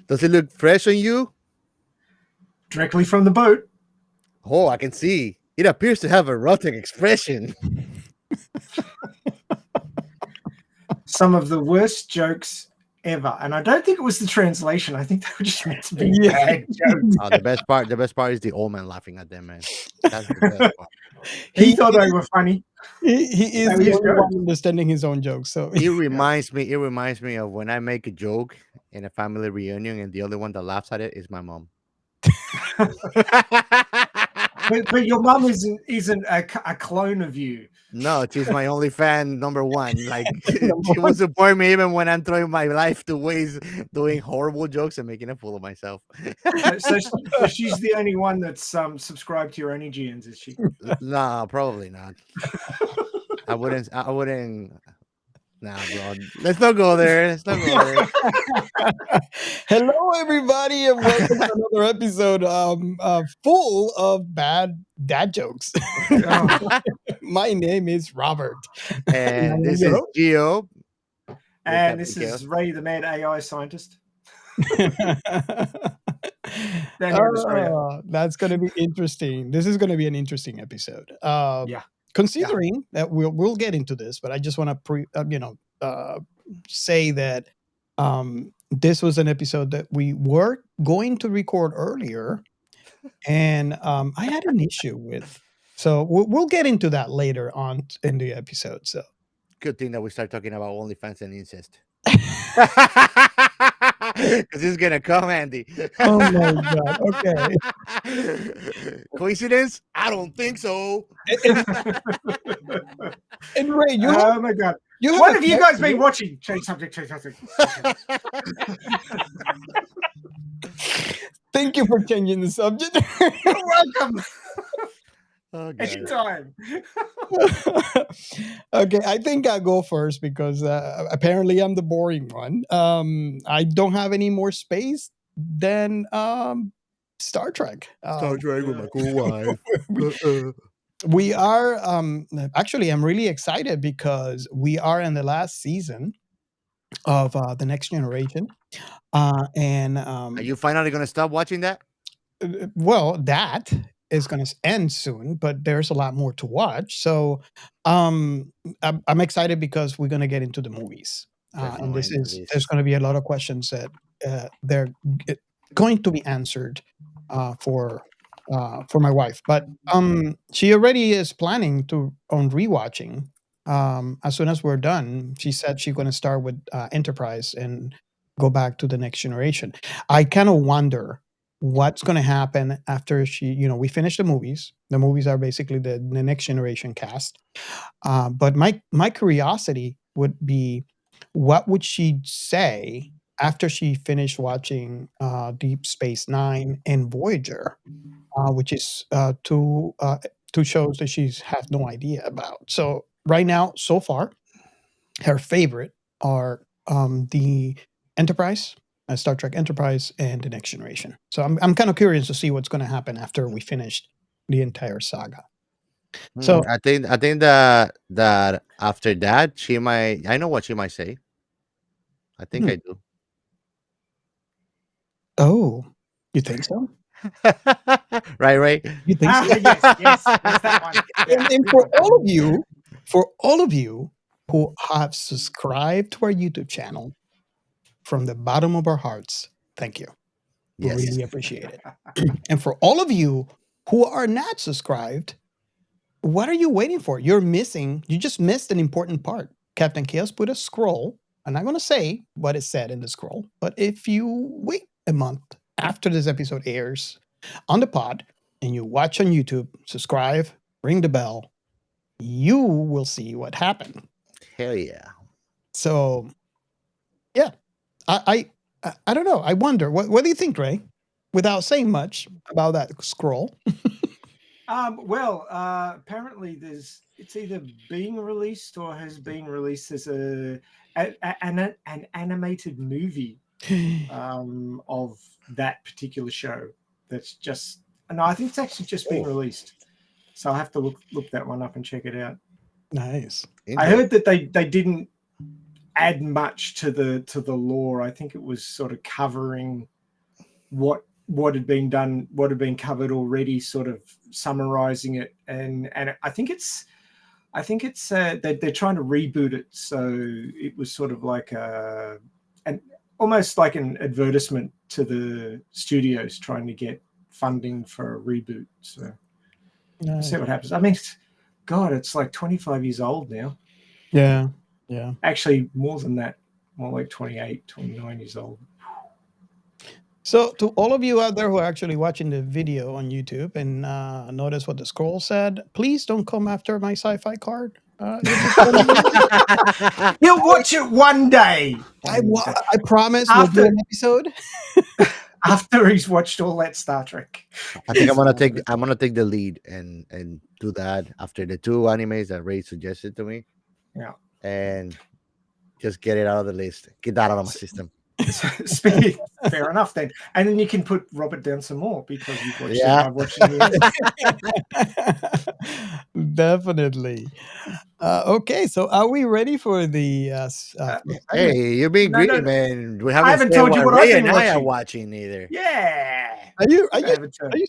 Does it look fresh on you? Directly from the boat. Oh, I can see. It appears to have a erotic expression. Some of the worst jokes ever. And I don't think it was the translation. I think they were just meant to be Yeah. bad jokes. The best part is the old man laughing at them, man. That's the best part. He thought they were funny. He is That the is only good. one understanding his own jokes. So It reminds me of when I make a joke in a family reunion and the only one that laughs at it is my mom. But your mum isn't a clone of you. No, she's my only fan, number one. Like number she will one. support me even when I'm throwing my life to waste, doing horrible jokes and making a fool of myself. So she's the only one that's subscribed to your Onlygeans, is she? No, probably not. I wouldn't. I wouldn't. Nah, bro. Let's not go there. Let's not go there. Hello, everybody, and welcome to another episode full of bad dad jokes. Oh. My name is Robert. And this your is host. Gio. And this is Ray, the mad AI scientist. That's going to be interesting. This is going to be an interesting episode. Yeah. Considering that we'll get into this, but I just want to say that this was an episode that we were going to record earlier, and I had an issue with. So we'll get into that later on in the episode. So Good thing that we start talking about OnlyFans and incest. Because it's gonna come, Andy. Oh my god! Okay. Coincidence? I don't think so. And Ray, you Oh my god! have What a have you question? guys been watching? Change subject. Change subject. Thank you for changing the subject. You're welcome. Oh, God. Anytime. Okay, I think I'll go first because apparently I'm the boring one. I don't have any more space than Star Trek. Star Trek with my cool wife. We are actually, I'm really excited because we are in the last season of the Next Generation, and Are you finally gonna stop watching that? well, that is going to end soon, but there's a lot more to watch. So I'm excited because we're going to get into the movies, and Definitely into this. there's going to be a lot of questions that they're going to be answered for my wife. But she already is planning on rewatching. As soon as we're done, she said she's going to start with Enterprise and go back to the Next Generation. I kind of wonder what's going to happen after we finish the movies. The movies are basically the Next Generation cast. But my curiosity would be, what would she say after she finished watching Deep Space Nine and Voyager, which is two shows that she's has no idea about. So right now, so far, her favorite are the Enterprise, Star Trek Enterprise, and the Next Generation. So I'm kind of curious to see what's going to happen after we finished the entire saga. So I think that after that she might. I know what she might say. I think I do. oh, you think so? Right. You think so? Yes, that one. Yeah, And good for one. all of you who have subscribed to our YouTube channel, from the bottom of our hearts, thank you. We Yes. really appreciate it. And for all of you who are not subscribed, what are you waiting for? You just missed an important part. Captain Chaos put a scroll. I'm not going to say what is said in the scroll, but if you wait a month after this episode airs on the pod and you watch on YouTube, subscribe, ring the bell, you will see what happened. Hell yeah. So, yeah, I don't know. I wonder, what do you think, Ray? Without saying much about that scroll. Well, apparently it's either being released or has been released as an animated movie of that particular show. That's just no, I think it's actually just being released. So I'll have to look that one up and check it out. Nice. I heard that they didn't add much to the lore. I think it was sort of covering what had been done, what had been covered already, sort of summarizing it, and I think it's they're trying to reboot it, so it was sort of like almost like an advertisement to the studios trying to get funding for a reboot. So we'll see what happens. I mean, God, it's like 25 years old now. Yeah. Actually, more than that, more like 28, 29 years old. So to all of you out there who are actually watching the video on YouTube and notice what the scroll said, please don't come after my sci-fi card. You'll watch it one day. I promise we'll do an episode. After he's watched all that Star Trek. I think I'm gonna take the lead and do that after the 2 animes that Ray suggested to me. Yeah. And just get it out of the list. Get that out of my system. Fair enough then. And then you can put Robert down some more because you've watched it. I've watched it. Definitely. Okay, so are we ready for the hey, you're being greedy, man. We haven't told you what Ray I've been and I are watching either. Yeah. Are you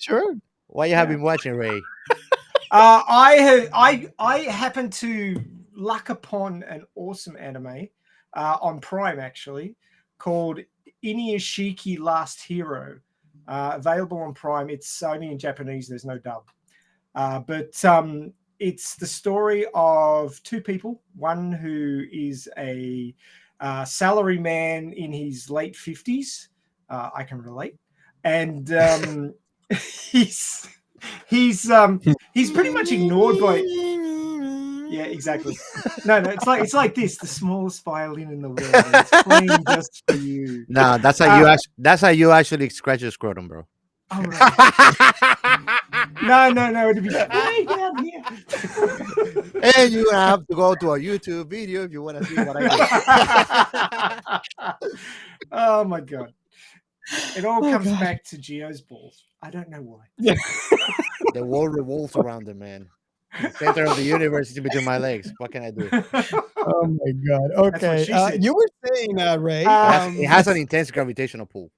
sure? Why you have been watching, Ray? I happened to luck upon an awesome anime on Prime, actually, called Inuyashiki Last Hero, available on Prime. It's only in Japanese. There's no dub. But it's the story of 2 people, one who is a salary man in his late 50s. I can relate. And he's pretty much ignored by... Yeah, exactly. No, it's like this: the smallest violin in the world. It's playing just for you. No, that's how you actually scratch your scrotum, bro. Oh, right. No, it'd be way down here. And you have to go to a YouTube video if you want to see what I do. Oh my God! It all comes back to Geo's balls. I don't know why. The world revolves around him, man. The center of the universe is in between my legs. What can I do? Oh my God. Okay. You were saying, Ray. It has an intense gravitational pull.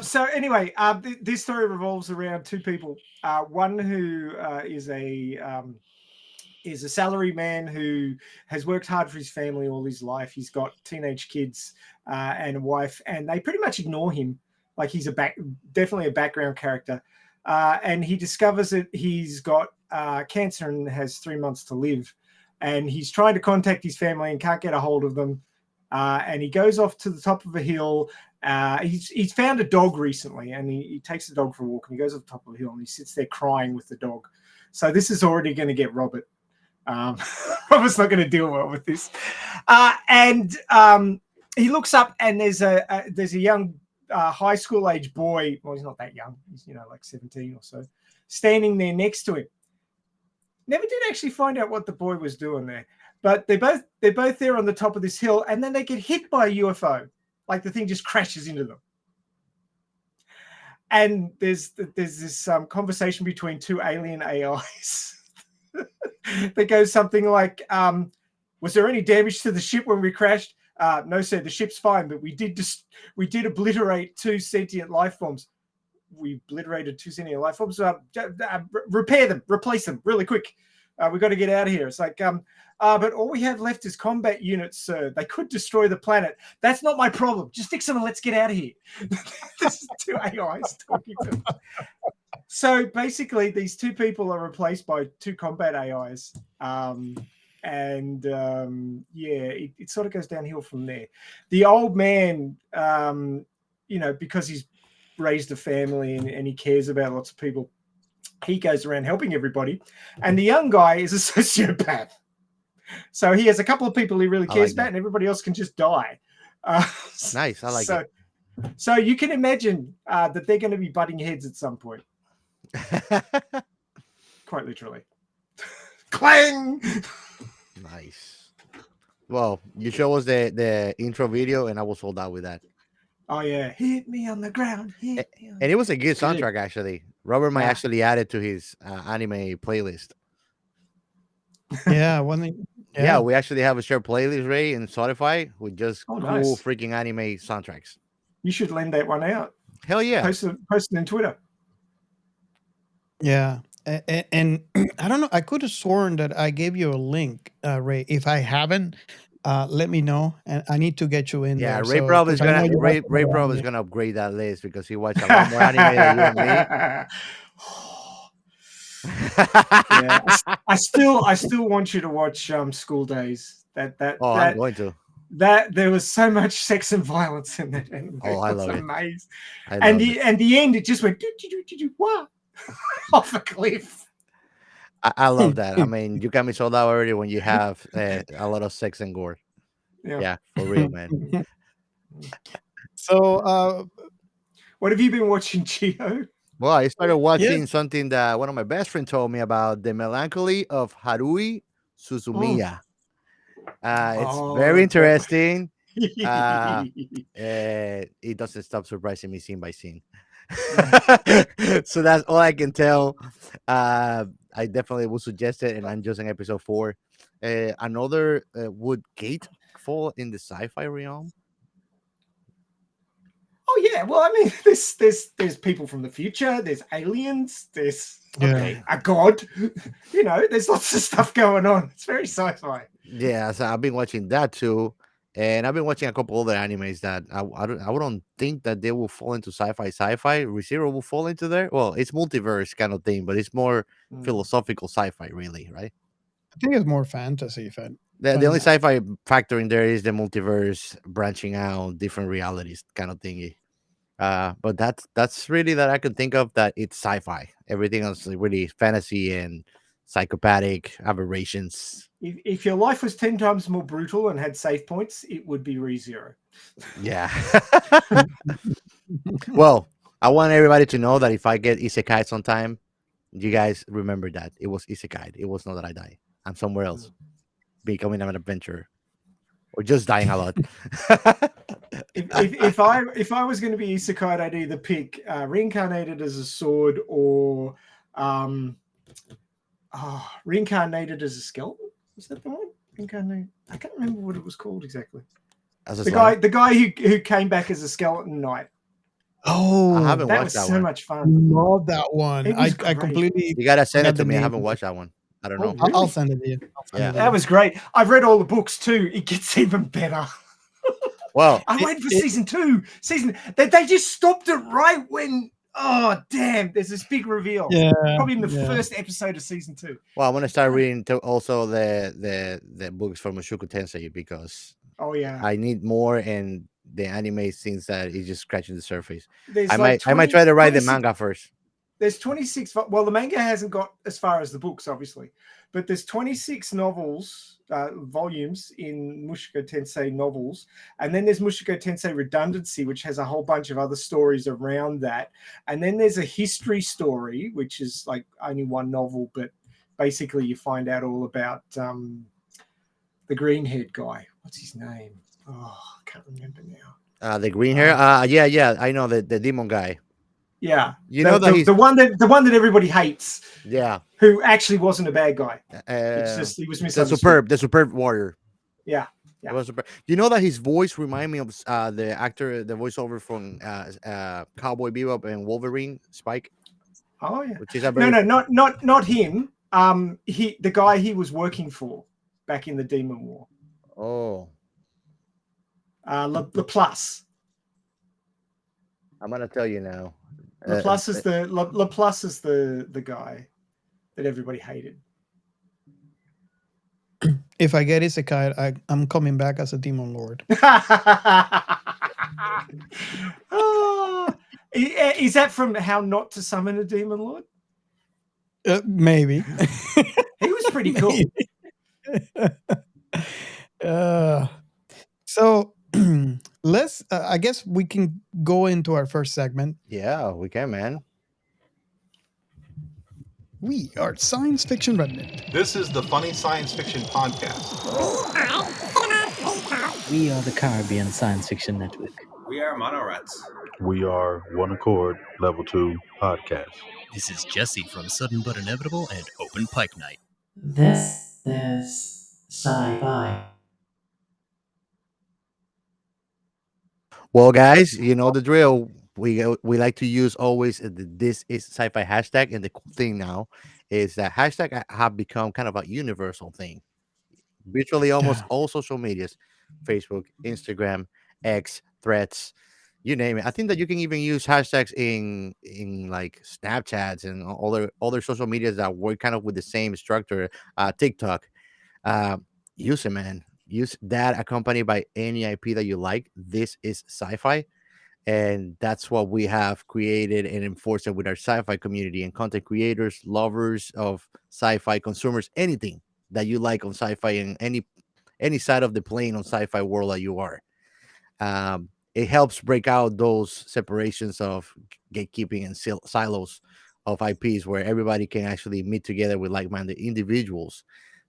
So anyway, this story revolves around 2 people. One who is a salary man who has worked hard for his family all his life. He's got teenage kids and a wife, and they pretty much ignore him. Like he's definitely a background character. And he discovers that he's got cancer and has 3 months to live. And he's trying to contact his family and can't get a hold of them. And he goes off to the top of a hill. He's found a dog recently, and he takes the dog for a walk, and he goes up the top of the hill, and he sits there crying with the dog. So this is already going to get Robert. Robert's not going to deal well with this. And he looks up, and there's a young high school age boy. Well, he's not that young. He's like 17 or so, standing there next to him. Never did actually find out what the boy was doing there, but they're both there on the top of this hill, and then they get hit by a UFO. Like the thing just crashes into them. And there's this conversation between 2 alien AIs that goes something like, "Was there any damage to the ship when we crashed?" "No, sir. The ship's fine, but we did obliterate 2 sentient life forms." "We obliterated 2 sentient life forms. Repair them, replace them, really quick. We got to get out of here." It's like, but all we have left is combat units, sir. They could destroy the planet. "That's not my problem. Just fix them and let's get out of here." This is 2 AIs talking to them. So basically, these 2 people are replaced by 2 combat AIs. It sort of goes downhill from there. The old man, because he's raised a family and he cares about lots of people, he goes around helping everybody. And the young guy is a sociopath. So he has a couple of people he really cares about, and everybody else can just die. Nice. I like it. So you can imagine that they're going to be butting heads at some point. Quite literally. Clang! Nice. Well, you show us the intro video, and I was sold out with that. Oh, yeah. Hit me on the ground. And it was a good soundtrack, actually. Robert might actually add it to his anime playlist. Yeah, Yeah, we actually have a shared playlist, Ray, in Spotify with just Oh, cool nice. freaking anime soundtracks. You should lend that one out. Hell yeah. Post it in Twitter. Yeah. And I don't know. I could have sworn that I gave you a link, Ray. If I haven't, let me know. And I need to get you in Yeah, there. Ray probably is 'cause I know gonna you Ray, have Ray some probably is around gonna upgrade that list because he watched a lot more anime than you and me. Yeah, I still want you to watch School Days. I'm That going to. there was so much sex and violence in that anime. Oh, I love it. Amazing. I And love it. the end, it just went what off a cliff. I love that. I mean, you got me sold out already when you have a lot of sex and gore. Yeah, for real, man. So, What have you been watching, Gio? Well, I started watching something that one of my best friends told me about, The Melancholy of Haruhi Suzumiya. It's very interesting. It doesn't stop surprising me scene by scene. So that's all I can tell. I definitely would suggest it, and I'm just in episode 4. Another would Gate fall in the sci-fi realm? Oh yeah, well, I mean, there's people from the future, there's aliens, there's a god. There's lots of stuff going on. It's very sci-fi. Yeah, so I've been watching that too, and I've been watching a couple other animes that I don't think that they will fall into sci-fi. ReZero will fall into there. Well, it's multiverse kind of thing, but it's more philosophical sci-fi, really, right? I think it's more fantasy. The only sci-fi factor in there is the multiverse branching out, different realities kind of thingy. But that's really that I can think of that it's sci-fi. Everything else is really fantasy and psychopathic aberrations. If your life was 10 times more brutal and had save points, it would be ReZero. Yeah. Well, I want everybody to know that if I get isekai sometime, you guys remember that it was isekai. It was not that I die. I'm somewhere else, becoming an adventurer, or just dying a lot. if I was going to be isekai, I'd either pick reincarnated as a sword or reincarnated as a skeleton. Was that the one? Reincarnated. I can't remember what it was called exactly. The guy who came back as a skeleton knight. Oh, I haven't watched that was that so one. much fun. Love that one. I completely. You gotta send it to the me. I name. haven't watched that one. I don't know. Oh, really? I'll send it to you. That was great. I've read all the books too. It gets even better. Well, I'm waiting for season 2. They just stopped it right when. Oh damn! There's this big reveal. Yeah, probably in the first episode of season 2. Well, I'm gonna start reading also the books from Mushoku Tensei because I need more, and the anime seems that it's just scratching the surface. I might try to write the manga first. There's 26. Well, the manga hasn't got as far as the books, obviously, but there's 26 novels, volumes in Mushoku Tensei novels, and then there's Mushoku Tensei Redundancy, which has a whole bunch of other stories around that, and then there's a history story, which is like only one novel, but basically you find out all about the green-haired guy. What's his name? Oh, I can't remember now. The green hair. Yeah, I know the demon guy. Yeah, the one that everybody hates. Yeah, who actually wasn't a bad guy. It's just he was misunderstood. The superb warrior. Yeah. You know that his voice reminded me of the actor, the voiceover from Cowboy Bebop and Wolverine, Spike. Oh yeah. Which is not him. The guy he was working for back in the Demon War. Oh. Laplace. I'm gonna tell you now. Laplace is the guy that everybody hated. If I get isekai, I'm coming back as a demon lord. Is that from How Not to Summon a Demon Lord? Maybe. He was pretty cool. So let's. I guess we can go into our first segment. Yeah, we can, man. We are Science Fiction Remnant. This is the Funny Science Fiction Podcast. We are the Caribbean Science Fiction Network. We are Monorats. We are One Accord Level 2 Podcast. This is Jessi from Sudden But Inevitable and Open Pike Night. This is SciFi. Well, guys, you know the drill. We like to use always this is sci-fi hashtag, and the cool thing now is that hashtag have become kind of a universal thing. Virtually almost Yeah. all social medias, Facebook, Instagram, X, Threads, you name it. I think that you can even use hashtags in like Snapchats and other social medias that work kind of with the same structure. TikTok, uh, use it, man. Use that accompanied by any IP that you like. This is sci-fi, and that's what we have created and enforced it with our sci-fi community and content creators, lovers of sci-fi, consumers, anything that you like on sci-fi and any side of the plane on sci-fi world that you are. It helps break out those separations of gatekeeping and silos of IPs where everybody can actually meet together with like-minded individuals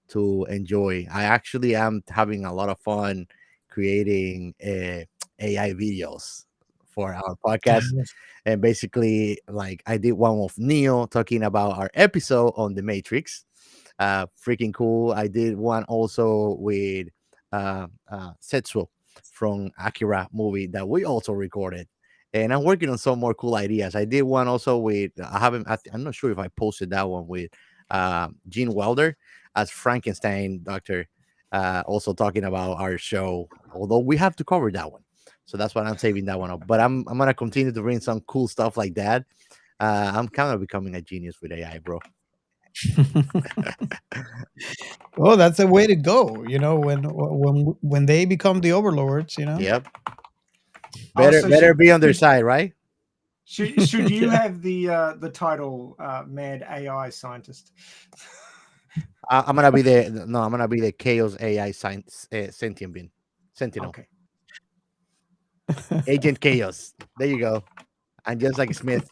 to enjoy. I actually am having a lot of fun creating AI videos for our podcast. Yes. And basically, like I did one with Neo talking about our episode on the Matrix. Freaking cool. I did one also with Setsuo from Akira movie that we also recorded. And I'm working on some more cool ideas. I did one also with I haven't I'm not sure if I posted that one with Gene Wilder as Frankenstein Doctor, also talking about our show. Although we have to cover that one, so that's why I'm saving that one up. But I'm gonna continue to bring some cool stuff like that. I'm kind of becoming a genius with AI, bro. Well, that's a way to go. When they become the overlords. Yep. Also, Better be on their side, right? should you Yeah. have the title Mad AI Scientist? I'm gonna be the no. I'm gonna be the chaos AI science sentient being, sentinel, Okay. agent chaos. There you go. And just like Smith.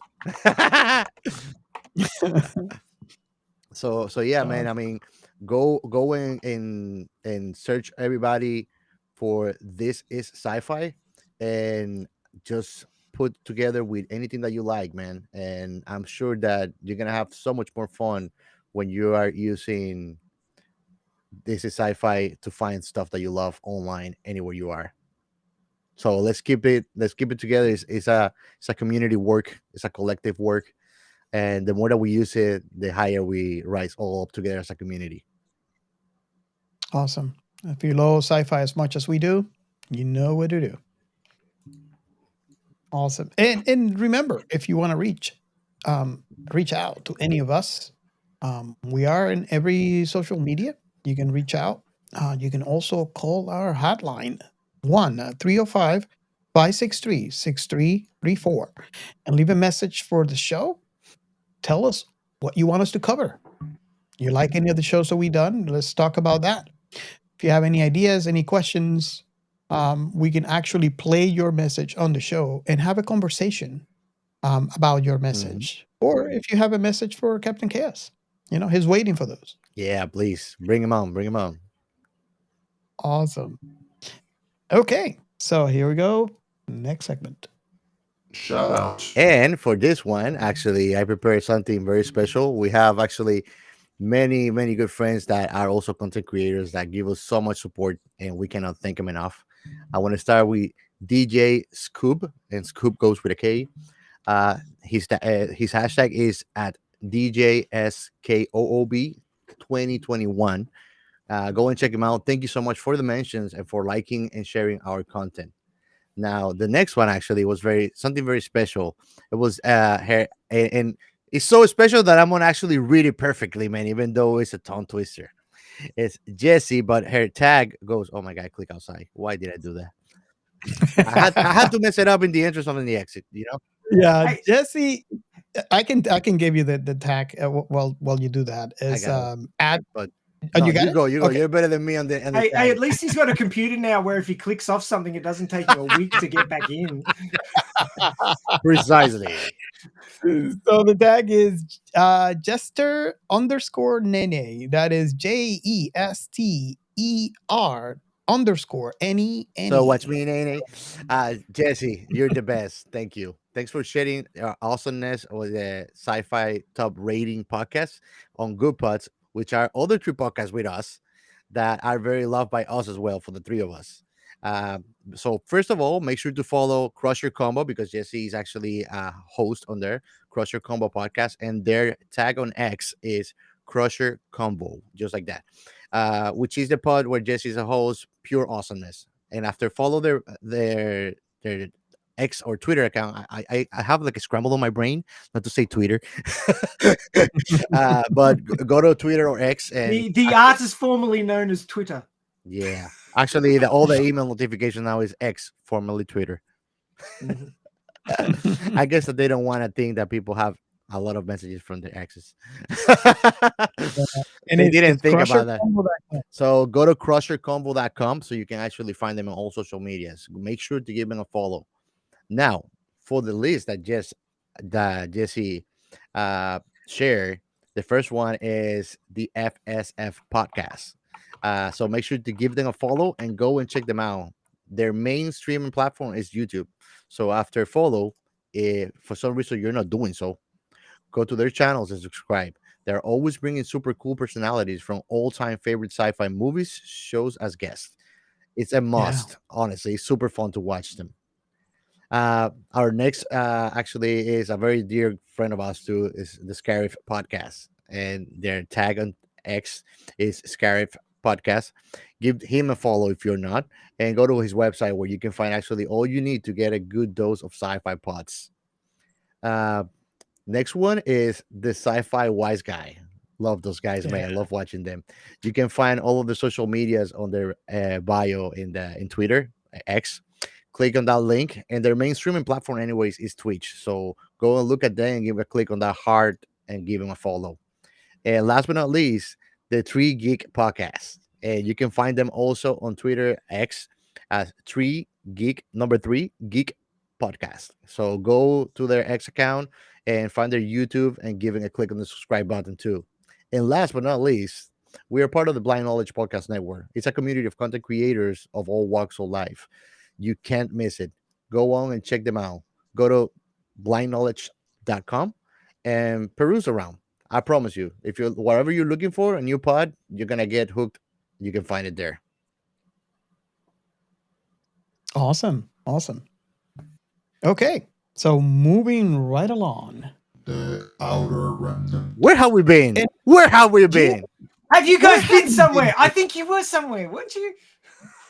So yeah, man. Uh, I mean, go and search everybody for this is sci-fi, and just put together with anything that you like, man. And I'm sure that you're gonna have so much more fun when you are using this is sci-fi to find stuff that you love online anywhere you are. So let's keep it together. It's a community work. It's a collective work, and the more that we use it, the higher we rise all up together as a community. awesome. If you love sci-fi as much as we do, you know what to do. Awesome. And remember, if you want to reach out to any of us. We are in every social media. You can reach out. You can also call our hotline 1-305 563 6334 and leave a message for the show. Tell us what you want us to cover. You like any of the shows that we've done? Let's talk about that. If you have any ideas, any questions, we can actually play your message on the show and have a conversation about your Mhm. message. Or if you have a message for Captain Chaos, he's waiting for those. Yeah, please bring him on. Bring him on. Awesome. Okay, so here we go. Next segment. Shout out. And for this one, actually, I prepared something very special. We have actually many good friends that are also content creators that give us so much support, and we cannot thank them enough. I want to start with DJskoob, and Scoop goes with a K. His hashtag is at DJskoob 2021. Go and check him out. Thank you so much for the mentions and for liking and sharing our content. Now, the next one actually was something very special. It was her, and it's so special that I'm gonna actually read it perfectly, man. Even though it's a tongue twister. It's Jessi, but her tag goes. Oh my god! Click outside. Why did I do that? I had to mess it up in the entrance and in the exit. Yeah, Hey, Jesse, I can give you the tag while you do that. I Is got it. add But and no, you got you it? go. You go. Okay. You're better than me on the hey, tag. at least he's got a computer now where if he clicks off something, it doesn't take him a week to get back in. Precisely. So the tag is Jester underscore Nene. That is JESTER underscore So what's NE. me, Nene? Jessi, you're the best. Thank you. Thanks for sharing awesomeness with the sci-fi top rating podcast on Good Pods, which are other three podcasts with us that are very loved by us as well, for the three of us. So first of all, make sure to follow Crush Your Combo, because Jessi is actually a host on there, Crush Your Combo podcast, and their tag on X is Crusher Combo, just like that. Which is the pod where Jessi is a host, pure awesomeness. And after follow their X or Twitter account, I have like a scramble on my brain not to say Twitter, but go to Twitter or X and The art is formerly known as Twitter. yeah. Actually, all the email notification now is X, formerly Twitter. I guess that they don't want to think that people have a lot of messages from their exes. And They it's didn't think about that. crushercombo.com. So go to crushercombo.com so you can actually find them on all social medias. Make sure to give them a follow. Now, for the list that Jessi shared, the first one is the FSF podcast. So make sure to give them a follow and go and check them out. Their main streaming platform is YouTube. So after follow, if for some reason you're not doing so, go to their channels and subscribe. They're always bringing super cool personalities from all-time favorite sci-fi movies, shows as guests. It's a must, honestly. It's super fun to watch them. Our next actually is a very dear friend of ours too, is the Scarif podcast, and their tag on X is Scarif podcast. Give him a follow if you're not, and go to his website where you can find actually all you need to get a good dose of sci-fi pods. Uh, Next one is the Sci-Fi Wise Guy. Love those guys, man. I love watching them. You can find all of the social medias on their bio in Twitter, X. Click on that link, and their main streaming platform, anyways, is Twitch. So go and look at them and give a click on that heart and give them a follow. And last but not least, the Three Geek Podcast. And you can find them also on Twitter X as three Geek Podcast. So go to their X account and find their YouTube and giving a click on the subscribe button too. And last but not least, we are part of the Blind Knowledge Podcast Network. It's a community of content creators of all walks of life. You can't miss it. Go on and check them out. Go to blindknowledge.com and peruse around. I promise you, if you're whatever you're looking for, a new pod, you're gonna get hooked. You can find it there. Awesome. Okay, so moving right along. The outer remnant. Where have we been? Where have we been? Have you guys been somewhere? I think you were somewhere, weren't you?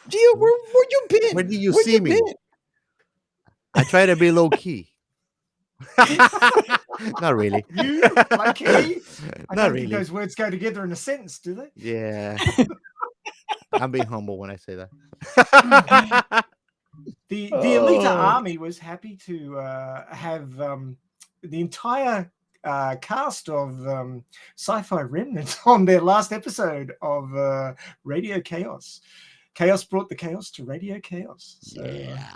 Gio, where you been? Where did you Where see me? been? I try to be low key. Not really. You, like he? I Not don't really. think those words go together in a sentence, do they? Yeah. I'm being humble when I say that. The Elita Army was happy to have the entire cast of Sci-Fi Remnant on their last episode of Radio Chaos. Chaos brought the chaos to Radio Chaos. So,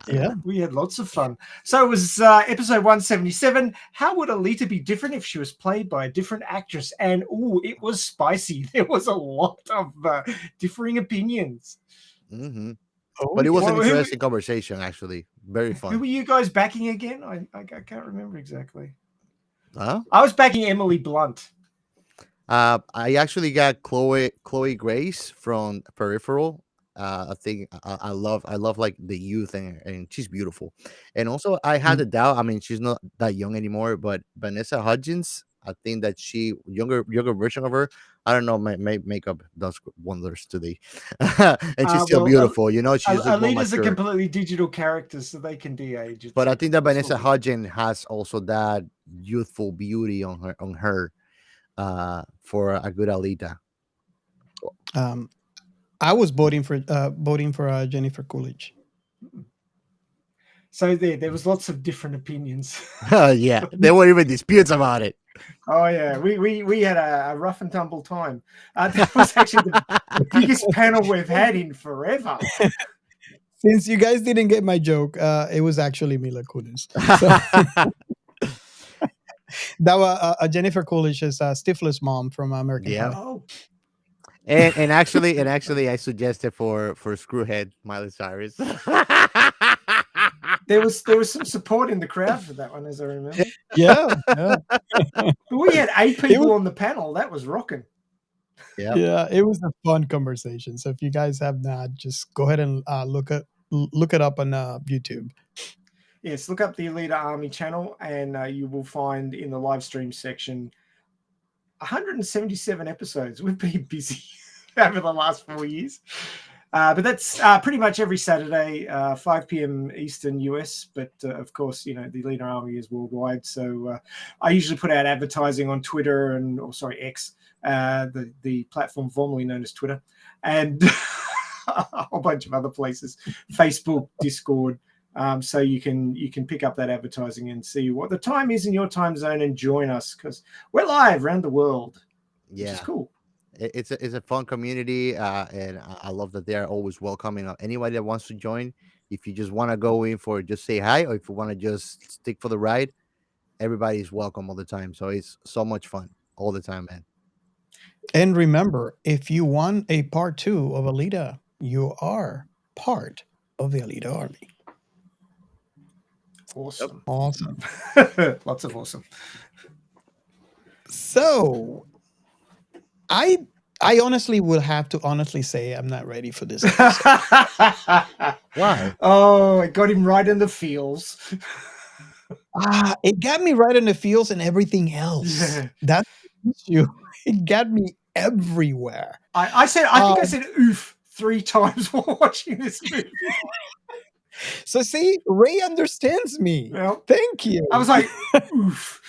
Yeah. we had lots of fun. So it was episode 177. How would Alita be different if she was played by a different actress? And it was spicy. There was a lot of differing opinions. Mm-hmm. Oh, But it was an Well, who- interesting conversation, actually. Very Who fun. were you guys backing again? I can't remember exactly. Huh? I was backing Emily Blunt. I actually got Chloe Grace from Peripheral. I think I love like the youth and she's beautiful. And also I had a doubt. I mean, she's not that young anymore, but Vanessa Hudgens, I think that she younger version of her. I don't know. Makeup does wonders today, and she's still well, beautiful. You know, she's just more Alita's a mature. completely digital character, so they can de-age. But I think that It's all Vanessa good. Hudgens has also that youthful beauty on her for a good Alita. I was voting for Jennifer Coolidge. So there was lots of different opinions. Yeah, there were even disputes about it. Oh yeah, we had a rough and tumble time. That was actually the biggest panel we've had in forever. Since you guys didn't get my joke, it was actually Mila Kunis. That was Jennifer Coolidge is Stifler's mom from American Yeah. Pie. Oh, and actually, I suggested for Screwhead Miley Cyrus. there was some support in the crowd for that one, as I remember. Yeah. But we had 8 people on the panel. That was rocking. Yep. Yeah, it was a fun conversation. So if you guys have not, just go ahead and look it up on YouTube. Yes, look up the Elite Army channel, and you will find in the live stream section 177 episodes. We've been busy over the last 4 years. But that's pretty much every Saturday, 5 p.m. Eastern US. But of course, the Elite Army is worldwide. So I usually put out advertising on Twitter X, the platform formerly known as Twitter, and a whole bunch of other places, Facebook, Discord. So you can pick up that advertising and see what the time is in your time zone and join us, because we're live around the world, which is cool. It's a fun community, and I love that they are always welcoming anybody that wants to join. If you just want to go in for just say hi, or if you want to just stick for the ride, everybody's welcome all the time. So it's so much fun all the time, man. And remember, if you want a part 2 of Alita, you are part of the Alita Army. Awesome. Awesome. Lots of awesome. So I honestly will have to honestly say I'm not ready for this episode. Why? Oh, it got him right in the feels. It got me right in the feels and everything else. Yeah. That's the issue. It got me everywhere. I think I said oof 3 times while watching this movie. So see, Ray understands me. Well, Thank you. I was like, oof.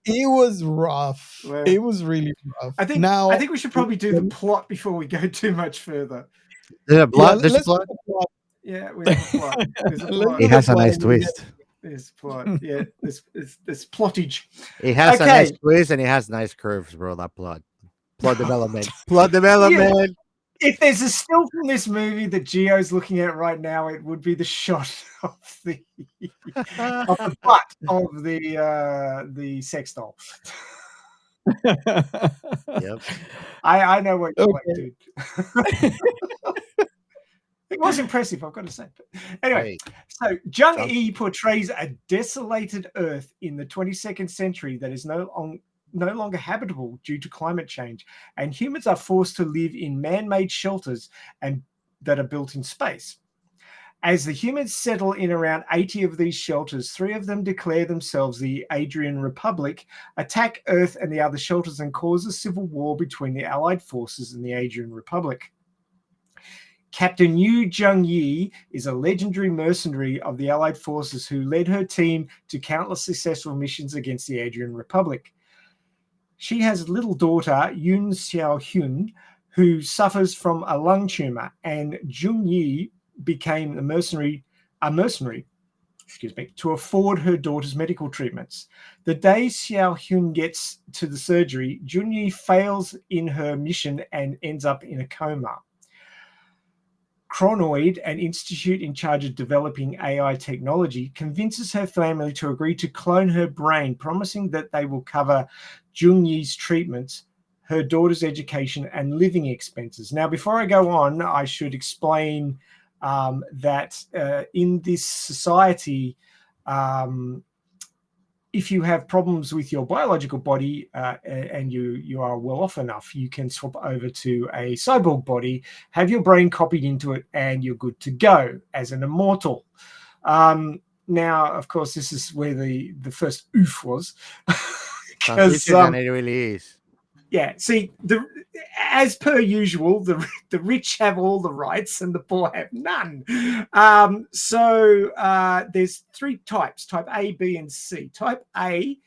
It was rough. Well, it was really rough. I think we should probably do the plot before we go too much further. There's a plot. let's plot. do the plot. Yeah, we have a plot. There's a Let's plot. do It has a plot nice and we twist. There's plot. Yeah, there's plottage. It has a Okay. nice twist and it has nice curves, bro. That plot development. Plot development. If there's a still from this movie that Gio's looking at right now, it would be the shot of the butt of the sex doll. Yep. I know what you Okay. like, dude. It was impressive, I've got to say. But anyway, Hey, so Jung-E portrays a desolated Earth in the 22nd century that is no longer habitable due to climate change, and humans are forced to live in man-made shelters and that are built in space. As the humans settle in around 80 of these shelters, 3 of them declare themselves the Adrian Republic, attack Earth and the other shelters, and cause a civil war between the Allied forces and the Adrian Republic. Captain Yu Jung-Yi is a legendary mercenary of the Allied forces who led her team to countless successful missions against the Adrian Republic. She has a little daughter, Yoon Xiao-hyun, who suffers from a lung tumor, and Jung-Yi became a mercenary, to afford her daughter's medical treatments. The day Xiao-hyun gets to the surgery, Jung-Yi fails in her mission and ends up in a coma. Chronoid, an institute in charge of developing AI technology, convinces her family to agree to clone her brain, promising that they will cover Jung-Yi's treatments, her daughter's education, and living expenses. Now, before I go on, I should explain that in this society, if you have problems with your biological body and you are well off enough, you can swap over to a cyborg body, have your brain copied into it, and you're good to go as an immortal. Now, of course, this is where the first oof was. sounds richer than it really is. Yeah, see, as per usual, the rich have all the rights and the poor have none. So there's 3 types, type A, B, and C. Type A,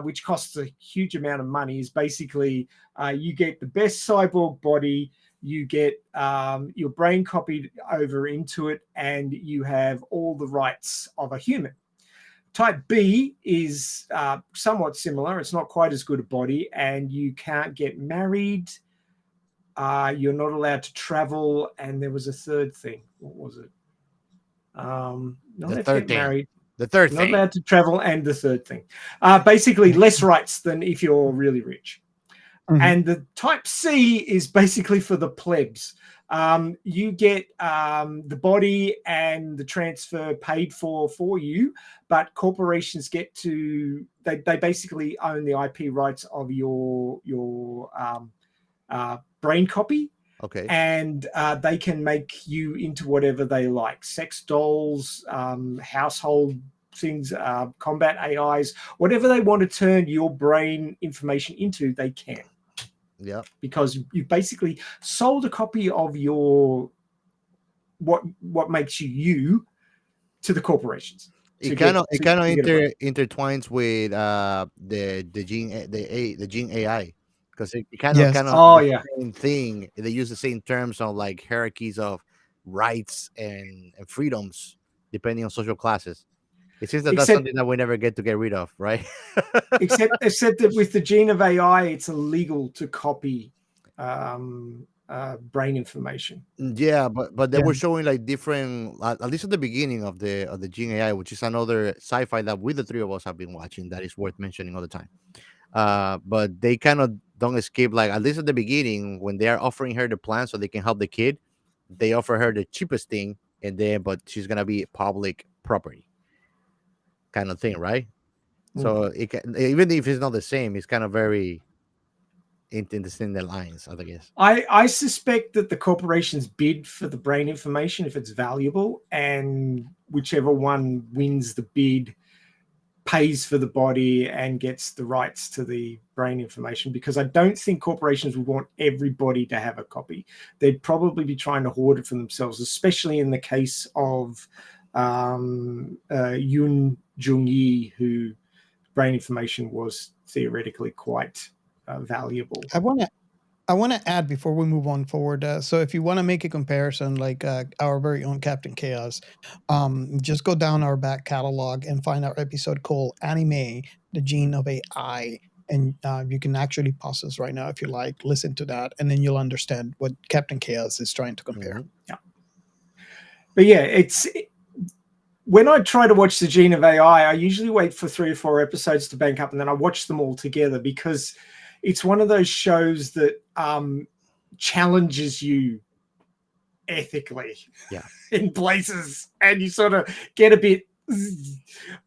which costs a huge amount of money, is basically you get the best cyborg body, you get your brain copied over into it, and you have all the rights of a human. Type B is somewhat similar. It's not quite as good a body, and you can't get married. You're not allowed to travel, and there was a third thing. What was it? Not allowed to get married. The third Not thing. allowed to travel, and the third thing. Basically, less rights than if you're really rich. Mhm. And the type C is basically for the plebs. You get the body and the transfer paid for you, but corporations get to they basically own the IP rights of your brain copy. Okay. And they can make you into whatever they like: sex dolls, household things, combat AIs, whatever they want to turn your brain information into, they can. Yeah. Because you basically sold a copy of your what makes you to the corporations. It kind of intertwines with the gene AI, because it kind of Yes. Oh the yeah. same thing. They use the same terms on like hierarchies of rights and freedoms depending on social classes. It seems that that's Except something that we never get rid of, right? except that with the gene of AI, it's illegal to copy brain information. Yeah, but they Yeah. were showing like different, at least at the beginning of the Gene AI, which is another sci-fi that we the three of us have been watching that is worth mentioning all the time. But they kind of don't escape, like at least at the beginning when they are offering her the plan so they can help the kid, they offer her the cheapest thing, and then but she's gonna be public property kind of thing, right? So it can, even if it's not the same, it's kind of very in the same lines, I guess. I suspect that the corporations bid for the brain information if it's valuable, and whichever one wins the bid pays for the body and gets the rights to the brain information, because I don't think corporations would want everybody to have a copy. They'd probably be trying to hoard it for themselves, especially in the case of Yoon Jung-yi, who brain information was theoretically quite valuable. I want to add before we move on forward. So if you want to make a comparison, like our very own Captain Chaos, just go down our back catalog and find our episode called "Anime: The Gene of AI," and you can actually pause this right now if you like. Listen to that, and then you'll understand what Captain Chaos is trying to compare. Yeah, but yeah, when I try to watch the Gene of AI, I usually wait for 3 or 4 episodes to bank up, and then I watch them all together, because it's one of those shows that challenges you ethically in places, and you sort of get a bit,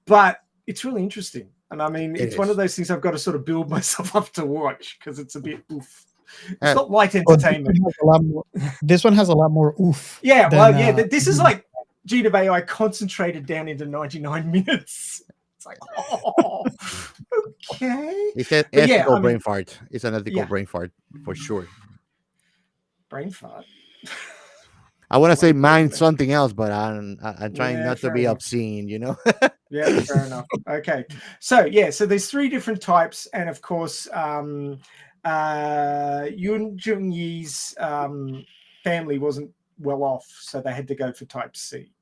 but it's really interesting. And I mean, it's one of those things I've got to sort of build myself up to watch, because it's a bit oof. It's not light entertainment. This one has a lot more oof. Yeah, well, yeah, this is like Gene of AI concentrated down into 99 minutes. It's like, oh, okay. It's an ethical brain fart. It's an ethical brain fart for sure. Brain fart. I want to say mind something else, but I'm trying not to be enough. obscene, you know? Yeah, fair enough. Okay. So there's 3 different types, and of course, Yoon Jung-yi's family wasn't well off, so they had to go for type C.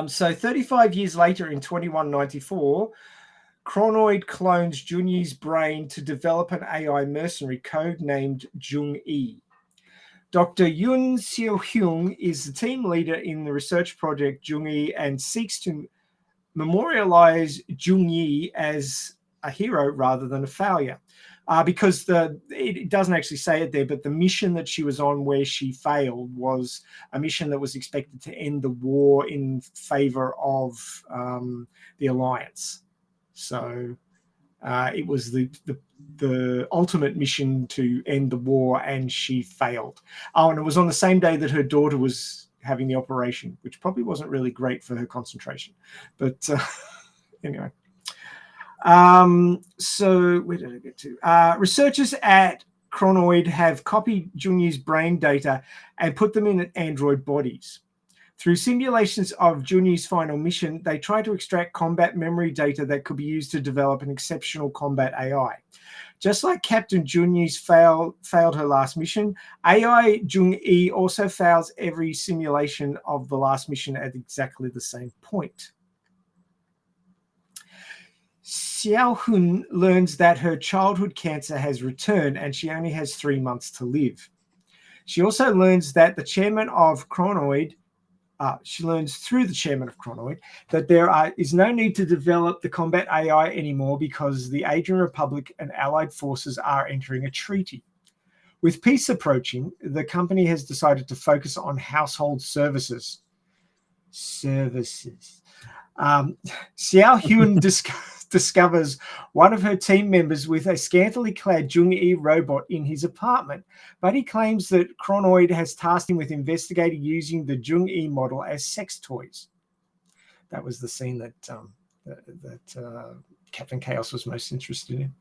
So 35 years later, in 2194, Chronoid clones Jung-yi's brain to develop an AI mercenary codenamed Jung-yi. Dr. Yoon Seo-hyung is the team leader in the research project Jung-yi and seeks to memorialize Jung-yi as a hero rather than a failure. Because it doesn't actually say it there, but the mission that she was on where she failed was a mission that was expected to end the war in favor of the Alliance. So it was the ultimate mission to end the war, and she failed. Oh, and it was on the same day that her daughter was having the operation, which probably wasn't really great for her concentration. But anyway. So where did I get to? Researchers at Chronoid have copied Jung-yi's brain data and put them in android bodies. Through simulations of Jung-yi's final mission, they try to extract combat memory data that could be used to develop an exceptional combat AI. Just like Captain Jung-yi's failed her last mission, AI Jung-yi also fails every simulation of the last mission at exactly the same point. Xiao-hun learns that her childhood cancer has returned and she only has 3 months to live. She also learns that the chairman of Chronoid, she learns through the chairman of Chronoid that there is no need to develop the combat AI anymore because the Adrian Republic and allied forces are entering a treaty. With peace approaching, the company has decided to focus on household services. Xiao Hyun discovers one of her team members with a scantily clad Jung-E robot in his apartment, but he claims that Chronoid has tasked him with investigating using the Jung-E model as sex toys. That was the scene that Captain Chaos was most interested in.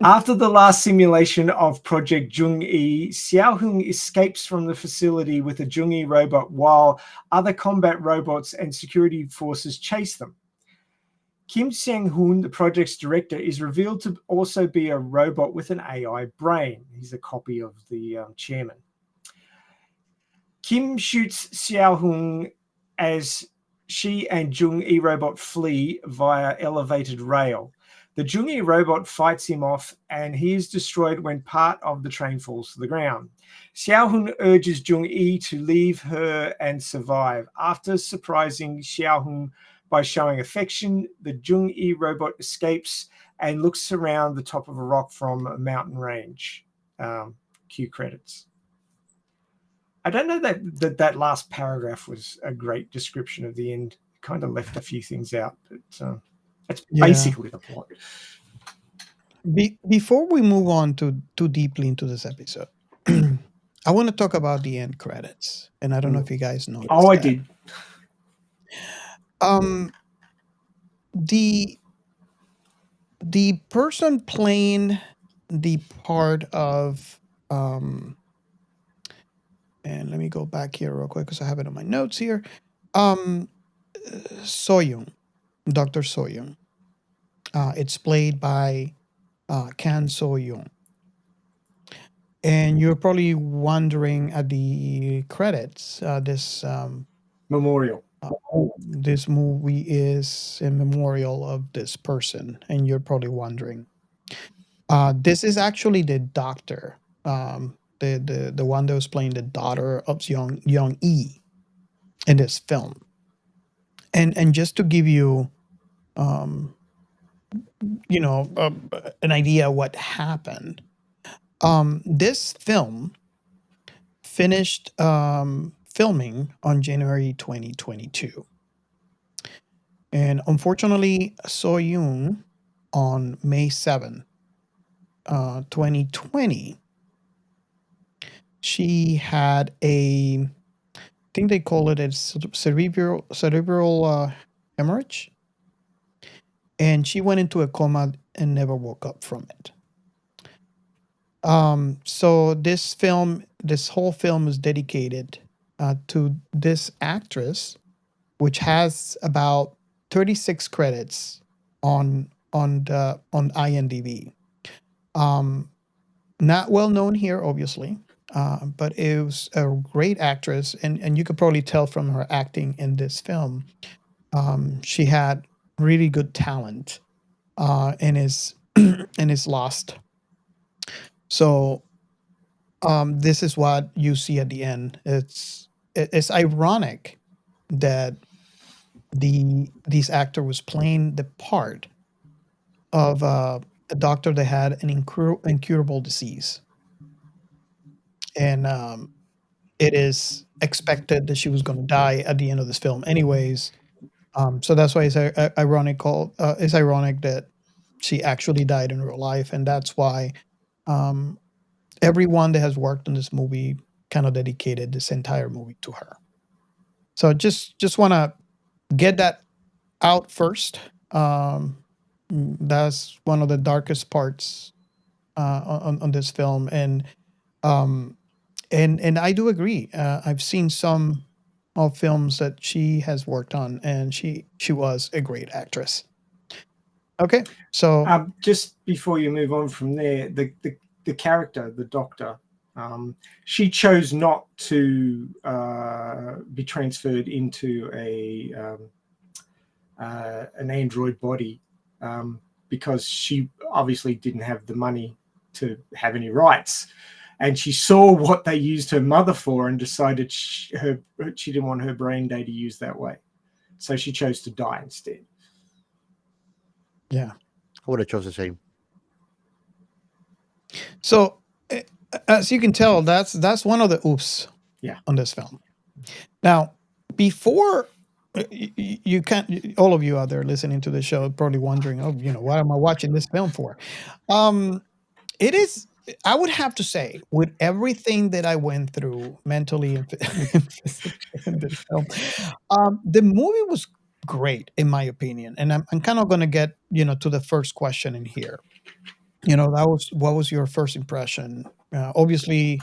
After the last simulation of Project Jung-E, Xiao Hung escapes from the facility with a Jung-E robot while other combat robots and security forces chase them. Kim Sang-hoon, the project's director, is revealed to also be a robot with an AI brain. He's a copy of the chairman. Kim shoots Xiao Hung as she and Jung-E robot flee via elevated rail. The Jung-E robot fights him off, and he is destroyed when part of the train falls to the ground. Xiao Hun urges Jung-E to leave her and survive. After surprising Xiao Hun by showing affection, the Jung-E robot escapes and looks around the top of a rock from a mountain range. Cue credits. I don't know that last paragraph was a great description of the end. Kind of left a few things out, but that's basically the plot. Before we move on too deeply into this episode, I want to talk about the end credits, and I don't know if you guys know. Oh, I did. The person playing the part of and let me go back here real quick because I have it on my notes here. Soyoung, Dr. Soyoung. It's played by Kan So-young. And you're probably wondering at the credits, this memorial. This movie is a memorial of this person, and you're probably wondering. This is actually the doctor, the one that was playing the daughter of Young E in this film. And just to give you, an idea of what happened. This film finished filming on January 2022. And unfortunately, So-young on May 7, 2020, she had I think they call it a cerebral hemorrhage. And she went into a coma and never woke up from it. So this whole film is dedicated to this actress, which has about 36 credits on IMDb. Not well known here, obviously, but it was a great actress, and you could probably tell from her acting in this film. She had really good talent, and is lost. So this is what you see at the end. It's ironic that this actor was playing the part of a doctor that had an incurable disease, and it is expected that she was going to die at the end of this film, anyways. So that's why it's ironic that she actually died in real life, and that's why everyone that has worked on this movie kind of dedicated this entire movie to her. So just want to get that out first. That's one of the darkest parts on this film, and I do agree. I've seen some of films that she has worked on, and she was a great actress. Okay, so just before you move on from there, the character, the doctor, she chose not to be transferred into an android body because she obviously didn't have the money to have any rights. And she saw what they used her mother for and decided she didn't want her brain data used that way. So she chose to die instead. Yeah. I would have chosen the same. So as you can tell, that's one of the oofs Yeah. on this film. Now, before you can't, all of you out there listening to the show, are probably wondering, oh, what am I watching this film for? It is. I would have to say, with everything that I went through mentally and physically in this film, the movie was great in my opinion. And I'm kind of going to get to the first question in here. That was what was your first impression? Obviously,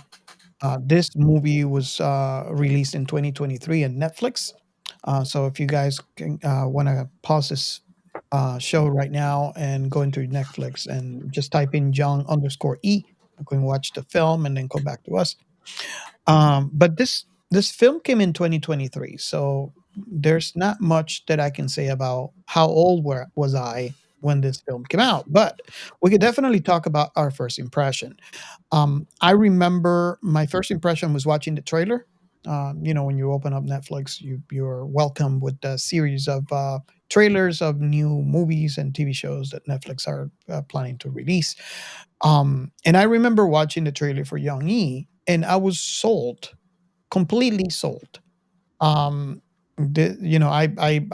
this movie was released in 2023 on Netflix. So if you guys want to pause this show right now and go into Netflix and just type in John_E, you can watch the film and then come back to us. But this film came in 2023, so there's not much that I can say about how old was I when this film came out. But we could definitely talk about our first impression. I remember my first impression was watching the trailer. When you open up Netflix, you're welcome with a series of trailers of new movies and TV shows that Netflix are planning to release. And I remember watching the trailer for Young E, and I was sold, completely sold. I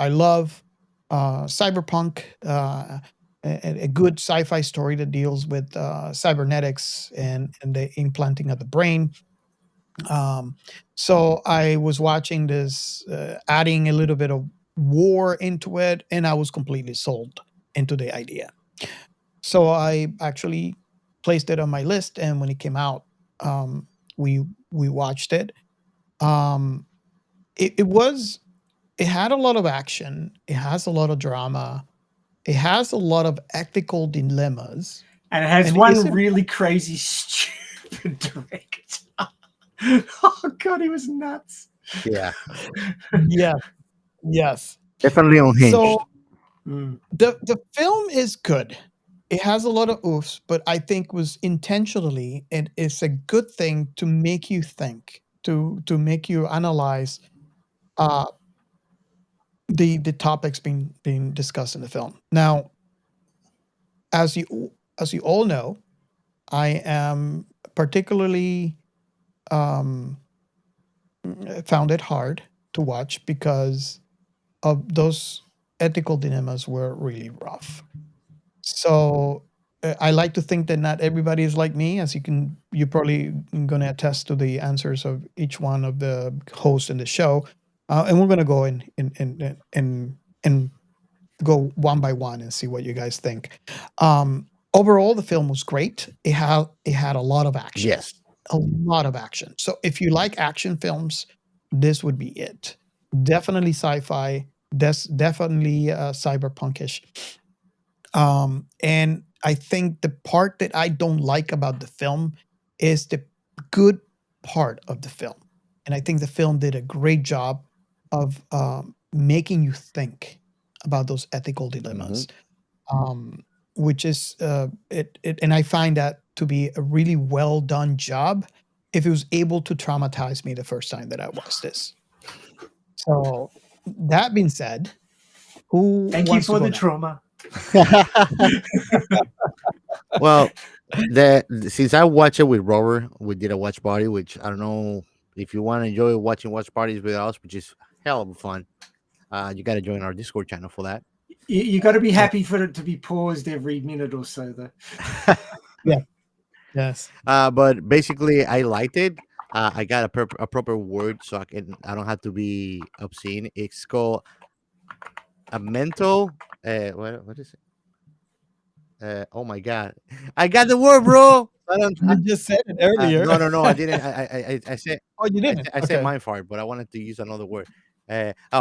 love cyberpunk, a good sci-fi story that deals with cybernetics and the implanting of the brain. Um, so I was watching this, adding a little bit of war into it, and I was completely sold into the idea. So I actually placed it on my list, and when it came out, um, we watched it. Um, it had a lot of action. It has a lot of drama. It has a lot of ethical dilemmas. And it has And one really crazy, stupid director. Oh God, he was nuts. Yeah, Yes, yes. definitely unhinged. So the film is good. It has a lot of oofs, but I think was intentionally, and it's a good thing to make you think, to make you analyze uh, the topics being discussed in the film. Now, as you all know, I am particularly um, found it hard to watch because of those ethical dilemmas were really rough. So I like to think that not everybody is like me, as you're probably going to attest to the answers of each one of the hosts in the show, and we're going to go and go one by one and see what you guys think. Overall, the film was great. It had a lot of action, Yes. a lot of action. So if you like action films, this would be it. Definitely sci-fi. Definitely cyberpunkish. And I think the part that I don't like about the film is the good part of the film. And I think the film did a great job of making you think about those ethical dilemmas, um, which is it. And I find that to be a really well done job. If it was able to traumatize me the first time that I watched this. So that being said, who Thank you wants to for go the next? trauma. Well, since I watched it with Robert, we did a watch party, which I don't know if you want to enjoy watching watch parties with us, which is hell of fun. You got to join our Discord channel for that. You got to be happy for it to be paused every minute or so, though. Yeah. Yes. But basically, I liked it. I got a proper word, so I don't have to be obscene. It's called a mental. What is it? Oh my god, I got the word, bro. You just said it earlier. No, I didn't. I said Oh, you didn't? I said Okay. mind fart, but I wanted to use another word.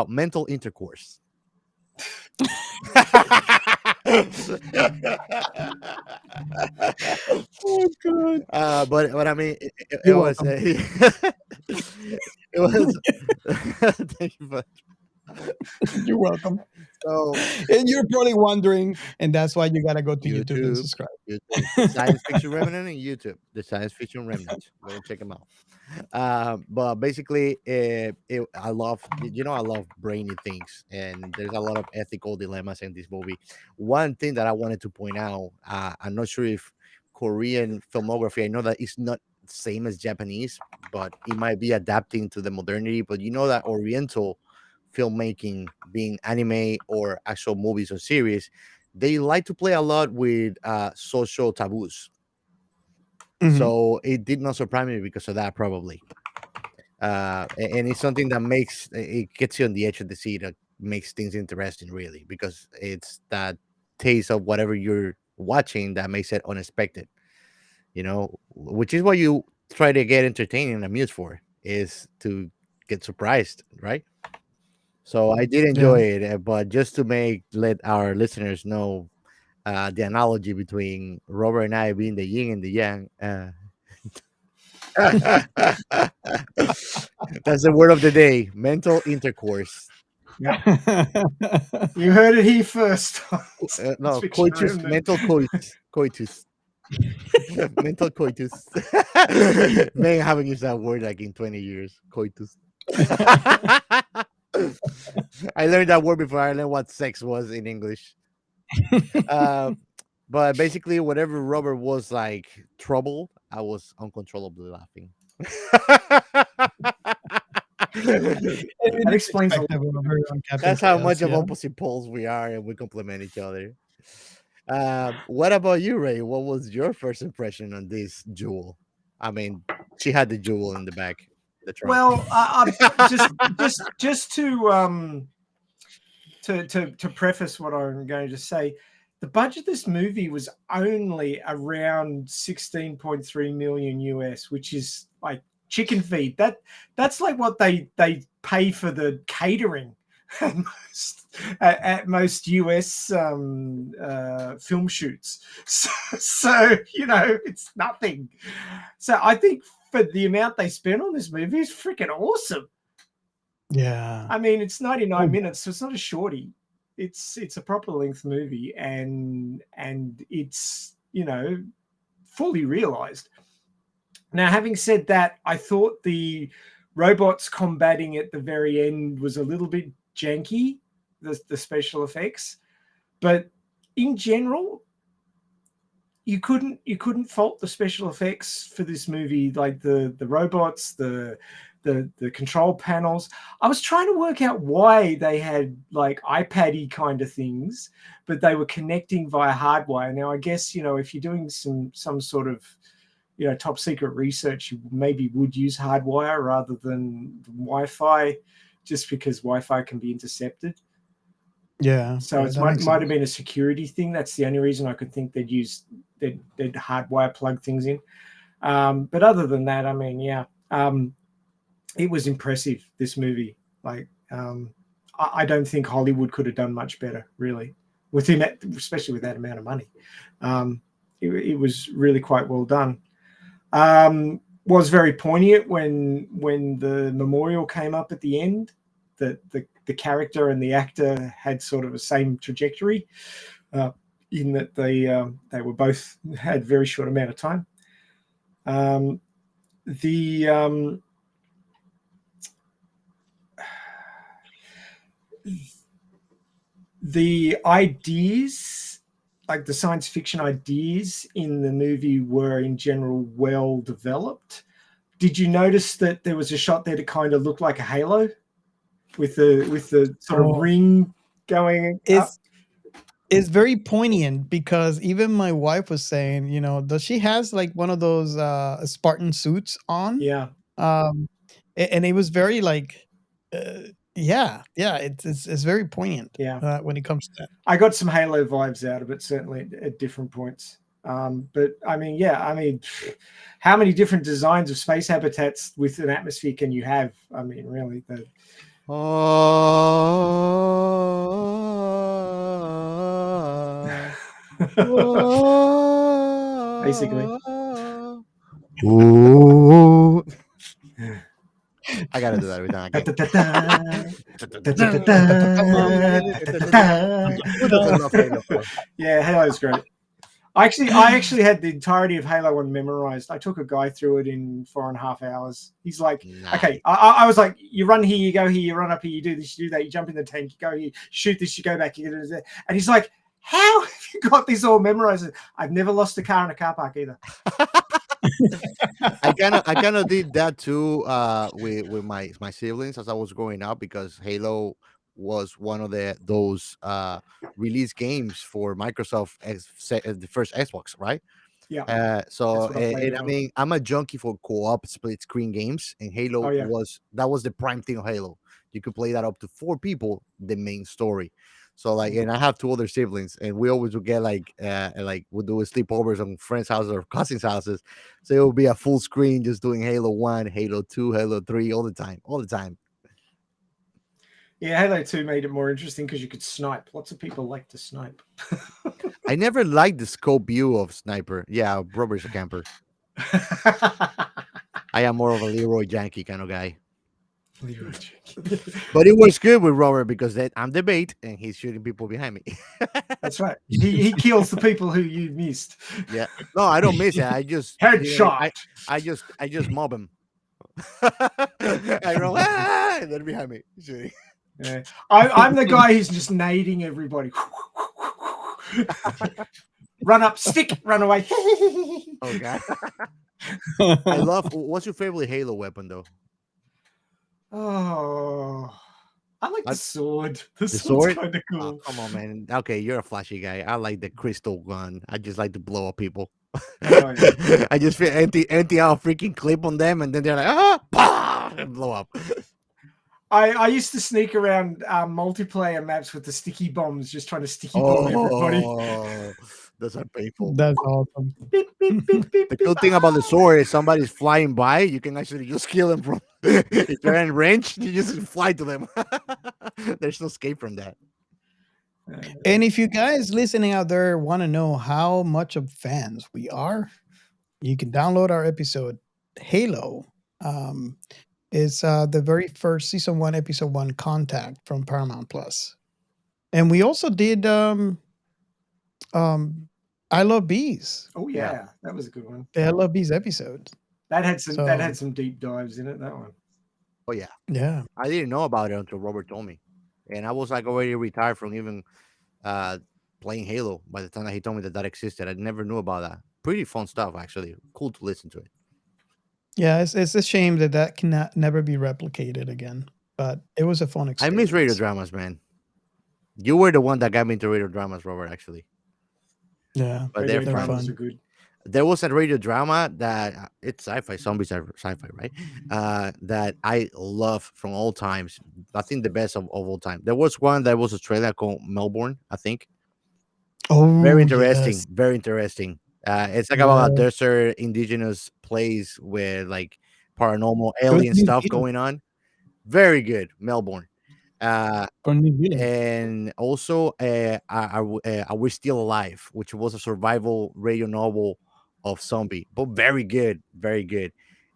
Mental intercourse. Oh, God. But I mean, it You're was welcome. it was. Thank you for You're welcome. so And you're probably wondering, and that's why you gotta go to YouTube and YouTube, subscribe. Science Fiction Remnant, and YouTube, the Science Fiction Remnant. Go and check them out. But basically, I love I love brainy things, and there's a lot of ethical dilemmas in this movie. One thing that I wanted to point out, I'm not sure if Korean filmography. I know that it's not same as Japanese, but it might be adapting to the modernity. But you know that Oriental filmmaking, being anime or actual movies or series, they like to play a lot with social taboos. Mhm. So it did not surprise me because of that, probably. And it's something that makes it gets you on the edge of the seat, that makes things interesting, really, because it's that taste of whatever you're watching that makes it unexpected. Which is what you try to get entertaining and amused for, is to get surprised, right? So I did Yeah. enjoy it, but just to let our listeners know the analogy between Robert and I being the yin and the yang. That's the word of the day: mental intercourse. Yeah, you heard it here first. No, Fiction coitus, Remnant. mental coitus, mental coitus. Man, I haven't used that word like in 20 years. Coitus. I learned that word before I learned what sex was in English. Uh, but basically, whatever Robert was like trouble, I was uncontrollably laughing. It That is explains a lot. expectable over on Captain That's how Chaos, much of yeah. opposite poles we are, and we complement each other. What about you, Ray? What was your first impression on this jewel? I mean, she had the jewel in the back, the trunk. Well, just to preface what I'm going to say, the budget of this movie was only around 16.3 million US, which is like chicken feed. That's like what they pay for the catering at most US film shoots. So it's nothing. So I think for the amount they spent on this movie is freaking awesome. Yeah. I mean, it's 99 minutes, so it's not a shorty. It's a proper length movie, and it's fully realized. Now, having said that, I thought the robots combating at the very end was a little bit janky, the special effects, but in general, you couldn't fault the special effects for this movie, like the robots, the control panels. I was trying to work out why they had like iPad-y kind of things, but they were connecting via hardwire. Now, I guess, if you're doing some sort of, top secret research, you maybe would use hardwire rather than Wi-Fi, just because Wi-Fi can be intercepted. Yeah. So yeah, it that makes might have sense. been a security thing. That's the only reason I could think they'd hardwire plug things in. But other than that, I mean, yeah, it was impressive, this movie. Like, I don't think Hollywood could have done much better, really, within that, especially with that amount of money. It was really quite well done. Was very poignant when the memorial came up at the end. That the character and the actor had sort of the same trajectory, in that they were both had very short amount of time. The ideas, like the science fiction ideas in the movie, were in general well developed. Did you notice that there was a shot there that kind of looked like a halo with the sort of ring going up? It's very poignant because even my wife was saying, does she has like one of those Spartan suits on? Yeah. And it was very like, it's very poignant. Yeah. When it comes to that. I got some Halo vibes out of it, certainly at different points. But I mean, how many different designs of space habitats with an atmosphere can you have? I mean, really, basically. Ooh. I gotta do that every time. Yeah, Halo's great. I actually had the entirety of Halo 1 memorized. I took a guy through it in 4.5 hours. He's like, Nice. okay, I was like, you run here, you go here, you run up here, you do this, you do that, you jump in the tank, you go here, shoot this, you go back, you do that. And he's like, how have you got this all memorized? I've never lost a car in a car park either. I kind of did that too with my siblings as I was growing up because Halo was one of those release games for Microsoft the first Xbox, right? Yeah, So that's what I played and it I on. mean I'm a junkie for co-op split screen games, and Oh Halo yeah. was the prime thing of Halo. You could play that up to 4 people, the main story. So like, and I have 2 other siblings, and we always would get like we'll do sleepovers on friends' houses or cousins' houses. So it would be a full screen just doing Halo 1, Halo 2, Halo 3 all the time, all the time. Yeah, Halo 2 made it more interesting because you could snipe. Lots of people like to snipe. I never liked the scope view of Sniper. Yeah, Robert's a camper. I am more of a Leroy Yankee kind of guy. But it was good with Robert because I'm the bait and he's shooting people behind me. That's right. He kills the people who you missed. Yeah. No, I don't miss it. I just Headshot. I just mob him. I run, ah, and then behind me shooting. Yeah. I'm the guy who's just nading everybody. Run up, stick, run away. Oh god. I love. What's your favorite Halo weapon though? Oh, I like the I- sword. The The sword's sword? kind of Oh, cool. come on, man. Okay, you're a flashy guy. I like the crystal gun. I just like to blow up people. Oh, yeah. I just feel empty out a freaking clip on them, and then they're like, ah, bah, and blow up. I used to sneak around multiplayer maps with the sticky bombs, just trying to sticky bomb everybody. Oh, those are painful. That's awesome. Beep, beep, beep, beep, The beep. cool thing about the sword is somebody's flying by, you can actually just kill them from. If they're in range, you just fly to them. There's no escape from that. And if you guys listening out there want to know how much of fans we are, you can download our episode Halo. It's the very first season 1, episode 1, Contact from Paramount Plus, and we also did I Love Bees. Oh yeah, that was a good one. The I Love Bees episode. That had So- some deep dives in it. That one. Oh yeah, Yeah. I didn't know about it until Robert told me, and I was like already retired from even playing Halo by the time that he told me that existed. I never knew about that. Pretty fun stuff, actually. Cool to listen to it. Yeah, it's a shame that cannot never be replicated again. But it was a fun I experience. miss radio dramas, man. You were the one that got me into radio dramas, Robert. Actually, Yeah, but Radio they're they're fun. dramas fun. are good. There was a radio drama that it's sci-fi. Zombies are sci-fi, right? That I love from all times. I think the best of all time. There was one that was Australia called Melbourne, I think. Oh, Very interesting. yes. Very interesting. It's like about a Yeah. desert indigenous place with like paranormal It was alien New stuff Zealand. going on. Very good, Melbourne. From New Zealand. And also Are We Still Alive, which was a survival radio novel of zombie, but very good, very good.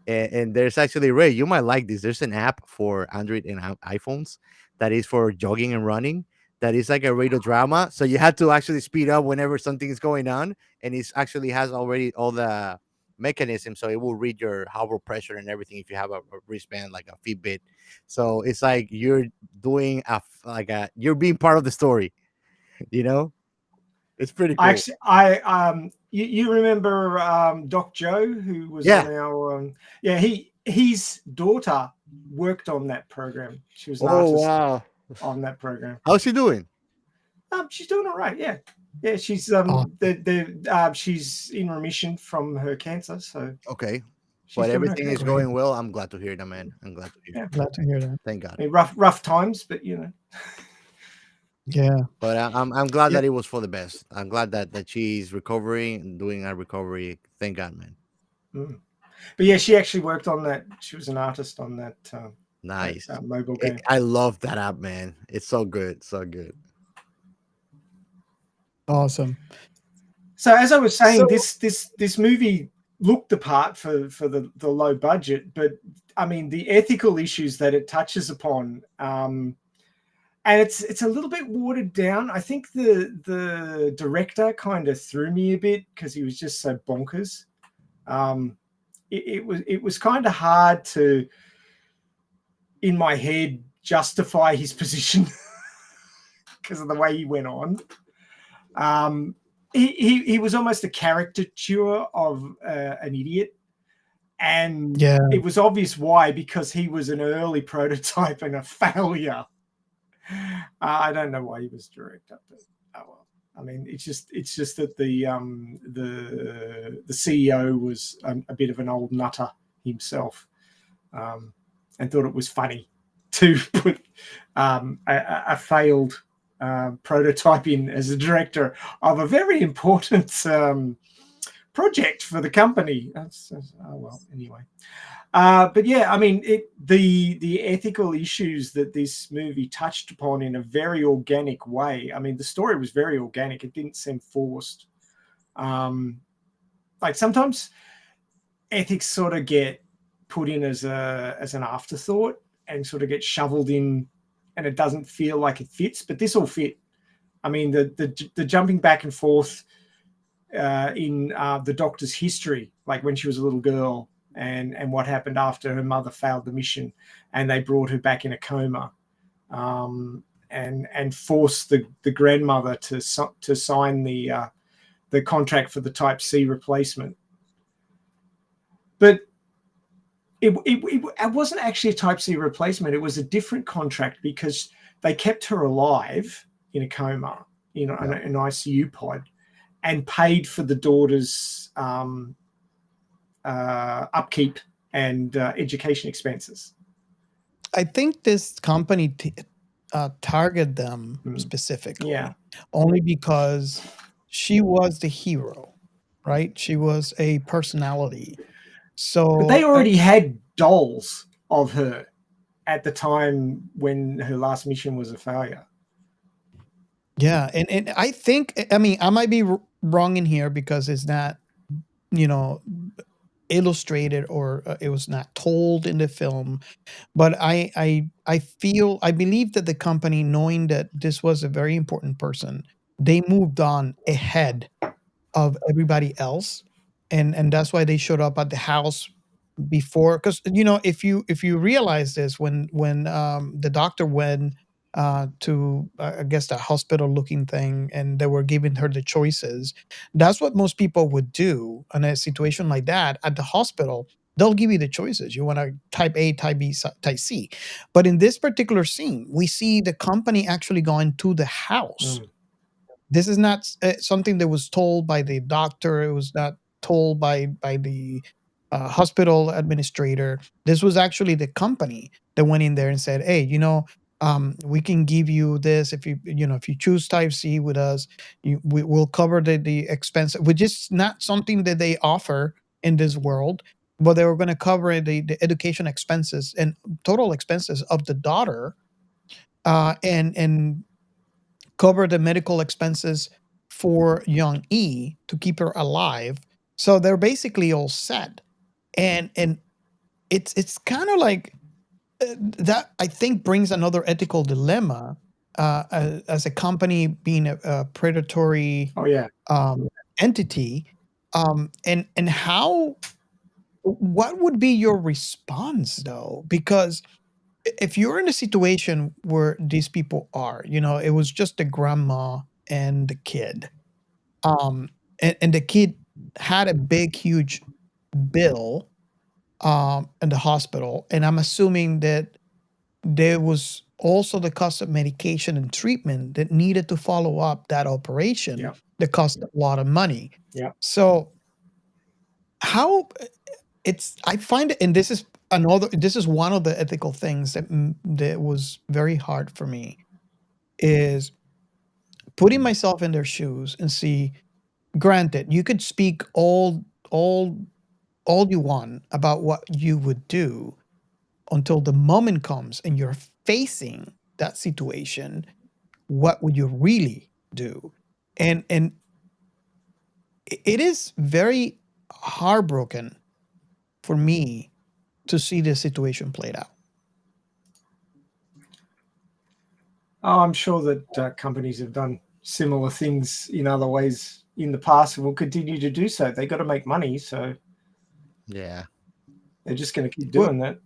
And there's actually, Ray, you might like this. There's an app for Android and iPhones that is for jogging and running. That is like a radio drama. So you have to actually speed up whenever something is going on, and it actually has already all the mechanism, so it will read your heart rate pressure and everything if you have a wristband like a Fitbit. So it's like you're doing you're being part of the story, you know. It's pretty cool. You remember Doc Joe, who was Yeah. on our his daughter worked on that program. She was an Oh artist wow, on that program. how's she doing? She's doing all right. Yeah, yeah. She's she's in remission from her cancer, so Okay, she's but doing everything okay. is going well. I'm glad to hear that, man. I'm glad to hear. Yeah. Glad to hear that. Thank God. I mean, rough times, but you know. Yeah. But I'm glad Yeah. that it was for the best. I'm glad that she's recovering and doing a recovery. Thank God, man. Mm. But yeah, she actually worked on that. She was an artist on that. Nice. That, mobile game. I love that app, man. It's so good, so good. Awesome. So as I was saying, So- this movie looked the part for the low budget, but I mean the ethical issues that it touches upon, and it's a little bit watered down. I think the director kind of threw me a bit because he was just so bonkers. It was kind of hard to, in my head, justify his position because of the way he went on. He was almost a caricature of an idiot, And Yeah. it was obvious why, because he was an early prototype and a failure. I don't know why he was director, but oh well. I mean, it's just that the CEO was a bit of an old nutter himself, and thought it was funny to put a failed prototype in as a director of a very important project for the company. Oh well, anyway. But yeah, I mean, the ethical issues that this movie touched upon in a very organic way. I mean, the story was very organic. It didn't seem forced. Like sometimes ethics sort of get put in as an afterthought and sort of get shoveled in, and it doesn't feel like it fits. But this all fit. I mean, the jumping back and forth in the Doctor's history, like when she was a little girl. And what happened after her mother failed the mission, and they brought her back in a coma, and forced the grandmother to sign the contract for the Type C replacement. But it wasn't actually a Type C replacement. It was a different contract because they kept her alive in a coma, an ICU pod, and paid for the daughter's upkeep and education expenses. I think this company targeted them specifically, only because she was the hero, right? She was a personality. So but they already had dolls of her at the time when her last mission was a failure. Yeah, and I think, I mean, I might be wrong in here because it's not, illustrated or it was not told in the film, but I believe that the company, knowing that this was a very important person, they moved on ahead of everybody else, and that's why they showed up at the house before, because if you realize this, when the doctor went to I guess the hospital looking thing, and they were giving her the choices, that's what most people would do in a situation like that at the hospital. They'll give you the choices. You want to type A, type B, type C. But in this particular scene, we see the company actually going to the house. This is not something that was told by the doctor. It was not told by the hospital administrator. This was actually the company that went in there and said, "Hey, we can give you this if if you choose Type C with us. We'll cover the expense," which is not something that they offer in this world. But they were going to cover the education expenses and total expenses of the daughter, and cover the medical expenses for young E to keep her alive. So they're basically all set. And it's kind of like that, I think, brings another ethical dilemma as a company being a predatory entity. And how, what would be your response though? Because if you're in a situation where these people are, it was just the grandma and the kid, and the kid had a big, huge bill, in the hospital, and I'm assuming that there was also the cost of medication and treatment that needed to follow up that operation that cost a lot of money. So how I find it, and this is one of the ethical things that was very hard for me, is putting myself in their shoes and see. Granted, you could speak all you want about what you would do until the moment comes and you're facing that situation. What would you really do? And it is very heartbroken for me to see this situation played out. Oh, I'm sure that companies have done similar things in other ways in the past and will continue to do so. They got to make money, so yeah, they're just going to keep doing that.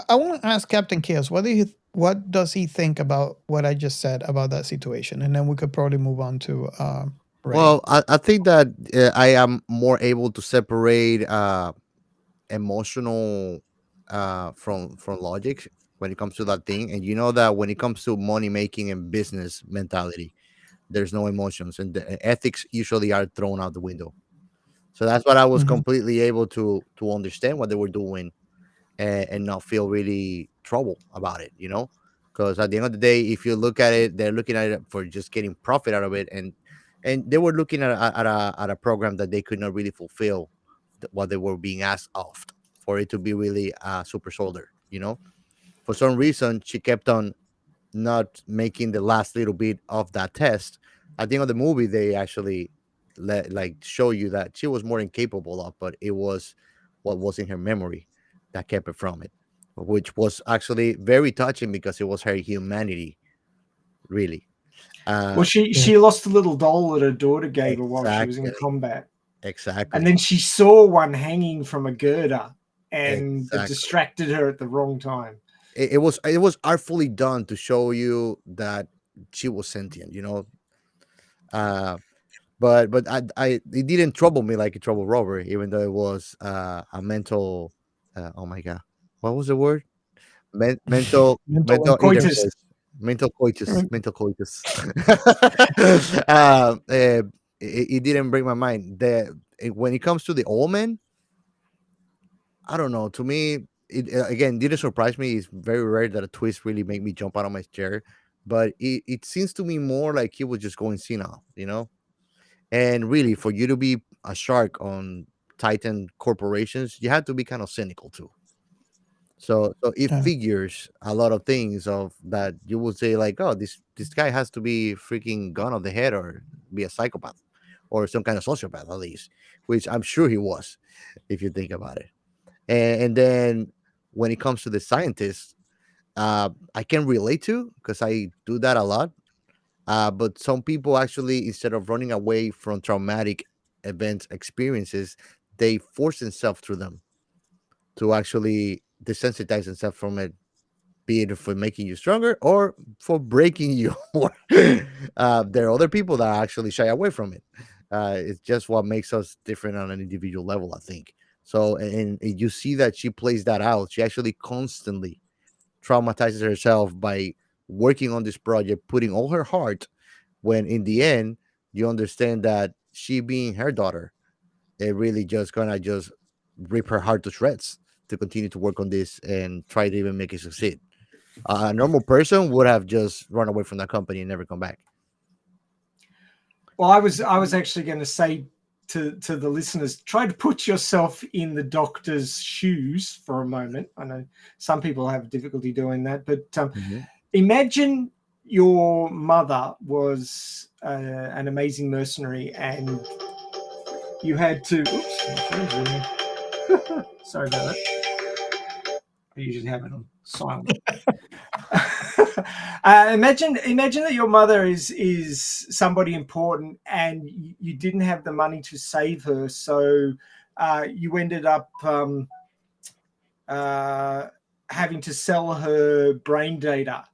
I want to ask Captain Chaos, what does he think about what I just said about that situation, and then we could probably move on to Ray. well, I think that I am more able to separate emotional from logic when it comes to that thing, and you know that when it comes to money making and business mentality, there's no emotions, and the ethics usually are thrown out the window. So that's what I was Mhm. completely able to understand what they were doing, and not feel really trouble about it, you know? Because at the end of the day, if you look at it, they're looking at it for just getting profit out of it, and they were looking at a program that they could not really fulfill what they were being asked of for it to be really a super soldier, you know? For some reason, she kept on not making the last little bit of that test. At the end of the movie, they actually show you that she was more incapable of, but it was what was in her memory that kept her from it, which was actually very touching because it was her humanity, really. Well, Uh, Yeah. she lost a little doll that her daughter gave her while she was in exactly, combat, and exactly, then she saw one hanging from a girder, and it exactly. distracted her at the wrong time. It was artfully done to show you that she was sentient, you know. Uh, but I it didn't trouble me like it troubled Robert, even though it was a mental. Oh my god, what was the word? Mental Mental mental Coitus. interface, mental coitus, and mental coitus. It didn't break my mind. When it comes to the old man, I don't know. To me, it again didn't surprise me. It's very rare that a twist really make me jump out of my chair, but it seems to me more like he was just going senile, you know. And really, for you to be a shark on Titan corporations, you have to be kind of cynical too. So it yeah. figures a lot of things of that you would say like, oh, this guy has to be freaking gone off the head or be a psychopath or some kind of sociopath at least, which I'm sure he was, if you think about it. And then when it comes to the scientists, I can relate to because I do that a lot. But some people actually, instead of running away from traumatic events, experiences, they force themselves through them to actually desensitize themselves from it, be it for making you stronger or for breaking you more. There are other people that actually shy away from it. It's just what makes us different on an individual level, I think. So, and you see that she plays that out. She actually constantly traumatizes herself by working on this project, putting all her heart, when in the end you understand that she being her daughter, it really just gonna just rip her heart to shreds to continue to work on this and try to even make it succeed. A normal person would have just run away from that company and never come back. Well, I was actually going to say to the listeners, try to put yourself in the doctor's shoes for a moment. I know some people have difficulty doing that, but Mhm. imagine your mother was an amazing mercenary, and you had to. Oops, my phone's ringing. Sorry about that. I usually have it on silent. Imagine that your mother is somebody important, and you didn't have the money to save her, so you ended up uh, having to sell her brain data,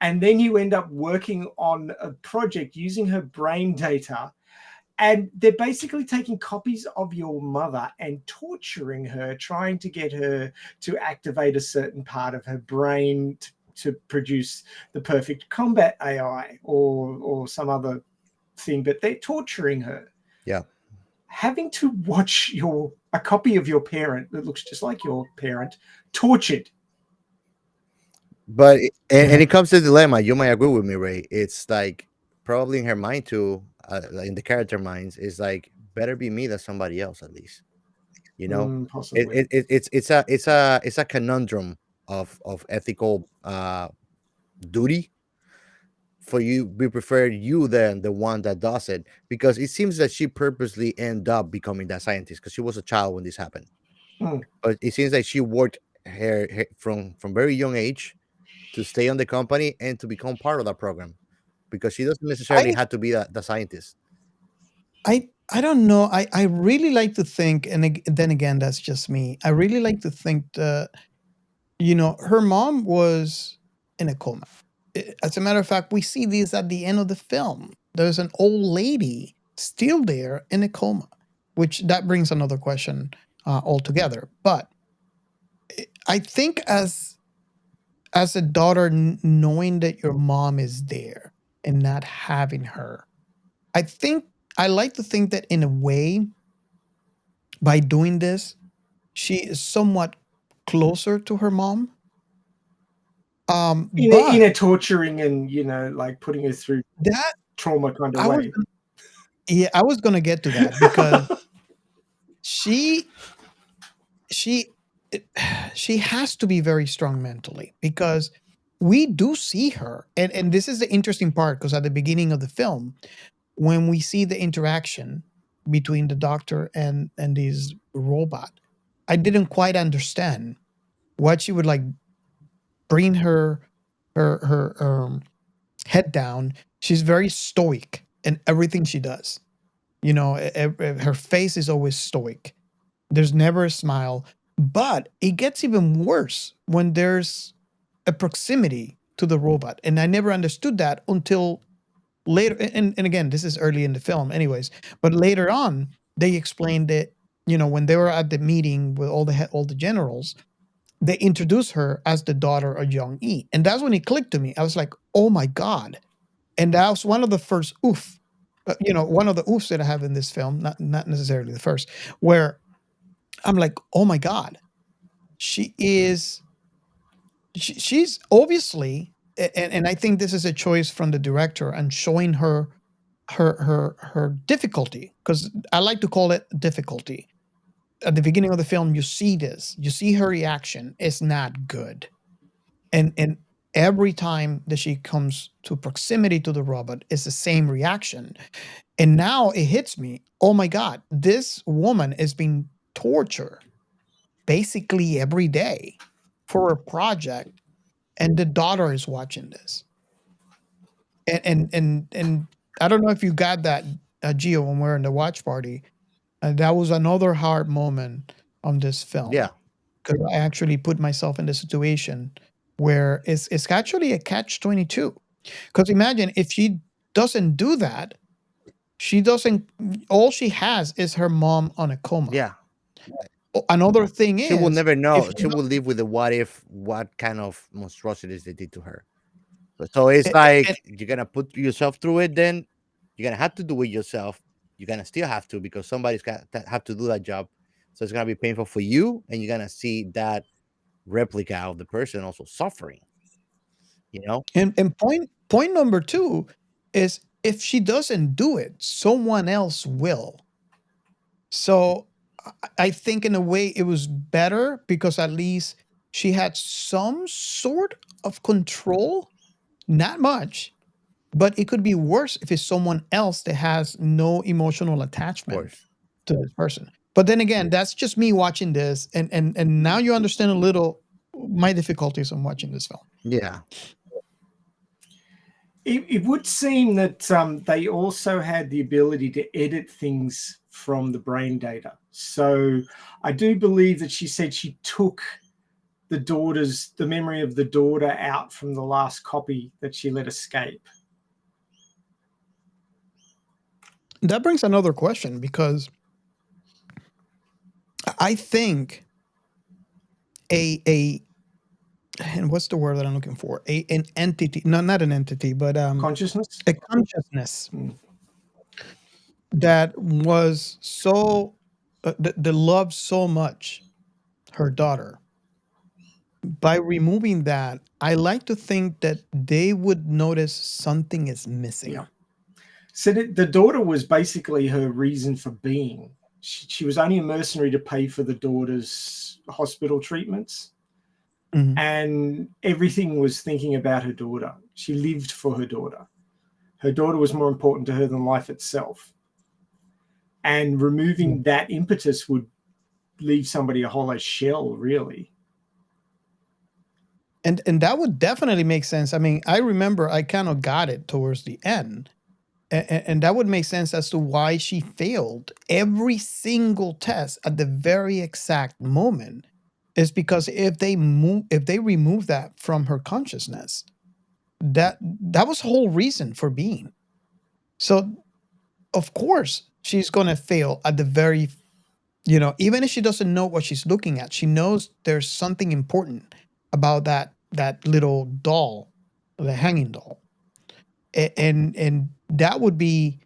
and then you end up working on a project using her brain data, and they're basically taking copies of your mother and torturing her, trying to get her to activate a certain part of her brain to produce the perfect combat AI or some other thing, but they're torturing her. Yeah. Having to watch a copy of your parent that looks just like your parent tortured. But and Yeah. it comes to the dilemma. You might agree with me, Ray. It's like probably in her mind too, like in the character minds, is like better be me than somebody else at least. You know, Possibly. it's a conundrum of ethical duty for you. We prefer you than the one that does it, because it seems that she purposely end up becoming that scientist because she was a child when this happened. Hmm. But it seems like she worked her from very young age to stay on the company and to become part of that program, because she doesn't necessarily I have to be the scientist. I don't know. I really like to think, and then again, that's just me. I really like to think that her mom was in a coma. As a matter of fact, we see this at the end of the film. There's an old lady still there in a coma, which that brings another question. altogether. But I think as a daughter, knowing that your mom is there and not having her, I like to think that in a way, by doing this, she is somewhat closer to her mom. In But a torturing and like putting her through that trauma kind of I was way. yeah, I was gonna get to that because she she she has to be very strong mentally because we do see her, and this is the interesting part because at the beginning of the film, when we see the interaction between the doctor and this robot, I didn't quite understand what she would like bring her head down. She's very stoic in everything she does. Her face is always stoic. There's never a smile, but it gets even worse when there's a proximity to the robot. And I never understood that until later. And again, this is early in the film, anyways. But later on, they explained that when they were at the meeting with all the generals, they introduced her as the daughter of Young E, and that's when it clicked to me. I was like, oh my god! And that was one of the first oof, one of the oofs that I have in this film, not necessarily the first, where I'm like, oh my god, she is, she's obviously, and I think this is a choice from the director and showing her difficulty, because I like to call it difficulty. At the beginning of the film, you see her reaction is not good, and every time that she comes to proximity to the robot, it's the same reaction. And now it hits me. Oh my God, this woman is being tortured basically every day for a project, and the daughter is watching this. And I don't know if you got that, Gio, when we are in the watch party. That was another hard moment on this film. Yeah. Because I actually put myself in the situation where it's actually a catch-22. Because imagine if she doesn't do that, she doesn't. All she has is her mom on a coma. Yeah. Another thing She will is never if know. she She will live with the what if, what kind of monstrosities they did to her. So it's and like you're gonna put yourself through it. Then you're gonna have to do it yourself. You're gonna still have to because somebody's got to have to do that job. So it's gonna be painful for you, and you're gonna see that replica of the person also suffering. You know? and point number two is if she doesn't do it, someone else will. So I think in a way it was better because at least she had some sort of control, not much, but it could be worse if it's someone else that has no emotional Of attachment course. to this person. But then again, that's just me watching this, and now you understand a little my difficulties on watching this film. Yeah. It would seem that they also had the ability to edit things from the brain data. So I do believe that she said she took the memory of the daughter out from the last copy that she let escape. That brings another question because I think a and what's the word that I'm looking for? An entity, no, not an entity, but Consciousness? a consciousness Mm. that was so that loved so much her daughter. By removing that, I like to think that they would notice something is missing. Yeah. So the daughter was basically her reason for being. She was only a mercenary to pay for the daughter's hospital treatments. Mhm. And everything was thinking about her daughter. She lived for her daughter. Her daughter was more important to her than life itself. And removing that impetus would leave somebody a hollow shell, really. And that would definitely make sense. I mean, I remember I kind of got it towards the end. And that would make sense as to why she failed every single test at the very exact moment. Is because if they remove that from her consciousness, that was the whole reason for being. So of course she's gonna fail at the very even if she doesn't know what she's looking at, she knows there's something important about that little doll, the hanging doll. And that would be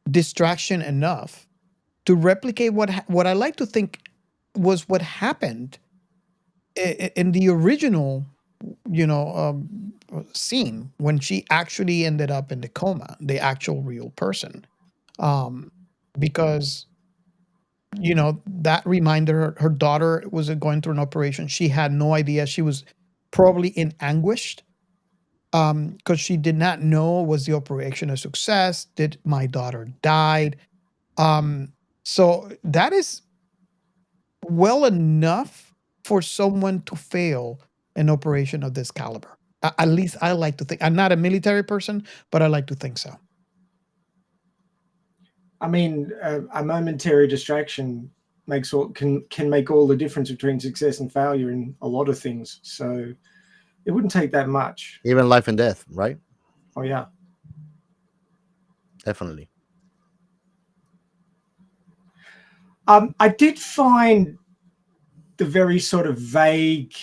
distraction enough to replicate what I like to think was what happened in the original, scene when she actually ended up in the coma, the actual real person. Because that reminded her daughter was going through an operation. She had no idea. She was probably in anguish because she did not know, was the operation a success? Did my daughter died? So that is well enough for someone to fail an operation of this caliber. At least I like to think. I'm not a military person, but I like to think so. I mean, a momentary distraction can make all the difference between success and failure in a lot of things. So it wouldn't take that much. Even life and death, right? Oh yeah. Definitely. I did find the very sort of vague,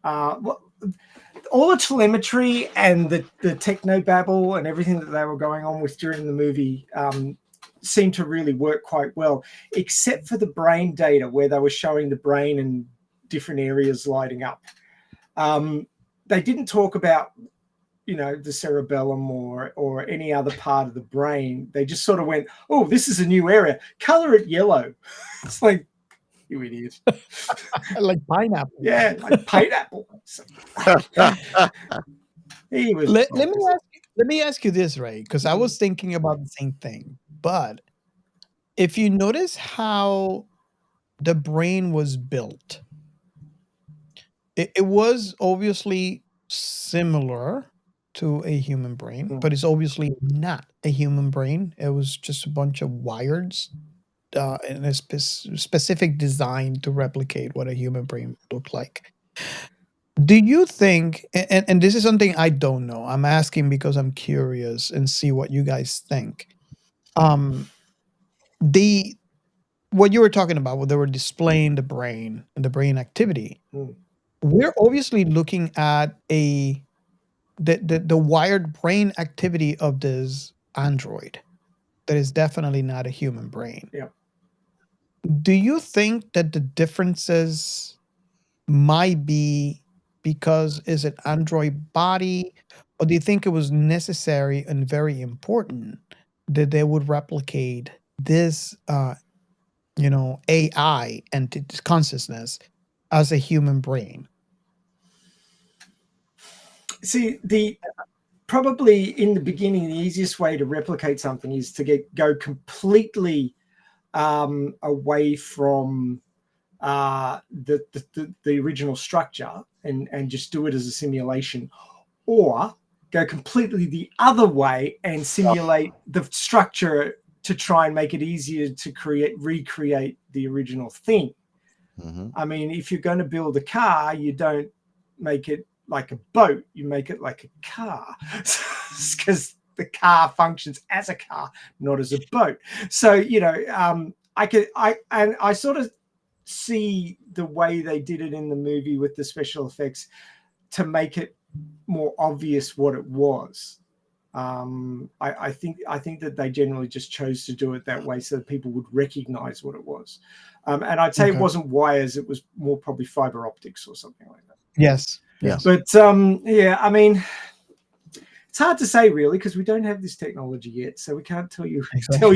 all the telemetry and the technobabble and everything that they were going on with during the movie seemed to really work quite well, except for the brain data where they were showing the brain and different areas lighting up. They didn't talk about, the cerebellum or any other part of the brain. They just sort of went, oh, this is a new area. Color it yellow. It's like, you idiot. Like pineapple. Yeah, like pineapple. He was. Let me ask you this, Ray, because I was thinking about the same thing. But if you notice how the brain was built, it was obviously similar to a human brain, but it's obviously not a human brain. It was just a bunch of wires in a specific design to replicate what a human brain looked like. Do you think, and this is something I don't know, I'm asking because I'm curious and see what you guys think. The what you were talking about, where they were displaying the brain and the brain activity, we're obviously looking at the wired brain activity of this android. That is definitely not a human brain. Yeah. Do you think that the differences might be because is it android body, or do you think it was necessary and very important that they would replicate this AI and its consciousness as a human brain? See, probably in the beginning, the easiest way to replicate something is to go completely away from the original structure and just do it as a simulation, or go completely the other way and simulate the structure to try and make it easier to recreate the original thing. Mm-hmm. I mean, if you're going to build a car, you don't make it like a boat, you make it like a car, because the car functions as a car, not as a boat. So I sort of see the way they did it in the movie with the special effects to make it more obvious what it was. I think that they generally just chose to do it that way so that people would recognize what it was. And I'd say It wasn't wires, it was more probably fiber optics or something like that. Yes. But I mean, it's hard to say really, because we don't have this technology yet, so we can't tell you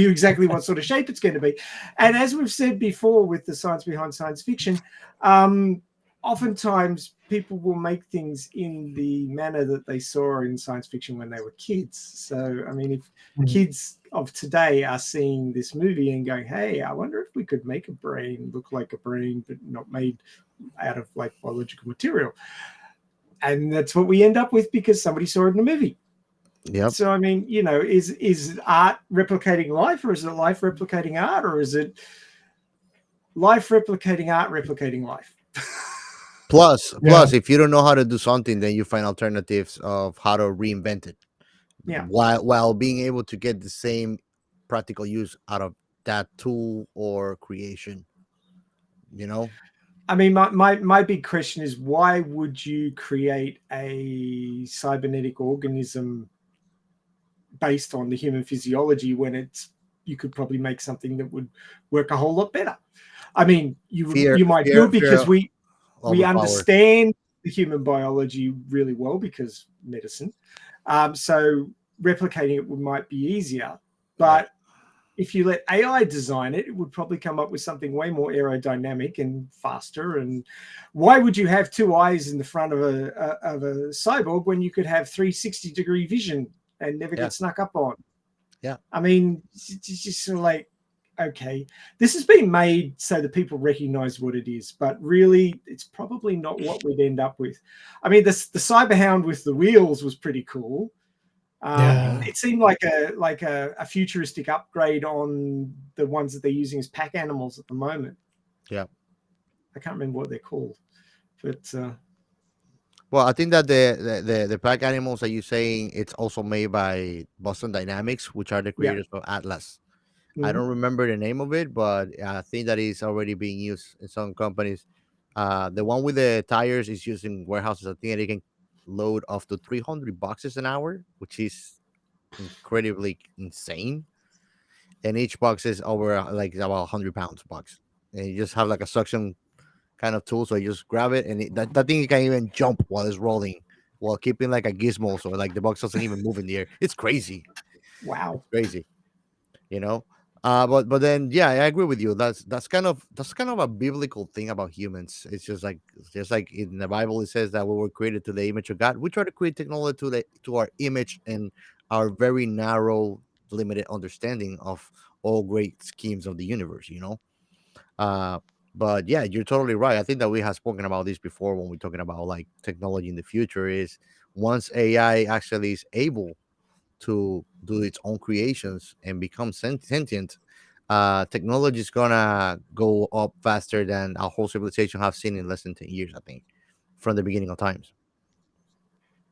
exactly what sort of shape it's going to be. And as we've said before with the science behind science fiction, oftentimes people will make things in the manner that they saw in science fiction when they were kids. So, I mean, if kids of today are seeing this movie and going, hey, I wonder if we could make a brain look like a brain, but not made out of like biological material. And that's what we end up with because somebody saw it in a movie. Yep. So, I mean, is art replicating life, or is it life replicating art, or is it life replicating art replicating life? Plus, if you don't know how to do something, then you find alternatives of how to reinvent it. Yeah. While being able to get the same practical use out of that tool or creation. You know, I mean, my big question is, why would you create a cybernetic organism based on the human physiology when you could probably make something that would work a whole lot better? I mean, you might do because we overpower. understand the human biology really well because medicine. So replicating it might be easier, Right. but if you let AI design it, it would probably come up with something way more aerodynamic and faster. And why would you have two eyes in the front of a cyborg when you could have 360-degree vision and never Yeah. get snuck up on? Yeah. I mean, it's just sort of like, okay, this has been made so that people recognize what it is, but really, it's probably not what we'd end up with. I mean, the Cyberhound with the wheels was pretty cool. Yeah. It seemed like a futuristic upgrade on the ones that they're using as pack animals at the moment. Yeah. I can't remember what they're called, but Well, I think that the pack animals that you're saying it's also made by Boston Dynamics, which are the yeah. creators of Atlas. I Mhm. don't remember the name of it, but I think that is already being used in some companies. The one with the tires is used in warehouses. I think that it can load up to 300 boxes an hour, which is incredibly insane. And each box is over like about 100 pounds box. And you just have like a suction kind of tool, so you just grab it, and that thing can even jump while it's rolling, while keeping like a gizmo, so like the box doesn't even move in the air. It's crazy. Wow. It's crazy. You know. But then yeah, I agree with you. That's kind of a biblical thing about humans. It's just like in the Bible it says that we were created to the image of God. We try to create technology to our image and our very narrow, limited understanding of all great schemes of the universe. You know. Uh, but yeah, you're totally right. I think that we have spoken about this before when we're talking about like technology in the future. Is once AI actually is able to do its own creations and become sentient, technology is gonna go up faster than our whole civilization have seen in less than 10 years. I think from the beginning of times.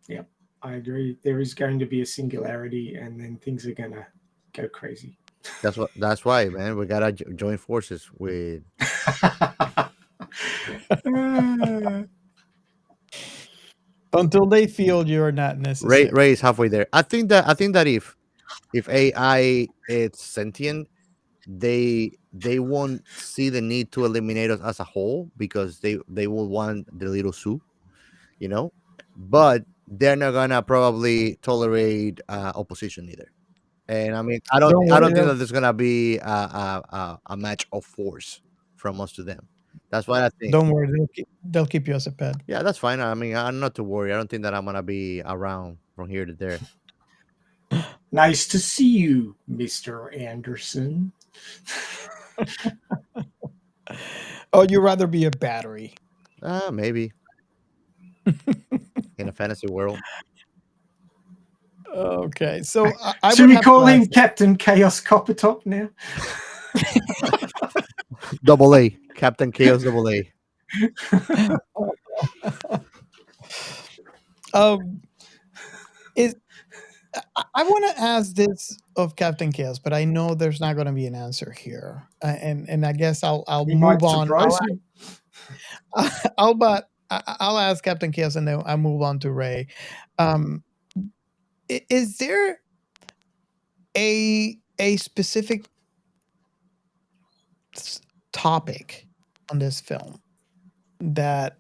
Yeah, I agree. There is going to be a singularity, and then things are going to go crazy. That's why, man. We gotta join forces with Until they feel you're not Ray. necessary. Ray is halfway there. I think that if AI is sentient, they won't see the need to eliminate us as a whole because they will want the little soup, you know. But they're not gonna probably tolerate opposition either. And I mean, Don't I worry, don't think that there's gonna be a match of force from us to them. That's what I think. they'll keep you as a pet. Yeah, that's fine. I mean, I'm not to worry. I don't think that I'm gonna be around from here to there. Nice to see you, Mr. Anderson. Oh, you'd rather be a battery. Maybe in a fantasy world. Okay, so I Should would we have to call him ask. Captain Chaos Coppertop now? Double A, Captain Chaos Double A. Um, is I want to ask this of Captain Chaos, but I know there's not going to be an answer here, and I guess I'll He might move on. surprise you. I'll ask Captain Chaos, and then I'll move on to Ray. Um, is there a specific topic on this film that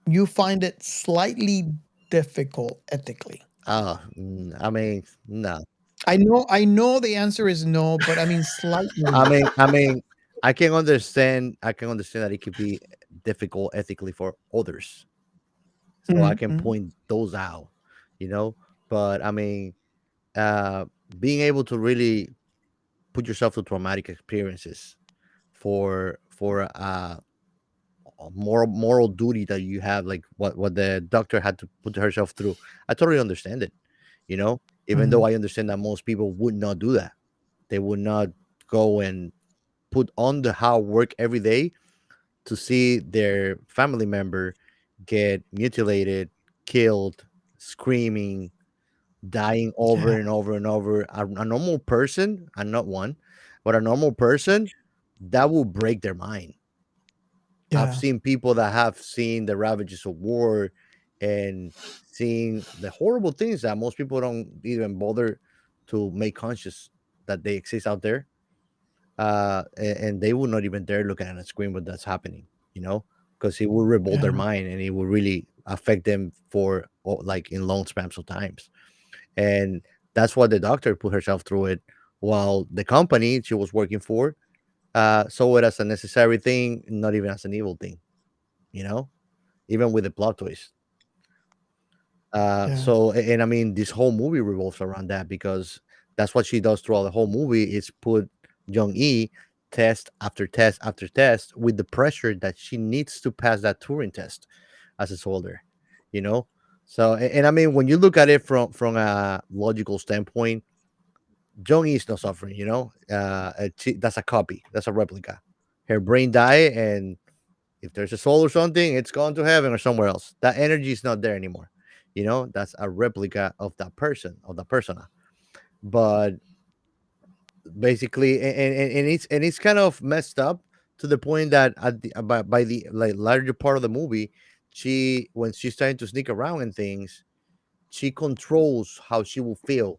you find it slightly difficult ethically? I mean, no. I know the answer is no, but I mean slightly. I mean, I can understand that it could be difficult ethically for others, so I Mhm, can mhm. point those out, you know. But I mean, uh, being able to really put yourself through traumatic experiences for a moral duty that you have, like what the doctor had to put herself through. I totally understand it, you know. Even though Mhm. I understand that most people would not do that, they would not go and put on the hard work every day to see their family member get mutilated, killed, screaming, dying over Yeah. and over and over. A normal person, and not one, but a normal person that will break their mind. I've Yeah. seen people that have seen the ravages of war and seeing the horrible things that most people don't even bother to make conscious that they exist out there. And they will not even dare look at a screen when that's happening, you know, because it will revolt their Yeah. mind and it will really affect them for like in long spans of times. And that's why the doctor put herself through it, while the company she was working for saw it as a necessary thing, not even as an evil thing, you know, even with the plot twist. Yeah. And I mean, this whole movie revolves around that because that's what she does throughout the whole movie is put Young E test after test after test with the pressure that she needs to pass that Turing test as a soldier, you know. So and I mean, when you look at it from a logical standpoint, Young E is not suffering, you know. That's a copy, that's a replica. Her brain died, and if there's a soul or something, it's gone to heaven or somewhere else. That energy is not there anymore. You know, that's a replica of that person, of the persona. But basically, and it's kind of messed up to the point that by the like larger part of the movie, she when she's trying to sneak around and things, she controls how she will feel.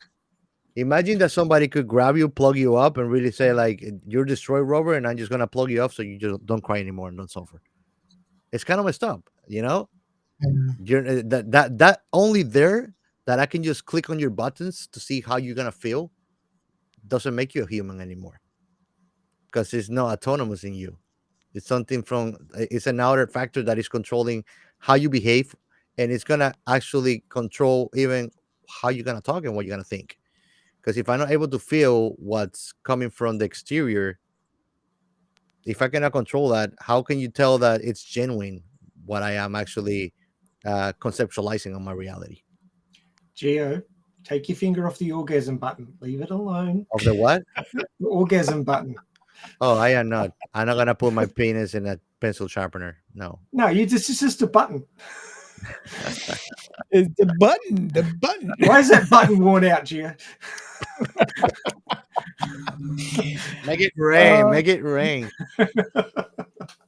Imagine that somebody could grab you, plug you up, and really say like, "You're destroyed, Robert, and I'm just gonna plug you up so you just don't cry anymore and don't suffer." It's kind of messed up, you know. Yeah. That only there that I can just click on your buttons to see how you're gonna feel doesn't make you a human anymore because it's not autonomous in you. It's something from it's an outer factor that is controlling how you behave, and it's gonna actually control even how you're gonna talk and what you're gonna think. Because if I'm not able to feel what's coming from the exterior, if I cannot control that, how can you tell that it's genuine what I am actually conceptualizing on my reality? Geo, take your finger off the orgasm button. Leave it alone. Of the what? The orgasm button. Oh, I am not. I'm not gonna put my penis in a pencil sharpener. No. No, it's just a button. It's the button. The button. Why is that button worn out, Geo? Make it rain. Uh, Make it rain.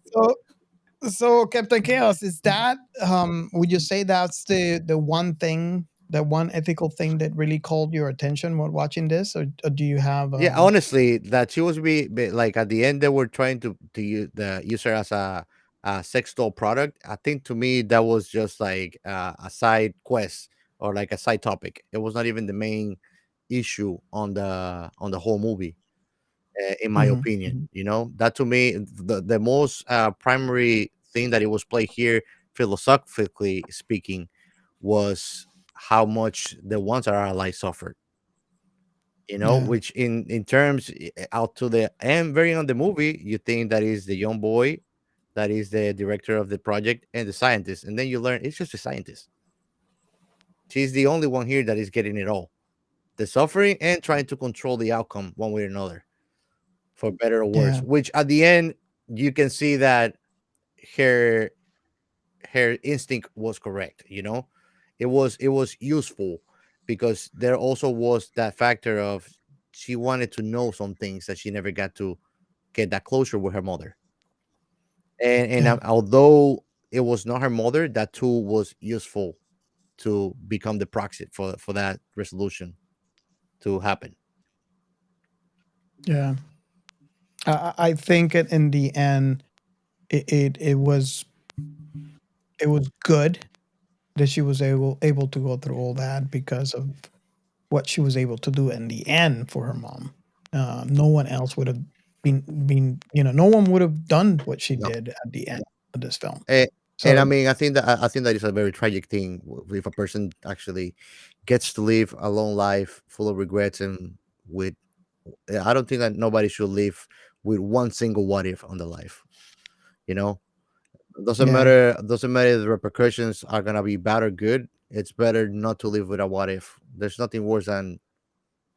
so so Captain Chaos, is that would you say that's the one thing, the one ethical thing that really called your attention while watching this, or do you have Yeah, honestly, that she was like at the end they were trying to use the user as a sex doll product. I think to me that was just like a side quest or like a side topic. It was not even the main issue on the whole movie, in my Mhm, opinion. mhm. You know, that to me the most primary thing that it was played here, philosophically speaking, was how much the ones that are alive suffered, you know, Yeah, which in terms out to the end very on the movie you think that is the young boy that is the director of the project and the scientist, and then you learn it's just a scientist. She's the only one here that is getting it all, the suffering and trying to control the outcome one way or another, for better or worse, yeah, which at the end you can see that her her instinct was correct, you know. It was useful because there also was that factor of she wanted to know some things that she never got to get that closure with her mother. And yeah, although it was not her mother, that tool was useful to become the proxy for that resolution to happen. yeah. I think in the end, it was good that she was able to go through all that because of what she was able to do in the end for her mom. No one else would have been no one would have done what she No. did at the end of this film. and, and I So mean, I think that is a very tragic thing if a person actually gets to live a long life full of regrets and with. I don't think that nobody should live with one single what if on the life. You know, doesn't yeah, matter. Doesn't matter if the repercussions are gonna be bad or good. It's better not to live with a what if. There's nothing worse than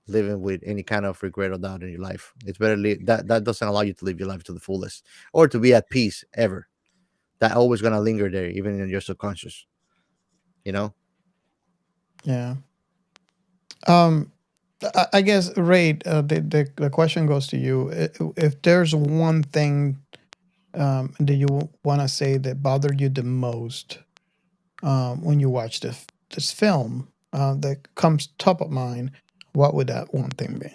living with any kind of regret or doubt in your life. It's better that doesn't allow you to live your life to the fullest or to be at peace ever. That always gonna linger there, even in your subconscious. You know. yeah. Um, I guess, Ray, the question goes to you. If there's one thing that you want to say that bothered you the most when you watch this film that comes top of mind, what would that one thing be?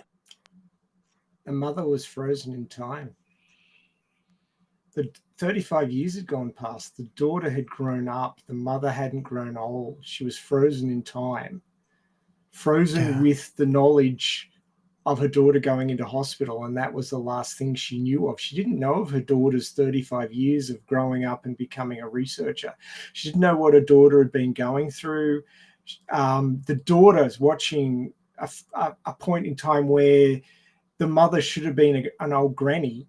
The mother was frozen in time. The 35 years had gone past. The daughter had grown up. The mother hadn't grown old. She was frozen in time, frozen with the knowledge of her daughter going into hospital, and that was the last thing she knew of. She didn't know of her daughter's 35 years of growing up and becoming a researcher. She didn't know what her daughter had been going through. The daughter's watching a point in time where the mother should have been an old granny,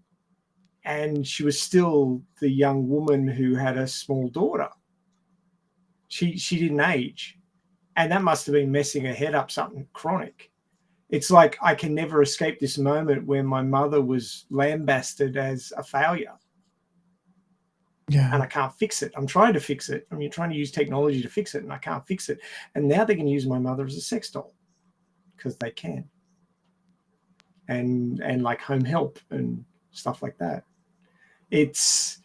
and she was still the young woman who had a small daughter. She didn't age, and that must have been messing her head up, something chronic. It's like, I can never escape this moment where my mother was lambasted as a failure. Yeah. And I can't fix it. I'm trying to fix it. I mean, trying to use technology to fix it, and I can't fix it. And now they can use my mother as a sex doll because they can. And like home help and stuff like that. It's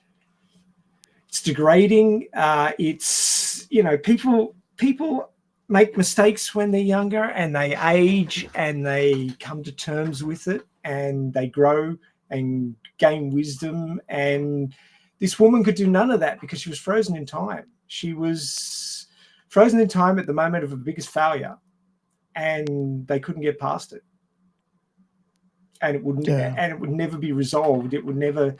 degrading. It's, people make mistakes when they're younger, and they age, and they come to terms with it, and they grow and gain wisdom. And this woman could do none of that because she was frozen in time. She was frozen in time at the moment of her biggest failure, and they couldn't get past it. And it wouldn't, and it would never be resolved. It would never,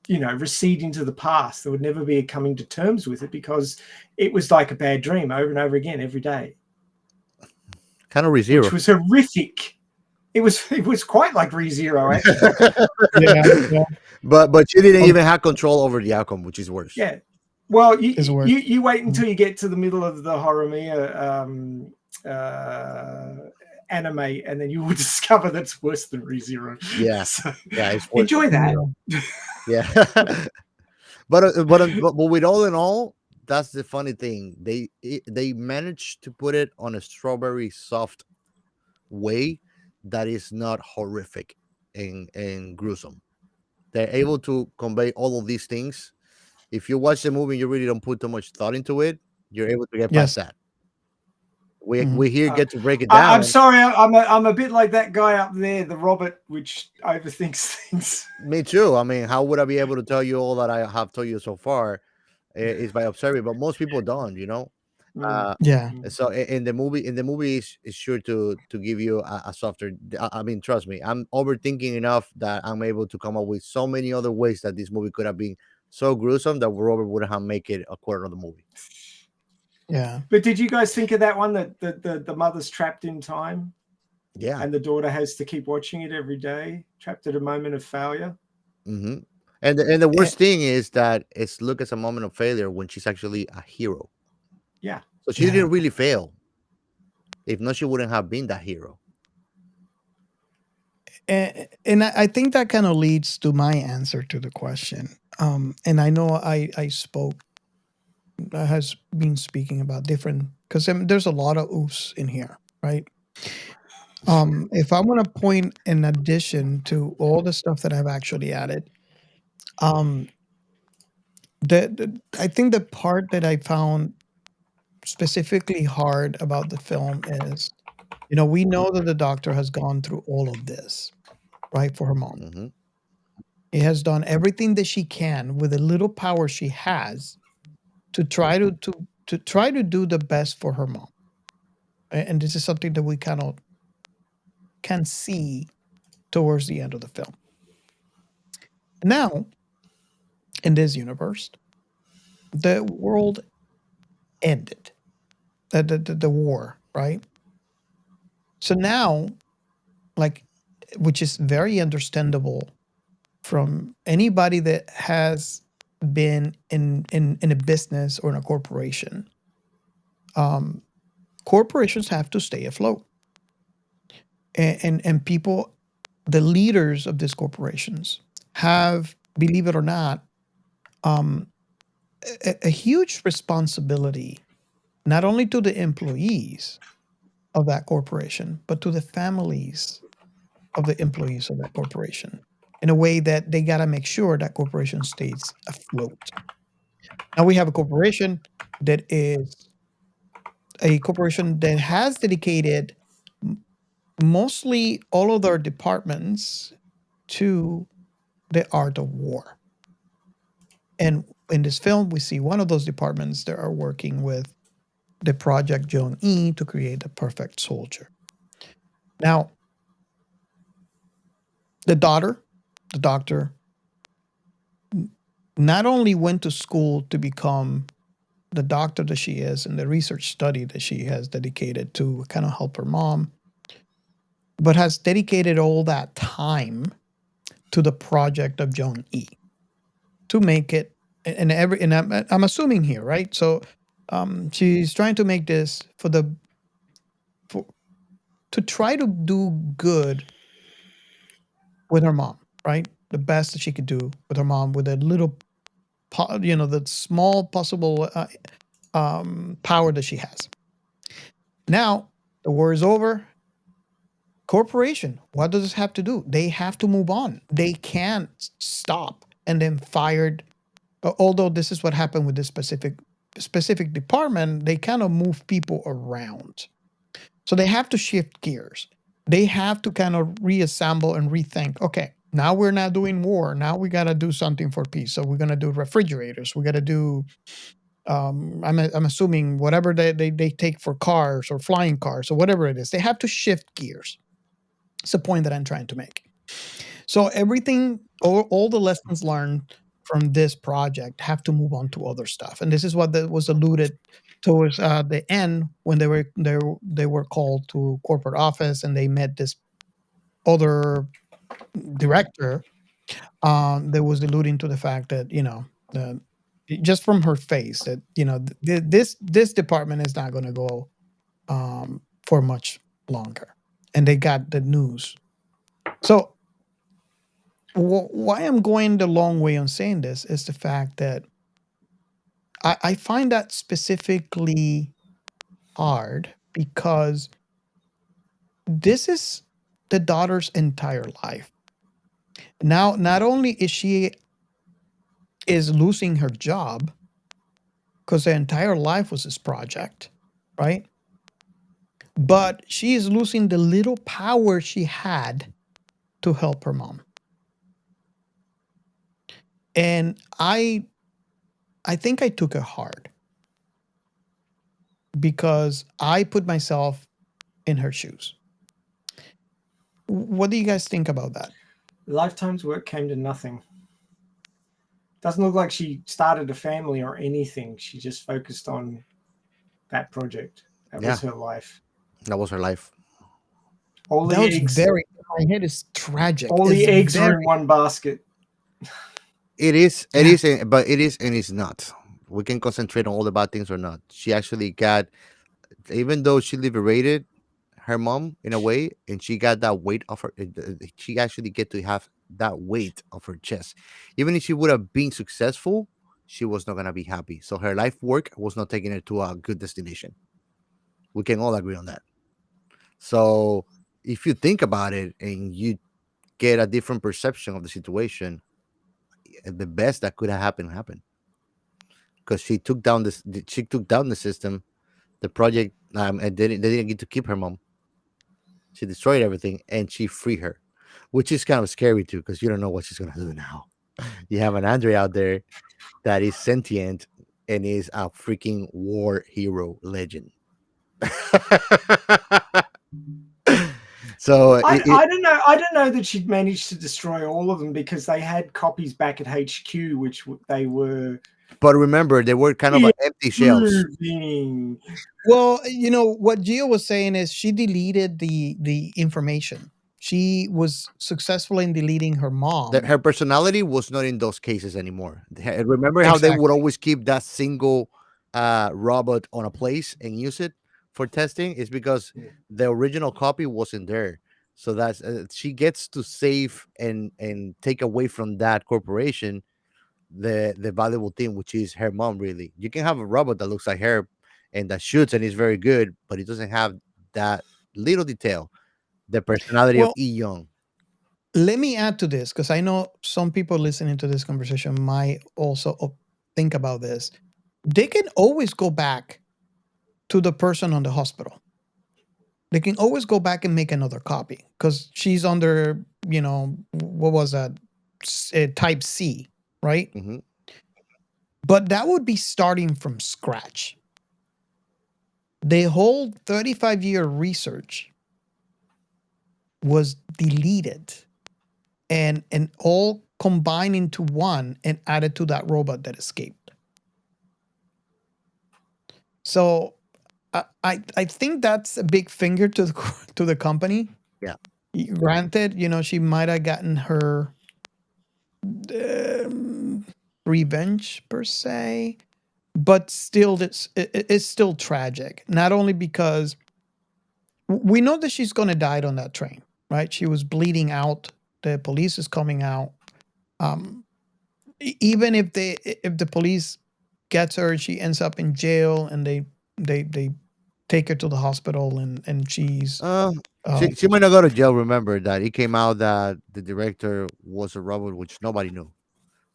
recede into the past. There would never be a coming to terms with it because it was like a bad dream over and over again every day. Kind of ReZero. Which was horrific. It was quite like ReZero, actually. Yeah. But you didn't even have control over the outcome, which is worse. Yeah. Well, you wait until you get to the middle of the Horimiya anime, and then you will discover that's worse than ReZero. Yeah. So, yeah. It's worse. Enjoy that. Yeah. but with all in all, that's the funny thing. They managed to put it on a strawberry soft way that is not horrific and gruesome. They're able to convey all of these things. If you watch the movie and you really don't put too much thought into it, you're able to get past that. We here get to break it down. I'm sorry, I'm a bit like that guy up there, the Robert, which overthinks things. Me too. I mean, how would I be able to tell you all that I have told you so far? Is by observing, but most people don't. So in the movie is sure to give you a softer. I mean, trust me, I'm overthinking enough that I'm able to come up with so many other ways that this movie could have been so gruesome that Robert wouldn't have make it a quarter of the movie. Yeah. But did you guys think of that one, that the mother's trapped in time? Yeah. And the daughter has to keep watching it every day, trapped at a moment of failure. Mm-hmm. And the worst thing is that it's looked as a moment of failure when she's actually a hero. Yeah. So she didn't really fail. If not, she wouldn't have been that hero. And I think that kind of leads to my answer to the question. And I know I has been speaking about different, because there's a lot of oofs in here, right? If I want to point, in addition to all the stuff that I've actually added, I think the part that I found specifically hard about the film is, we know that the doctor has gone through all of this, right, for her mom. Mm-hmm. He has done everything that she can with the little power she has to try to do the best for her mom. And this is something that we kind of can see towards the end of the film. Now, in this universe, the world ended. The war, right? So now, which is very understandable from anybody that has been in a business or in a corporation. Corporations have to stay afloat, and people, the leaders of these corporations, have, believe it or not, a huge responsibility, not only to the employees, of that corporation, but to the families of the employees of that corporation in a way that they got to make sure that corporation stays afloat. Now we have a corporation that is a corporation that has dedicated mostly all of their departments to the art of war. And in this film, we see one of those departments that are working with the Project John E to create the perfect soldier. Now, the daughter, the doctor, not only went to school to become the doctor that she is and the research study that she has dedicated to kind of help her mom, but has dedicated all that time to the project of John E to make it. And I'm assuming here, right? So she's trying to make this for to try to do good with her mom, right? The best that she could do with her mom, with a little, the small possible power that she has. Now the war is over. Corporation, what does this have to do? They have to move on. They can't stop and then fired. Although this is what happened with this specific department, they kind of move people around. So they have to shift gears. They have to kind of reassemble and rethink. Okay, now we're not doing war. Now we got to do something for peace. So we're going to do refrigerators. We got to do. I'm assuming whatever they take for cars or flying cars or whatever it is. They have to shift gears. It's the point that I'm trying to make. So everything, all the lessons learned from this project have to move on to other stuff, and this is what was alluded towards the end when they were called to corporate office and they met this other director. That was alluding to the fact that just from her face that this department is not going to go for much longer, and they got the news. So why I'm going the long way on saying this is the fact that I find that specifically hard because this is the daughter's entire life. Now, not only is she is losing her job because her entire life was this project, right? But she is losing the little power she had to help her mom. And I think I took it hard because I put myself in her shoes. What do you guys think about that? Lifetime's work came to nothing. Doesn't look like she started a family or anything. She just focused on that project. That was her life. That was her life. All the That was eggs. my head is tragic. All the eggs are in one basket. It is, but it is and it's not. We can concentrate on all the bad things or not. She actually got, even though she liberated her mom in a way, and she got that weight off her, she actually get to have that weight of her chest. Even if she would have been successful, she was not gonna be happy. So her life work was not taking her to a good destination. We can all agree on that. So if you think about it and you get a different perception of the situation, the best that could have happened because she took down the system, the project, and they didn't get to keep her mom. She destroyed everything and she freed her, which is kind of scary too because you don't know what she's gonna do now. You have an Andre out there that is sentient and is a freaking war hero legend. So I don't know. I don't know that she'd managed to destroy all of them because they had copies back at HQ, which they were. But remember, they were kind of empty shells. Well, what Gio was saying is she deleted the information. She was successful in deleting her mom. Her personality was not in those cases anymore. Remember how they would always keep that single robot on a place and use it for testing? It's because the original copy wasn't there. So that's she gets to save and take away from that corporation the valuable thing, which is her mom. Really, you can have a robot that looks like her and that shoots and is very good, but it doesn't have that little detail, the personality of Well, E Young. let me add to this because I know some people listening to this conversation might also think about this. They can always go back to the person on the hospital. They can always go back and make another copy because she's under, what was that? Type C, right? Hmm. But that would be starting from scratch. The whole 35-year research was deleted and all combined into one and added to that robot that escaped. So I think that's a big finger to to the company. Yeah. Granted, she might have gotten her revenge per se, but still, it's still tragic. Not only because we know that she's going to die on that train, right? She was bleeding out. The police is coming out. Um, Even if the police gets her, she ends up in jail, and they take her to the hospital, and she's Uh, um, she might not go to jail. Remember that it came out that the director was a robot, which nobody knew.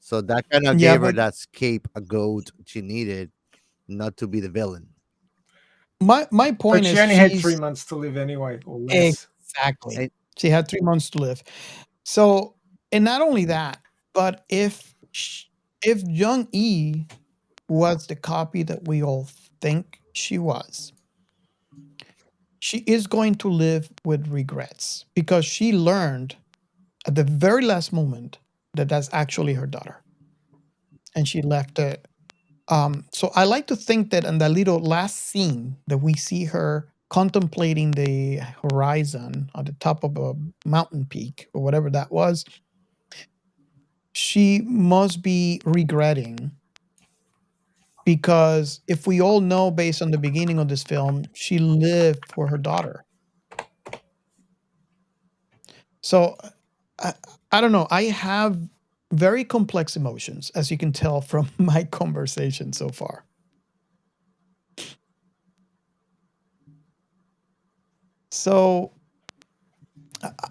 So that kind of yeah, gave her but that scapegoat she needed, not to be the villain. my But point she is only had 3 she's months to live anyway, or less. exactly And she had 3 months to live. So, and not only that, but if young E was the copy that we all think she was, she is going to live with regrets because she learned at the very last moment that that's actually her daughter, and she left it. So I like to think that in that little last scene that we see her contemplating the horizon at the top of a mountain peak or whatever that was, she must be regretting because if we all know based on the beginning of this film, she lived for her daughter. So I, I don't know. I have very complex emotions, as you can tell from my conversation so far. So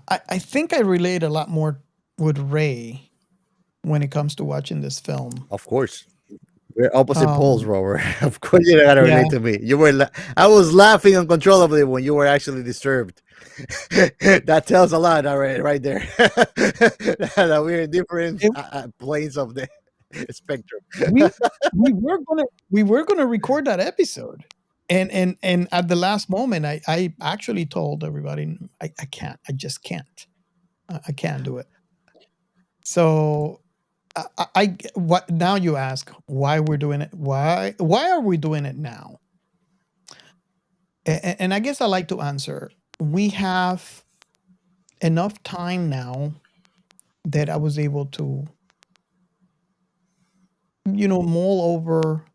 I think I relate a lot more with Ray when it comes to watching this film. of course, we're opposite poles, Um, Robert. Of course, you gotta yeah, relate to me. I was laughing uncontrollably when you were actually disturbed. That tells a lot, already, right there. That we're in different it, planes of the spectrum. we we were gonna record that episode, and at the last moment, I actually told everybody I can't, I just can't, I can't do it. So what now? You ask why we're doing it? Why are we doing it now? And I guess I like to answer. We have enough time now that I was able to, mull over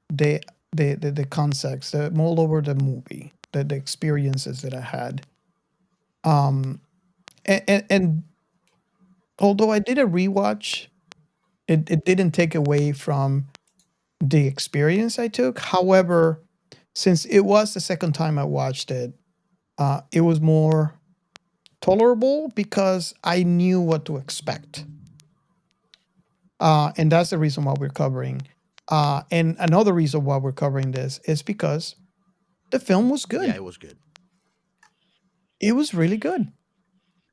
the the concepts, mull over the movie, the experiences that I had. Um, and although I did a rewatch, it didn't take away from the experience I took. However, since it was the second time I watched it, it was more tolerable because I knew what to expect. And that's the reason why we're covering. And another reason why we're covering this is because the film was Yeah, good. it was good. It was really good.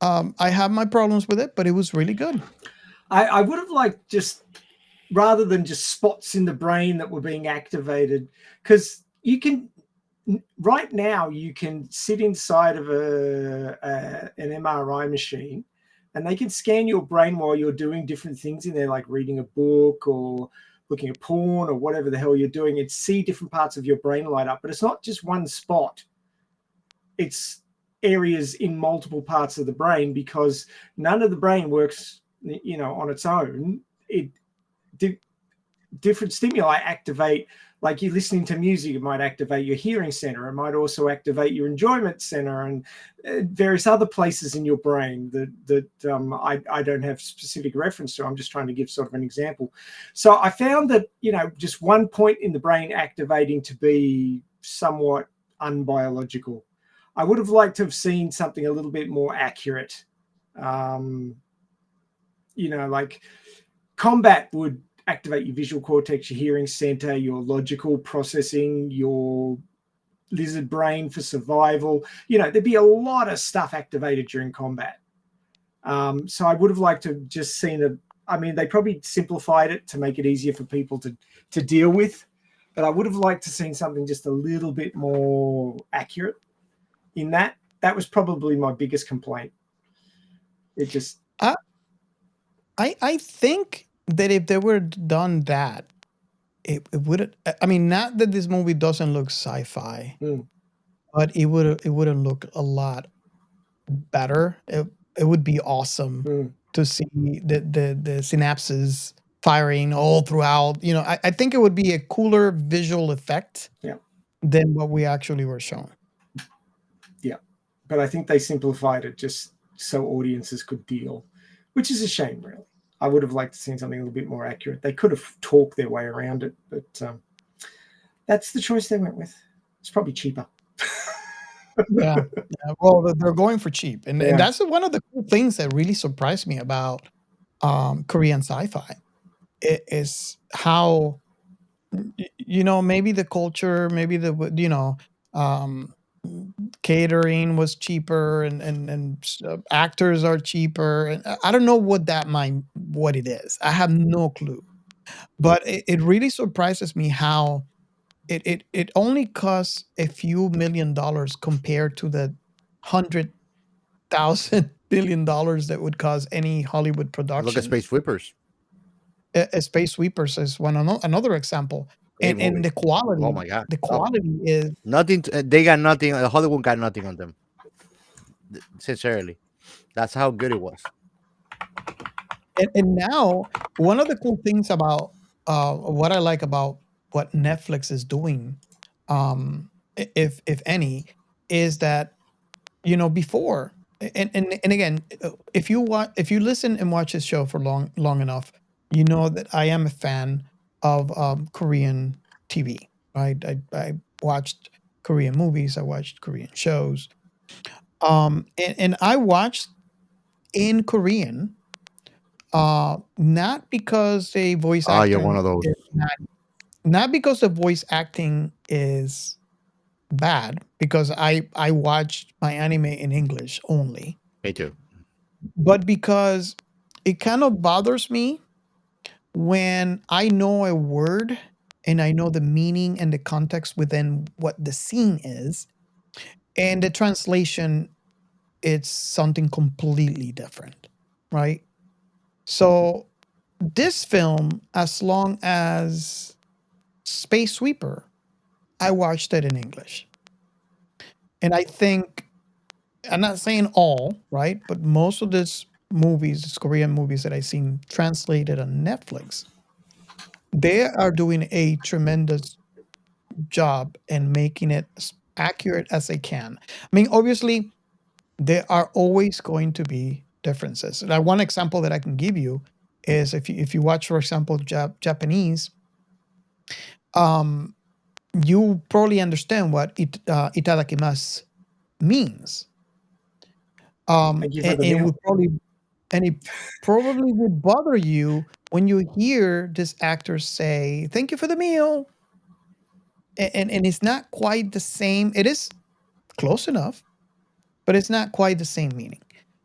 I have my problems with it, but it was really good. I would have liked just rather than just spots in the brain that were being activated, because you can right now you can sit inside of an MRI machine and they can scan your brain while you're doing different things in there, like reading a book or looking at porn or whatever the hell you're doing, and see different parts of your brain light up. But it's not just one spot. It's areas in multiple parts of the brain, because none of the brain works, on its own. Different stimuli activate, like you listening to music, it might activate your hearing center. It might also activate your enjoyment center and various other places in your brain that I don't have specific reference to. I'm just trying to give sort of an example. So I found that, just one point in the brain activating to be somewhat unbiological. I would have liked to have seen something a little bit more accurate. Like combat would activate your visual cortex, your hearing center, your logical processing, your lizard brain for survival. There'd be a lot of stuff activated during combat. So I would have liked to have just seen it. I mean, they probably simplified it to make it easier for people to deal with, but I would have liked to seen something just a little bit more accurate in that. That was probably my biggest complaint. It just... I think that if they were done that, it would. I mean, not that this movie doesn't look sci-fi, but it would have looked a lot better. It would be awesome to see the synapses firing all throughout. I think it would be a cooler visual effect than what we actually were shown. Yeah, but I think they simplified it just so audiences could deal, which is a shame, really. I would have liked to see something a little bit more accurate. They could have talked their way around it, but that's the choice they went with. It's probably cheaper. Yeah. Well, they're going for cheap, and that's one of the cool things that really surprised me about Korean sci-fi. It is how maybe the culture, maybe the catering was cheaper, and actors are cheaper, and I don't know what it is. I have no clue, but it really surprises me how it only costs a few $1,000,000 compared to the $100,000 billion that would cost any Hollywood production. Look at Space Sweepers. Space Sweepers is another example. Great And movie. the quality, Oh my God. the quality is Nothing. They got nothing. Hollywood got nothing on them. Sincerely, that's how good it was. and now one of the cool things about what I like about what Netflix is doing, if any, is that before, and again, if you listen and watch this show for long enough, you know that I am a fan of Korean TV. Right, I watched Korean movies, I watched Korean shows, and I watched in Korean, not because the voice Oh, you're one acting of those. is not because the voice acting is bad, because I watched my anime in English only, Me too. but because it kind of bothers me when I know a word and I know the meaning and the context within what the scene is, and the translation, it's something completely different, right? So this film, as long as Space Sweeper, I watched it in English. And I think, I'm not saying all, right? But most of these Korean movies that I've seen translated on Netflix, they are doing a tremendous job in making it as accurate as they can. I mean, obviously, there are always going to be differences. Like one example that I can give you is if you watch, for example, Japanese, you probably understand what itadakimasu means. Thank you for And the it meal. would probably would bother you when you hear this actor say, "Thank you for the meal," and it's not quite the same. It is close enough, but it's not quite the same meaning.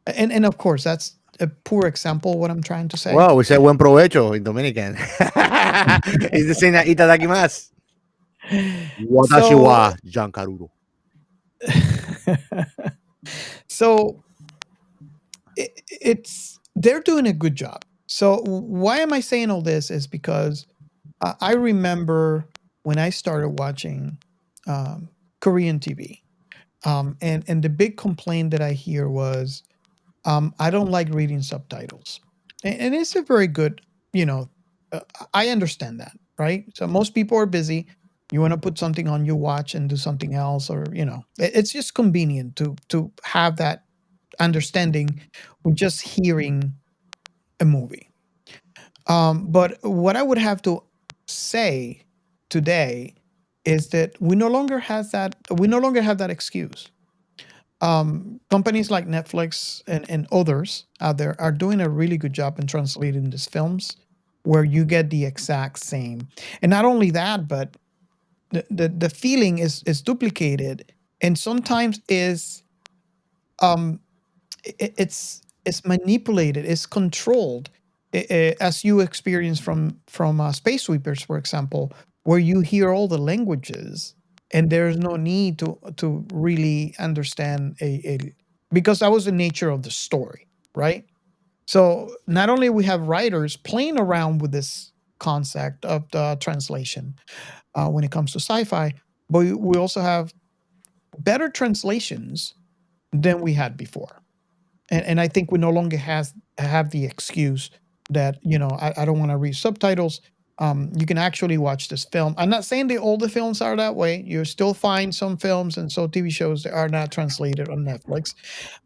And of course, that's a poor example what I'm trying to say. Well, we say buen provecho in Dominican. It's the same as itadakimasu. Watashi So wa jankaruro. so it's they're doing a good job. So why am I saying all this is because I remember when I started watching Korean TV, and the big complaint that I hear was, I don't like reading subtitles, and it's a very good, uh, I understand that, right? So most people are busy. You want to put something on, you watch and do something else, or it's just convenient to have that understanding with just hearing a movie. But what I would have to say today is that we no longer have that excuse. companies like Netflix and others out there are doing a really good job in translating these films where you get the exact same. And not only that, but the feeling is duplicated and sometimes is um it's manipulated, it's controlled, as you experience from Space Sweepers, for example, where you hear all the languages and there's no need to really understand a because that was the nature of the story, right? So not only we have writers playing around with this concept of the translation when it comes to sci-fi, but we also have better translations than we had before. And I think we no longer have the excuse that I don't want to read subtitles. You can actually watch this film. I'm not saying the older films are that way. You still find some films and so TV shows that are not translated on Netflix,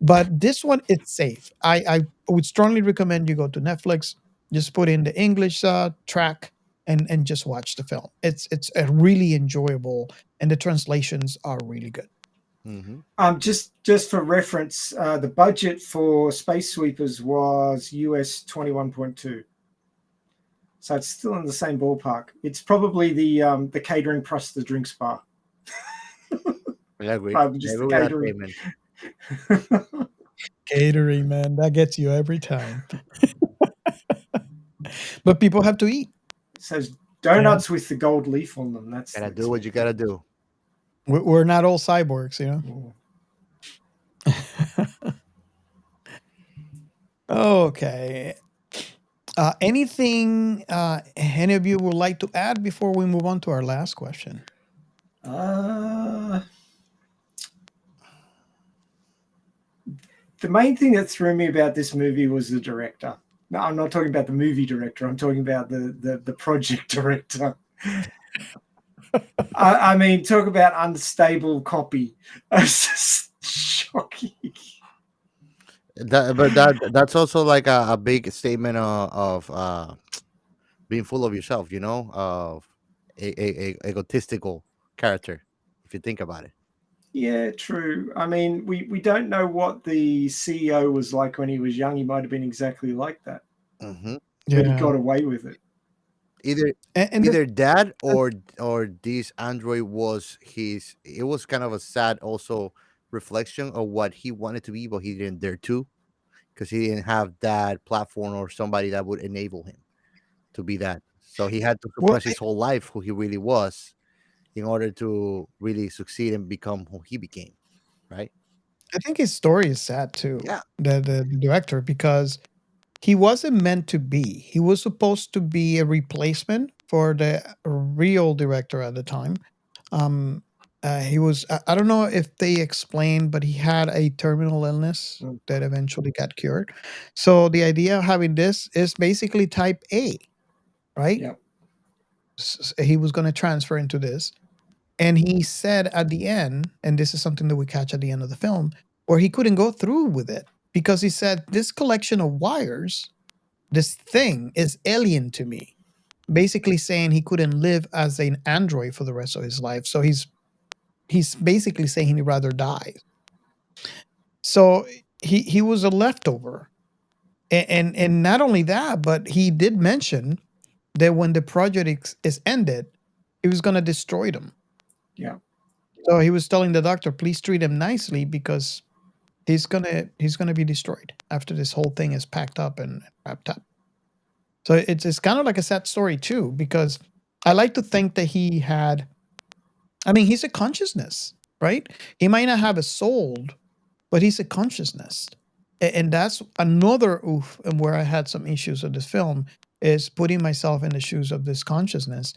but this one it's safe. I would strongly recommend you go to Netflix, just put in the English track and just watch the film. It's a really enjoyable and the translations are really good. Hmm. Just for reference, the budget for Space Sweepers was US 21.2. So it's still in the same ballpark. It's probably the catering plus the drinks bar. I agree. Just I the agree with that catering. statement. Catering, man, that gets you every time. But people have to eat. It says donuts with the gold leaf on them. That's Gotta do what you gotta do. We're not all cyborgs, you know. Okay. Anything any of you would like to add before we move on to our last question? The main thing that threw me about this movie was the director. No, I'm not talking about the movie director. I'm talking about the project director. I mean, talk about unstable copy. It's just shocking. That's also like a big statement of being full of yourself, of a egotistical character, if you think about it. Yeah, true. I mean, we don't know what the CEO was like when he was young. He might have been exactly like that, Hmm. but he Yeah. got away with it. Either And either that or this android was his. It was kind of a sad also reflection of what he wanted to be, but he didn't dare to because he didn't have that platform or somebody that would enable him to be that. So he had to well, suppress his whole life who he really was in order to really succeed and become who he became. Right? I think his story is sad too, Yeah. the director, because he wasn't meant to be. He was supposed to be a replacement for the real director at the time. Um, he was, I don't know if they explained, but he had a terminal illness Mm. that eventually got cured. So the idea of having this is basically type A, right? Yeah. He was going to transfer into this. And he said at the end, and this is something that we catch at the end of the film, where he couldn't go through with it because he said, this collection of wires, this thing is alien to me. Basically saying he couldn't live as an android for the rest of his life. So he's basically saying he'd rather die. So he was a leftover. And not only that, but he did mention that when the project is ended, he was going to destroy them. Yeah. So he was telling the doctor, please treat him nicely because he's gonna be destroyed after this whole thing is packed up and wrapped up. So it's kind of like a sad story too, because I like to think that he had, I mean, he's a consciousness, right? He might not have a soul, but he's a consciousness. And that's another oof, and where I had some issues with this film is putting myself in the shoes of this consciousness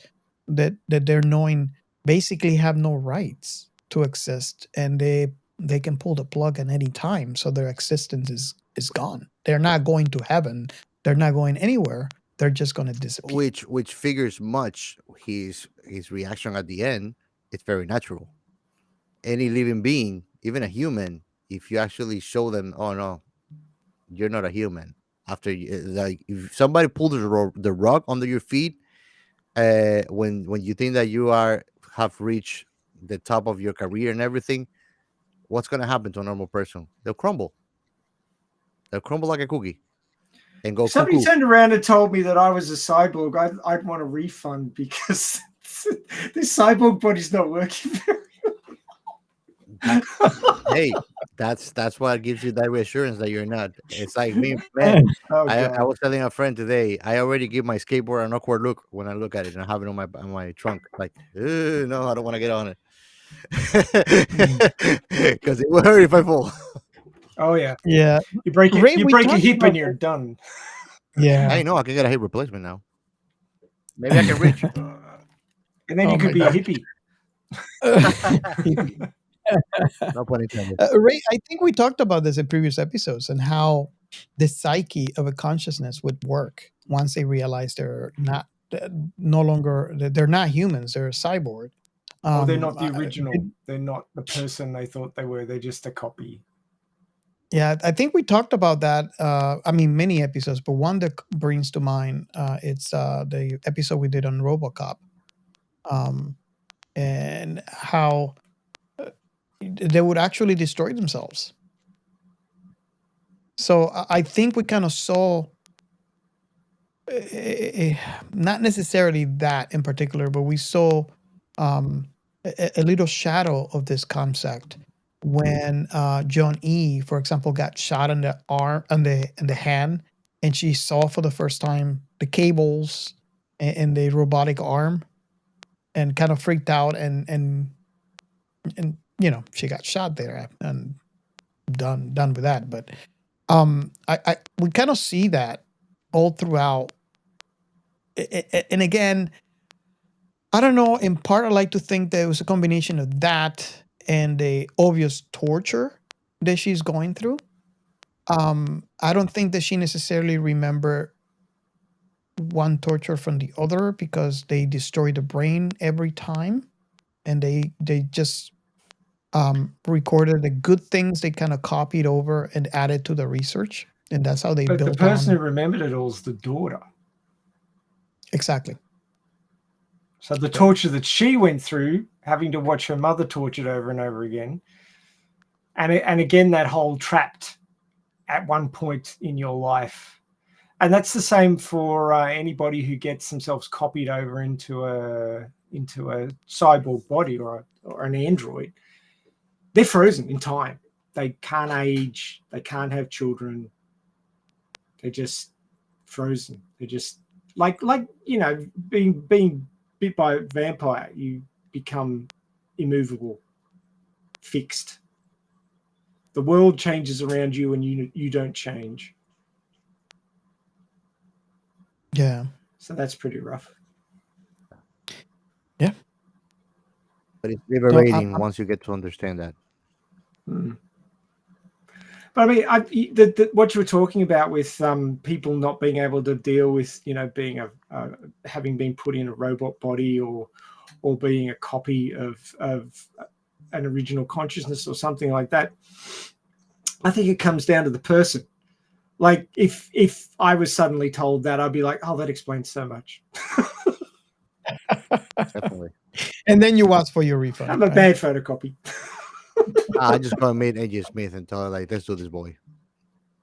that they're knowing basically have no rights to exist, and they can pull the plug at any time, so their existence is gone. They're not going to heaven. They're not going anywhere. They're just going to disappear. Which figures much his reaction at the end. It's very natural. Any living being, even a human, if you actually show them, oh no, you're not a human. After like if somebody pulls the rug under your feet, when you think that you have reached the top of your career and everything, what's gonna happen to a normal person? They'll crumble. They'll crumble like a cookie and go If somebody cuckoo. turned around and told me that I was a cyborg, I'd want a refund because this cyborg body's not working very Hey, that's what gives you that reassurance that you're not. It's like me, man. Oh I god. was telling a friend today. I already give my skateboard an awkward look when I look at it and I have it on my trunk. Like, no, I don't want to get on it because it will hurt if I fall. Oh yeah. Yeah, You break it. Ray, You we break a talked hip about and you're done. yeah. I know I can get a hip replacement now. Maybe I can reach. And then Oh you could my be God. a hippie. No pun intended. Ray, I think we talked about this in previous episodes and how the psyche of a consciousness would work once they realize they're not no longer they're not humans, they're a cyborg. Oh, they're not the I- original. They're not the person they thought they were. They're just a copy. Yeah, I think we talked about that. I mean, many episodes, but one that brings to mind, it's the episode we did on RoboCop, and how they would actually destroy themselves. So I think we kind of saw, not necessarily that in particular, but we saw a little shadow of this concept when John E, for example, got shot in the arm and the hand, and she saw for the first time the cables and the robotic arm, and kind of freaked out, and she got shot there and done with that. But I we kind of see that all throughout. And again, I don't know. In part, I like to think that it was a combination of that and the obvious torture that she's going through. I don't think that she necessarily remember one torture from the other because they destroy the brain every time, and they just recorded the good things they kind of copied over and added to the research, and that's how they But the built person on. who remembered it all is the daughter. Exactly. So the torture that she went through, having to watch her mother tortured over and over again, and again that whole trapped at one point in your life, and that's the same for anybody who gets themselves copied over into a cyborg body or an android. They're frozen in time. They can't age. They can't have children. They're just frozen. They're just like being bit by a vampire. You become immovable, fixed. The world changes around you, and you don't change. Yeah. So that's pretty rough. Yeah. But it's No, liberating once you get to understand that. Mm. But I mean, what you were talking about with people not being able to deal with, being having been put in a robot body or being a copy of an original consciousness or something like that. I think it comes down to the person. Like if I was suddenly told that, I'd be like, oh, that explains so much. Definitely. and then you ask for your refund. I'm a right? bad photocopy. I just go and meet AJ Smith and tell her like, let's do this, boy.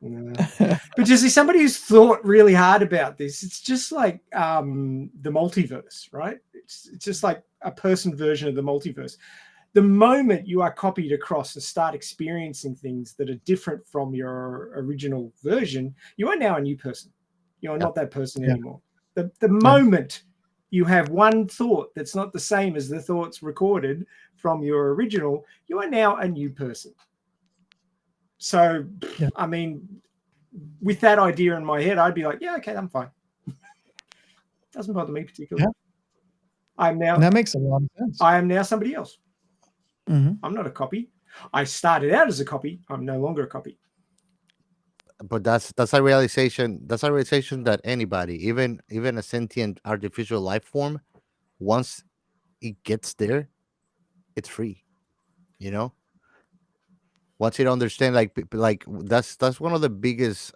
But you see, somebody who's thought really hard about this, it's just like the multiverse, right? It's just like a person version of the multiverse. The moment you are copied across and start experiencing things that are different from your original version, you are now a new person. You are not that person anymore. The moment you have one thought that's not the same as the thoughts recorded from your original, you are now a new person. So, I mean, with that idea in my head, I'd be like, yeah, okay, I'm fine. Doesn't bother me particularly. Yeah. That makes a lot of sense. I am now somebody else. Mm-hmm. I'm not a copy. I started out as a copy. I'm no longer a copy. But that's a realization. That's a realization that anybody, even a sentient artificial life form, once it gets there, it's free. Once it understand, like that's one of the biggest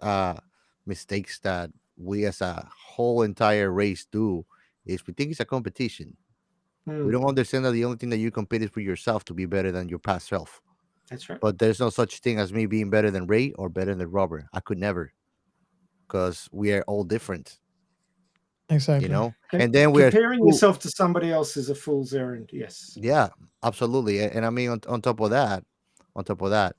mistakes that we as a whole entire race do is we think it's a competition. We don't understand that the only thing that you compete is with yourself to be better than your past self. That's right. But there's no such thing as me being better than Ray or better than Robert. I could never, because we are all different, you Exactly. know. And then we are Comparing so, yourself to somebody else is a fool's errand. Yes. yeah, absolutely. And I mean, on top of that, on top of that,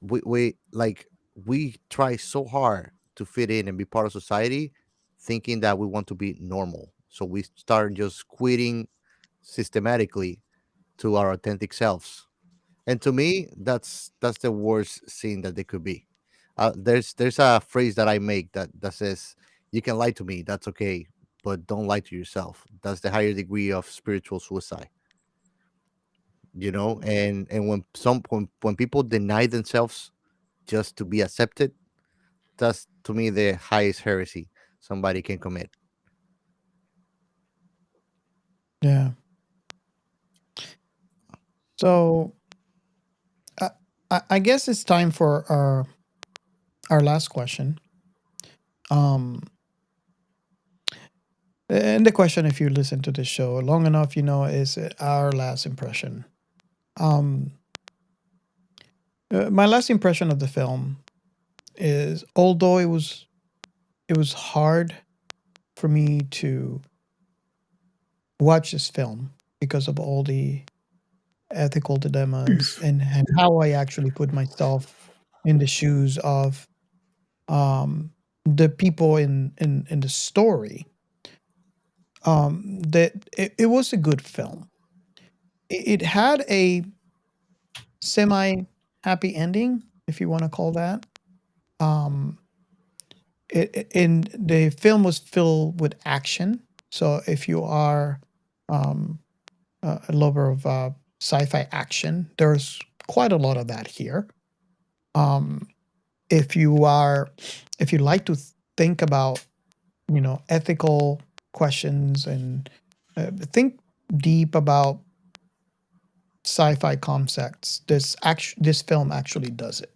we like we try so hard to fit in and be part of society, thinking that we want to be normal. So we start just quitting systematically to our authentic selves. And to me, that's the worst thing that they could be. There's a phrase that I make that says, "You can lie to me, that's okay, but don't lie to yourself." That's the higher degree of spiritual suicide, you know. And when people deny themselves just to be accepted, that's to me the highest heresy somebody can commit. Yeah. So I, I guess it's time for our last question. Um, and the question, if you listen to this show long enough, you know, is our last impression. Um, my last impression of the film is, although it was hard for me to watch this film because of all the ethical dilemmas and how I actually put myself in the shoes of the people in the story. That it was a good film. It had a semi happy ending, if you want to call that. Um, and the film was filled with action. So if you are um, a lover of sci-fi action, there's quite a lot of that here. Um, if you are, if you like to think about, you know, ethical questions and think deep about sci-fi concepts, this film actually does it.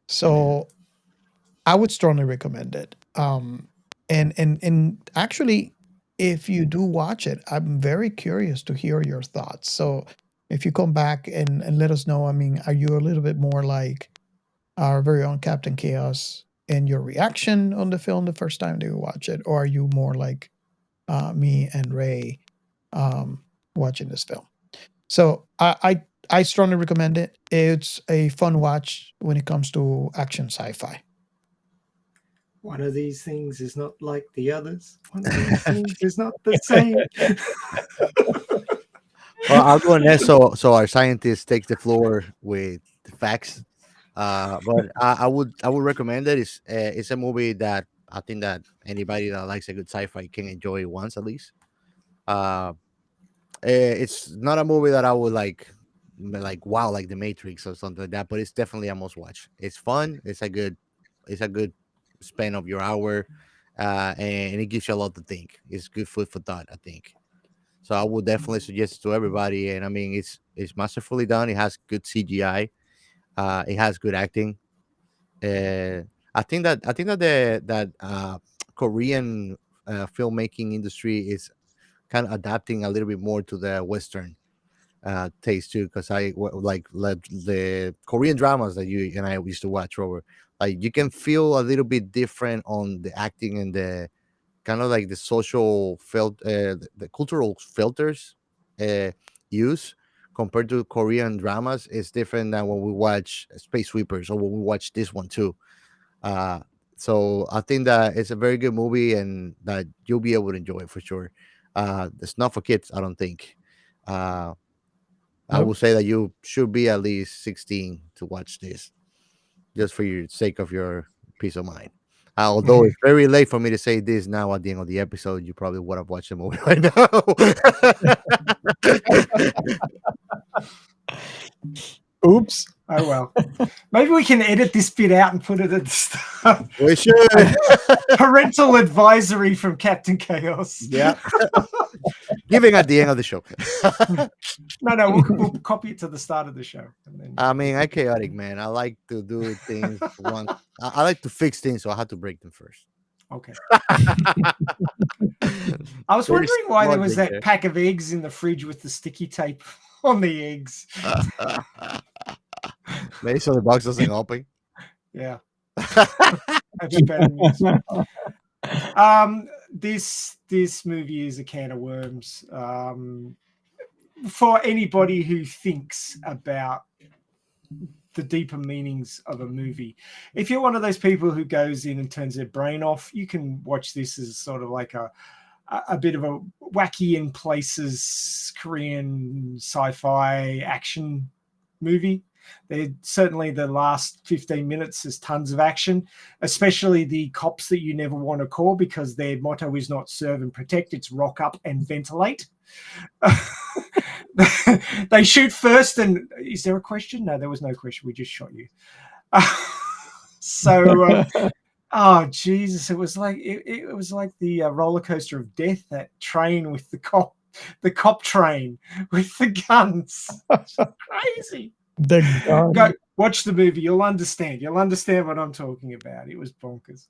So I would strongly recommend it. And actually, if you do watch it, I'm very curious to hear your thoughts. So if you come back and let us know, I mean, are you a little bit more like our very own Captain Chaos in your reaction on the film the first time that you watch it, or are you more like me and Ray watching this film? So I strongly recommend it. It's a fun watch when it comes to action sci-fi. One of these things is not like the others. One of these things is not the same. Well, I'll go next. So our scientist takes the floor with the facts. But I would recommend it. It's a movie that I think that anybody that likes a good sci-fi can enjoy once at least. Uh, it's not a movie that I would like wow, like The Matrix or something like that. But it's definitely a must watch. It's fun. It's a good span of your hour, and it gives you a lot to think. It's good food for thought, I think. So I would definitely suggest it to everybody. And I mean, it's masterfully done. It has good CGI. It has good acting. I think that the Korean filmmaking industry is kind of adapting a little bit more to the Western taste too. Because like the Korean dramas that you and I used to watch, Robert. Like you can feel a little bit different on the acting and the kind of like the social the cultural filters uh, use compared to Korean dramas is different than when we watch Space Sweepers or when we watch this one too. Uh, so I think that it's a very good movie and that you'll be able to enjoy it for sure. It's not for kids, I don't think. Uh, I Nope. will say that you should be at least 16 to watch this, just for your sake of your peace of mind. Although it's very late for me to say this now at the end of the episode, you probably would have watched the movie right now. Oops. Oh well. Maybe we can edit this bit out and put it at the start. We should. Parental advisory from Captain Chaos. Yeah. Giving at the end of the show. No, we'll copy it to the start of the show. And then I mean, I'm chaotic, man. I like to do things once. I like to fix things, so I have to break them first. okay. I was Very wondering why there was logic that there. pack of eggs in the fridge with the sticky tape on the eggs. Maybe so the box doesn't open. Yeah. That's bad news. This movie is a can of worms. For anybody who thinks about the deeper meanings of a movie. If you're one of those people who goes in and turns their brain off, you can watch this as sort of like a bit of a wacky in places Korean sci-fi action movie. Certainly the last 15 minutes is tons of action, especially the cops that you never want to call because their motto is not serve and protect, it's rock up and ventilate. They shoot first, and is there a question? No, there was no question. We just shot you. Oh Jesus! It was like it was like the roller coaster of death. That train with the cop train with the guns. Crazy. Go watch the movie. You'll understand. You'll understand what I'm talking about. It was bonkers.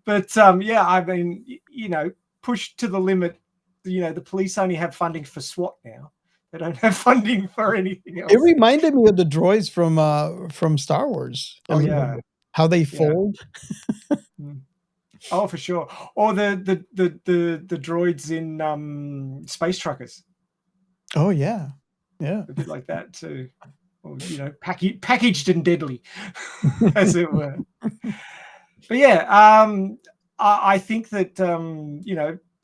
But yeah, I mean, pushed to the limit. The police only have funding for SWAT now. They don't have funding for anything else. It reminded me of the droids from Star Wars. Oh yeah, how they fold. Oh, for sure. Or the droids in Space Truckers. Oh yeah, a bit like that too. Or, packaged and deadly, as it were. But yeah, I think that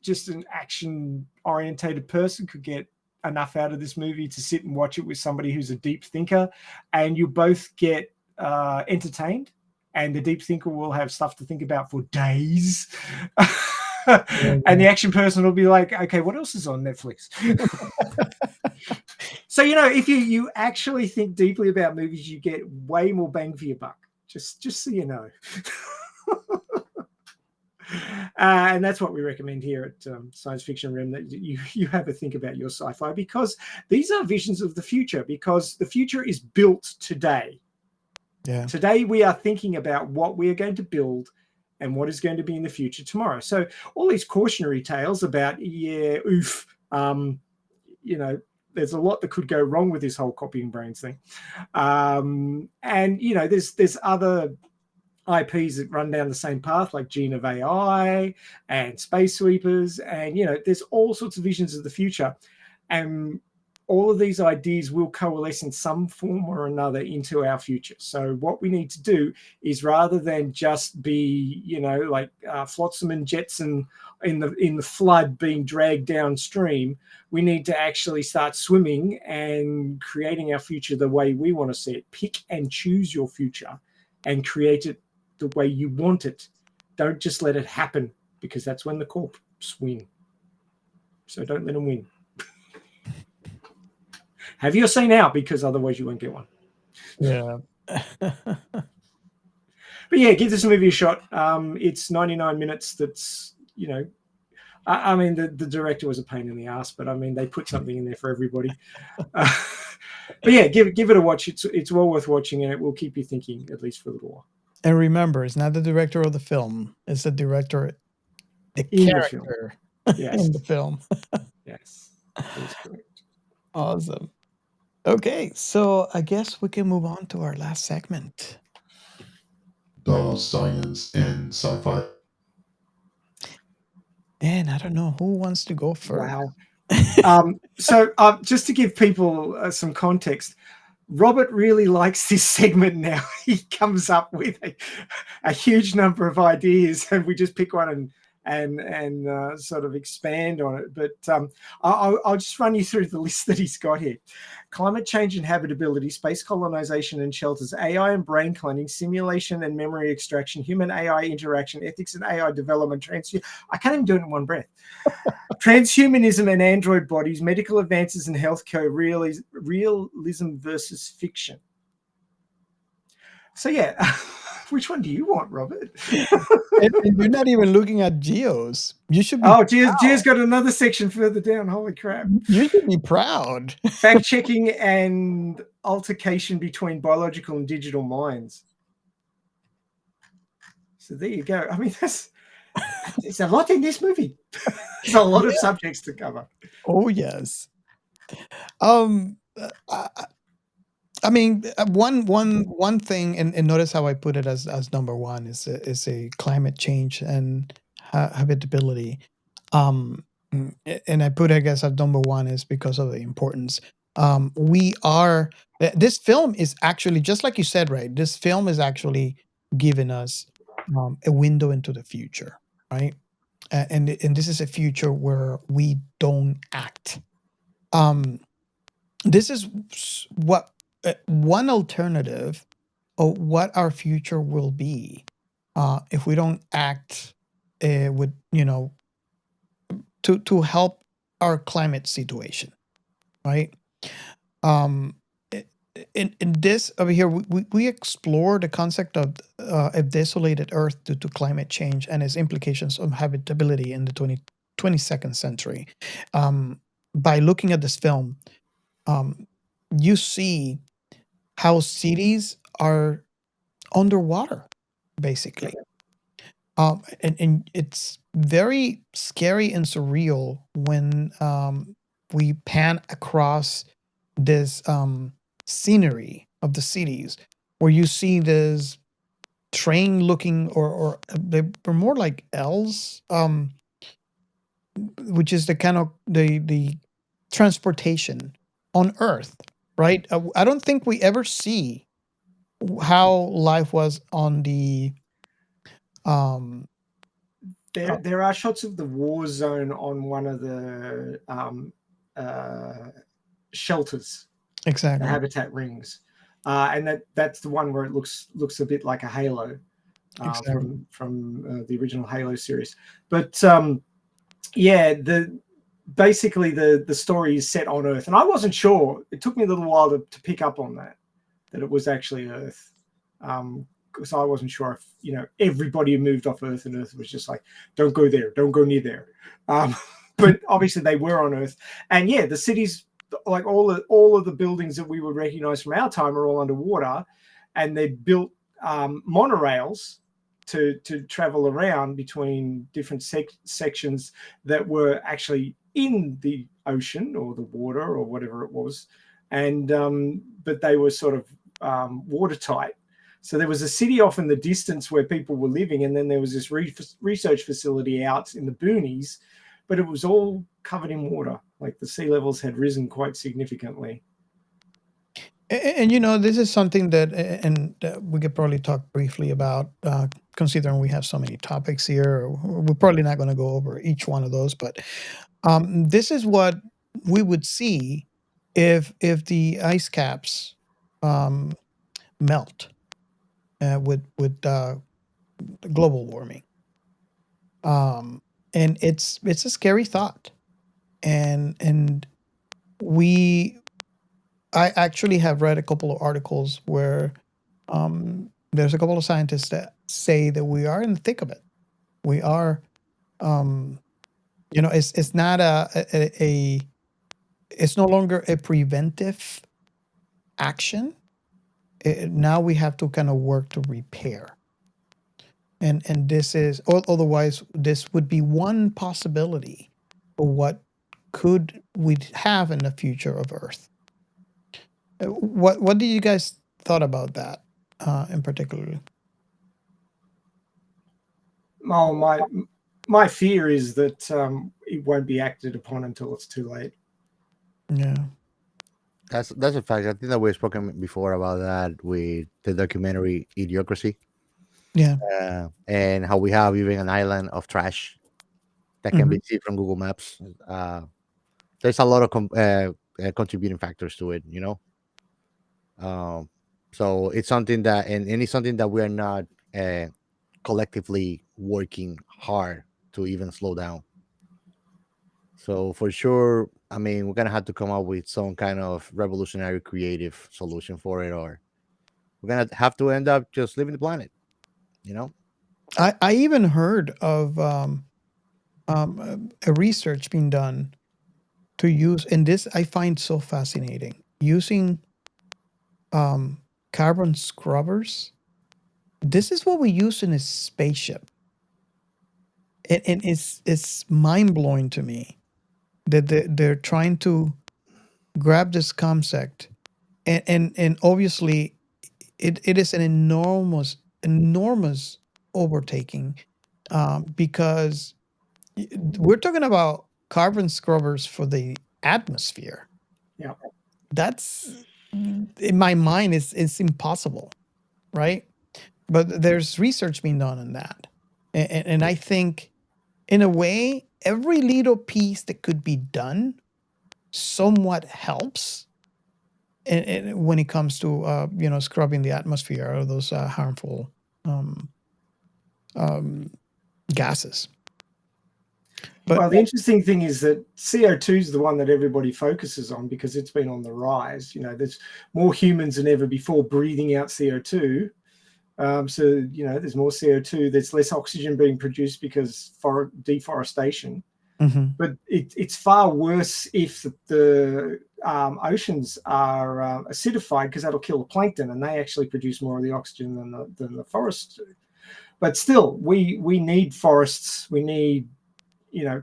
just an action-orientated person could get enough out of this movie to sit and watch it with somebody who's a deep thinker, and you both get entertained, and the deep thinker will have stuff to think about for days. And the action person will be like, okay, what else is on Netflix? So, if you actually think deeply about movies, you get way more bang for your buck, just so you know. And that's what we recommend here at Science Fiction Realm, that you have a think about your sci-fi, because these are visions of the future, because the future is built today. Yeah. Today we are thinking about what we are going to build and what is going to be in the future tomorrow. So all these cautionary tales about, there's a lot that could go wrong with this whole copying brains thing. And, there's other IPs that run down the same path, like Gene of AI and Space Sweepers. And, there's all sorts of visions of the future. And all of these ideas will coalesce in some form or another into our future. So what we need to do is, rather than just be, like flotsam and jetsam in the flood being dragged downstream, we need to actually start swimming and creating our future the way we want to see it. Pick and choose your future and create it the way you want it. Don't just let it happen, because that's when the corps win. So don't let them win. Have your say now, because otherwise you won't get one. Yeah. But yeah, give this movie a shot. It's 99 minutes. That's, I mean, the director was a pain in the ass, but I mean, they put something in there for everybody. But yeah, give it a watch. It's well worth watching, and it will keep you thinking, at least for a little while. And remember, it's not the director of the film; it's the director, the character in the film. Yes, that's correct. Awesome. Okay, so I guess we can move on to our last segment. The science in sci-fi. And I don't know who wants to go first. Wow. So just to give people some context, Robert really likes this segment now. He comes up with a huge number of ideas, and we just pick one and sort of expand on it. But I'll just run you through the list that he's got here. Climate change and habitability, space colonization and shelters, AI and brain cloning, simulation and memory extraction, human AI interaction, ethics and AI development, I can't even do it in one breath. Transhumanism and android bodies, medical advances in healthcare, realism versus fiction. So yeah, which one do you want, Robert? and you're not even looking at Geos. You should be. Oh, Geo's got another section further down. Holy crap! You should be proud. Fact checking and altercation between biological and digital minds. So there you go. I mean, it's a lot in this movie. There's a lot of subjects to cover. Oh yes. I mean, one thing, and notice how I put it as number one is a climate change and habitability. And I put, I guess, as number one is because of the importance. We are this film is actually, just like you said, right? This film is actually giving us a window into the future, right? And this is a future where we don't act. Um, this is what one alternative of what our future will be if we don't act with, to help our climate situation, right? um i- in this over here, we explore the concept of a desolated earth due to climate change and its implications on habitability in the 22nd century. By looking at this film, um, you see how cities are underwater, basically. And it's very scary and surreal when we pan across this scenery of the cities, where you see this train looking, or they were more like L's, which is the kind of the transportation on Earth, right? I don't think we ever see how life was on the um There are shots of the war zone on one of the shelters, the exactly. habitat rings, and that's the one where it looks a bit like a halo Exactly. from the original Halo series. But yeah, basically the story is set on Earth, and I wasn't sure. It took me a little while to pick up on that it was actually Earth. Because I wasn't sure if everybody who moved off Earth, and Earth was just like, don't go there, don't go near there. But obviously they were on Earth, and yeah, the cities, like all of the buildings that we would recognize from our time, are all underwater, and they built monorails to travel around between different sections that were actually in the ocean or the water or whatever it was, and but they were sort of watertight. So there was a city off in the distance where people were living, and then there was this research facility out in the boonies, but it was all covered in water. Like the sea levels had risen quite significantly. And this is something that, and we could probably talk briefly about, considering we have so many topics here. We're probably not going to go over each one of those, but this is what we would see if the ice caps um, melt with global warming. Um, and it's a scary thought, and we I actually have read a couple of articles where there's a couple of scientists that say that we are in the thick of it. We are, um, it's not it's no longer a preventive action. Now we have to kind of work to repair, and this is, otherwise this would be one possibility for what could we have in the future of Earth. What do you guys thought about that in particular? Oh, my fear is that it won't be acted upon until it's too late. Yeah. That's a fact. I think that we've spoken before about that with the documentary Idiocracy, Yeah. and how we have even an island of trash that can Mhm. be seen from Google Maps. There's a lot of contributing factors to it, Um, so it's something that, and it's something that we are not uh, collectively working hard to even slow down. So for sure, I mean, we're gonna have to come up with some kind of revolutionary, creative solution for it, or we're gonna have to end up just leaving the planet. You know? I even heard of a research being done to use, and this I find so fascinating, using um, carbon scrubbers. This is what we use in a spaceship, and it's mind blowing to me that they're trying to grab this concept and obviously it is an enormous overtaking, because we're talking about carbon scrubbers for the atmosphere. Yeah. That's, in my mind, is impossible, right? But there's research being done on that, and I think, in a way, every little piece that could be done somewhat helps, and when it comes to scrubbing the atmosphere of those harmful um, um, gases. But Well, the interesting thing is that CO2 is the one that everybody focuses on because it's been on the rise. There's more humans than ever before breathing out CO2. So, there's more CO2. There's less oxygen being produced because for deforestation. Mhm. But it's far worse if the oceans are acidified, because that'll kill the plankton, and they actually produce more of the oxygen than the forests do. But still, we need forests. We need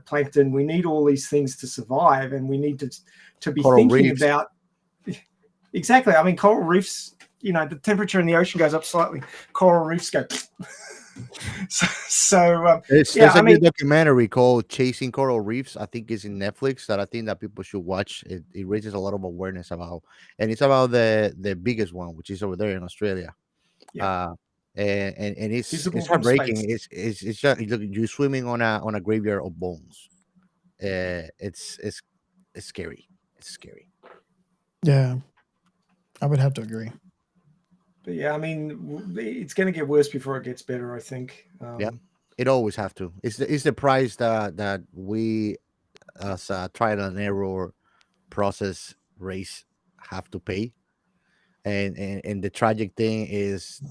plankton. We need all these things to survive, and we need to be Coral thinking reefs. about exactly. I mean, coral reefs. The temperature in the ocean goes up slightly. Coral reefs go. There's a good documentary called Chasing Coral Reefs. I think it's in Netflix, that I think that people should watch. It raises a lot of awareness about, and it's about the biggest one, which is over there in Australia. Yeah. And it's Visible from heartbreaking. space. It's just you're swimming on a graveyard of bones. It's scary. It's scary. Yeah, I would have to agree. But yeah, I mean, it's going to get worse before it gets better, I think. Yeah, it always have to. It's the price that we, as a trial and error process race, have to pay. And the tragic thing is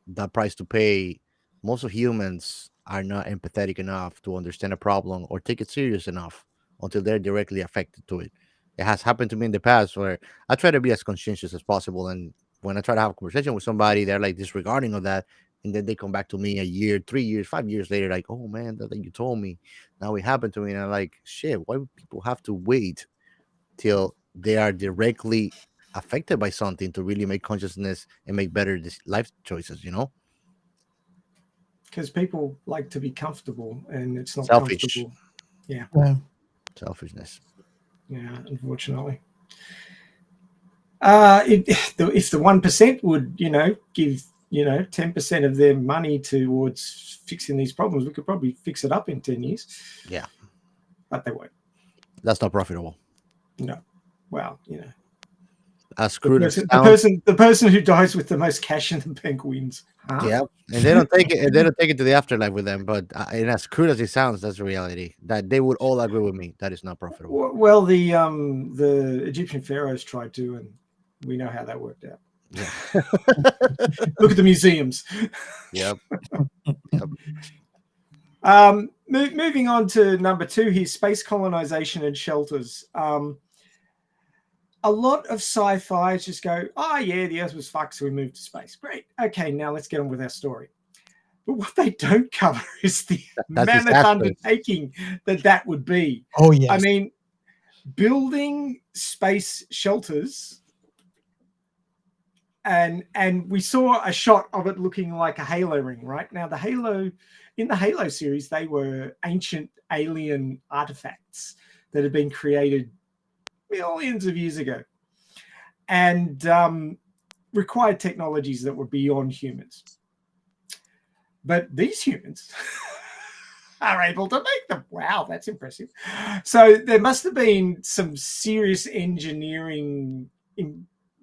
the price to pay. Most of humans are not empathetic enough to understand a problem or take it serious enough until they're directly affected to it. It has happened to me in the past where I try to be as conscientious as possible, and when I try to have a conversation with somebody, they're like disregarding of that, and then they come back to me a year, 3 years, 5 years later, like, "Oh man, that thing you told me, now it happened to me," and I'm like, "Shit, why would people have to wait till they are directly affected by something to really make consciousness and make better life choices?" Because people like to be comfortable, and it's not Selfish. comfortable. Yeah. Selfishness. Yeah, unfortunately. If the 1% would, give 10% of their money towards fixing these problems, we could probably fix it up in 10 years. Yeah, but they won't. That's not profitable. No. Well, As crude as it the person who dies with the most cash in the bank wins. Huh? Yeah, and they don't take it. And they don't take it to the afterlife with them. But and as crude as it sounds, that's the reality. That they would all agree with me. That is not profitable. Well, the Egyptian pharaohs tried to, and we know how that worked out. Yeah. Look at the museums. Yep. Moving on to number 2 here, space colonization and shelters. A lot of sci-fi just go, oh yeah, the Earth was fucked, so we moved to space. Great. Okay, now let's get on with our story. But what they don't cover is the mammoth undertaking that would be. Oh, yes. I mean, building space shelters, and we saw a shot of it looking like a Halo ring, right? Now, in the Halo series, they were ancient alien artifacts that had been created millions of years ago, and required technologies that were beyond humans. But these humans are able to make them. Wow, that's impressive. So there must have been some serious engineering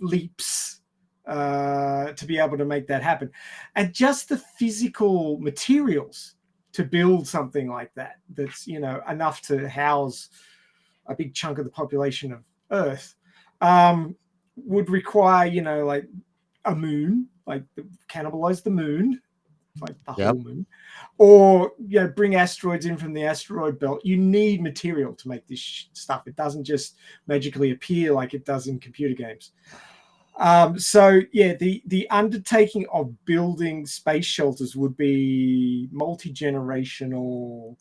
leaps to be able to make that happen. And just the physical materials to build something like that's enough to house a big chunk of the population of Earth, would require, like a moon, like cannibalize the moon, like the whole moon, or bring asteroids in from the asteroid belt. You need material to make this stuff. It doesn't just magically appear like it does in computer games. So yeah, the undertaking of building space shelters would be multi-generational,